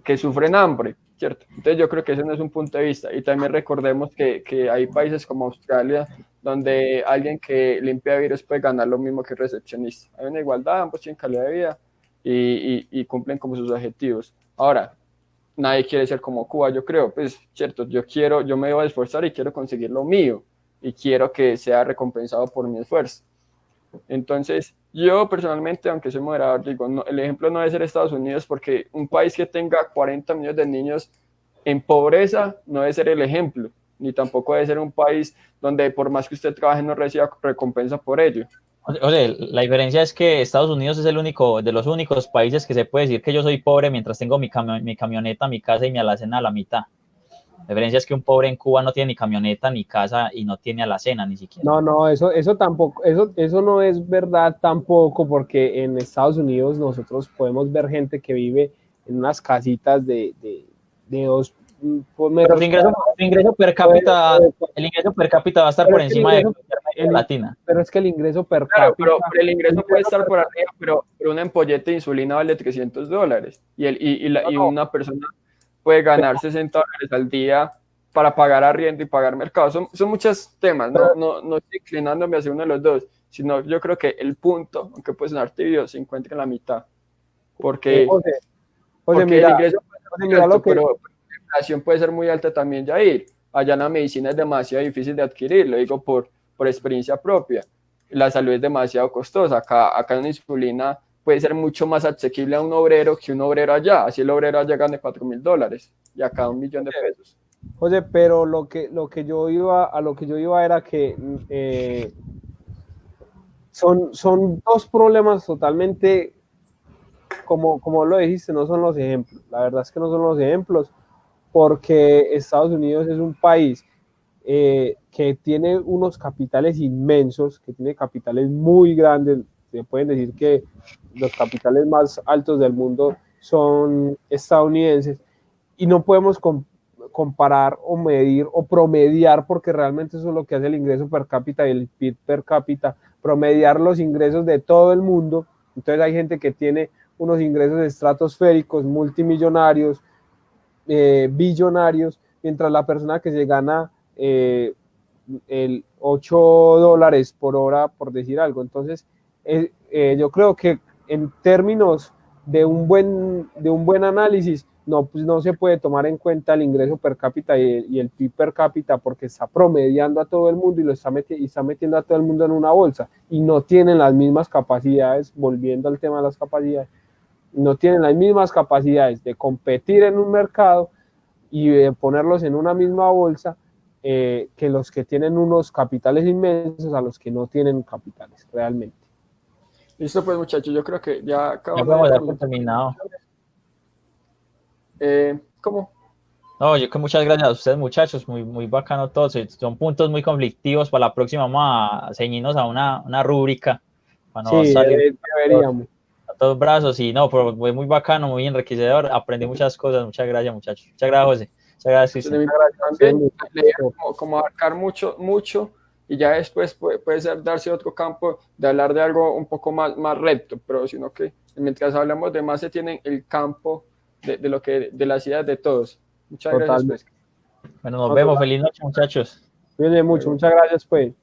que sufren hambre, ¿cierto? Entonces yo creo que ese no es un punto de vista. Y también recordemos que hay países como Australia donde alguien que limpia vidrios puede ganar lo mismo que el recepcionista. Hay una igualdad, ambos tienen calidad de vida y cumplen como sus objetivos. Ahora, nadie quiere ser como Cuba, yo creo, pues, cierto, yo me debo esforzar y quiero conseguir lo mío y quiero que sea recompensado por mi esfuerzo. Entonces, yo personalmente, aunque soy moderador, digo, no, el ejemplo no debe ser Estados Unidos, porque un país que tenga 40 millones de niños en pobreza no debe ser el ejemplo, ni tampoco debe ser un país donde por más que usted trabaje no reciba recompensa por ello. O sea, la diferencia es que Estados Unidos es el único, de los únicos países que se puede decir que yo soy pobre mientras tengo mi camioneta, mi casa y mi alacena a la mitad. La diferencia es que un pobre en Cuba no tiene ni camioneta, ni casa y no tiene alacena ni siquiera. No, eso tampoco, eso no es verdad tampoco, porque en Estados Unidos nosotros podemos ver gente que vive en unas casitas de 2 metros. Pero el ingreso per cápita va a estar por encima de la latina. Pero es que el ingreso per cápita... Pero el ingreso puede estar por arriba, pero una ampolleta de insulina vale $300 y una persona puede ganar $60 al día para pagar arriendo y pagar mercado. Son muchos temas, no estoy inclinándome hacia uno de los dos, sino yo creo que el punto, aunque puede sonar tibio, se encuentra en la mitad. Porque mira, el ingreso puede ser alto, pero la inflación puede ser muy alta también, Jair. Allá la medicina es demasiado difícil de adquirir, lo digo por experiencia propia. La salud es demasiado costosa. Acá una insulina puede ser mucho más asequible a un obrero que un obrero allá. Así el obrero allá gane $4,000 y acá $1,000,000. Oye, pero lo que yo iba era que son dos problemas totalmente, como lo dijiste, no son los ejemplos. La verdad es que no son los ejemplos, porque Estados Unidos es un país que tiene unos capitales inmensos, que tiene capitales muy grandes. Se pueden decir que los capitales más altos del mundo son estadounidenses, y no podemos comparar o medir o promediar, porque realmente eso es lo que hace el ingreso per cápita y el PIB per cápita, promediar los ingresos de todo el mundo. Entonces hay gente que tiene unos ingresos estratosféricos, multimillonarios, billonarios, mientras la persona que se gana el $8 por hora, por decir algo. Entonces yo creo que en términos de un buen análisis, no se puede tomar en cuenta el ingreso per cápita y el PIB per cápita, porque está promediando a todo el mundo y está metiendo a todo el mundo en una bolsa, y no tienen las mismas capacidades, volviendo al tema de las capacidades, no tienen las mismas capacidades de competir en un mercado y de ponerlos en una misma bolsa que los que tienen unos capitales inmensos a los que no tienen capitales realmente. Listo, pues muchachos, yo creo que ya Ya podemos dar por terminado. ¿Cómo? No, yo que muchas gracias a ustedes, muchachos, muy bacano todos, son puntos muy conflictivos. Para la próxima vamos a ceñirnos a una rúbrica para no Sí, salir deberíamos. a todos brazos. Y no, pero fue muy bacano, muy enriquecedor, aprendí muchas cosas. Muchas gracias, muchachos. Muchas gracias, José. Muchas gracias, Cristian. También la idea como abarcar mucho y ya después puede ser darse otro campo de hablar de algo un poco más recto, pero sino que mientras hablamos de más se tiene el campo de las ideas de todos. Muchas gracias, pues. Bueno, nos vemos. Feliz noche, muchachos. Cuídense mucho. Muchas gracias, pues.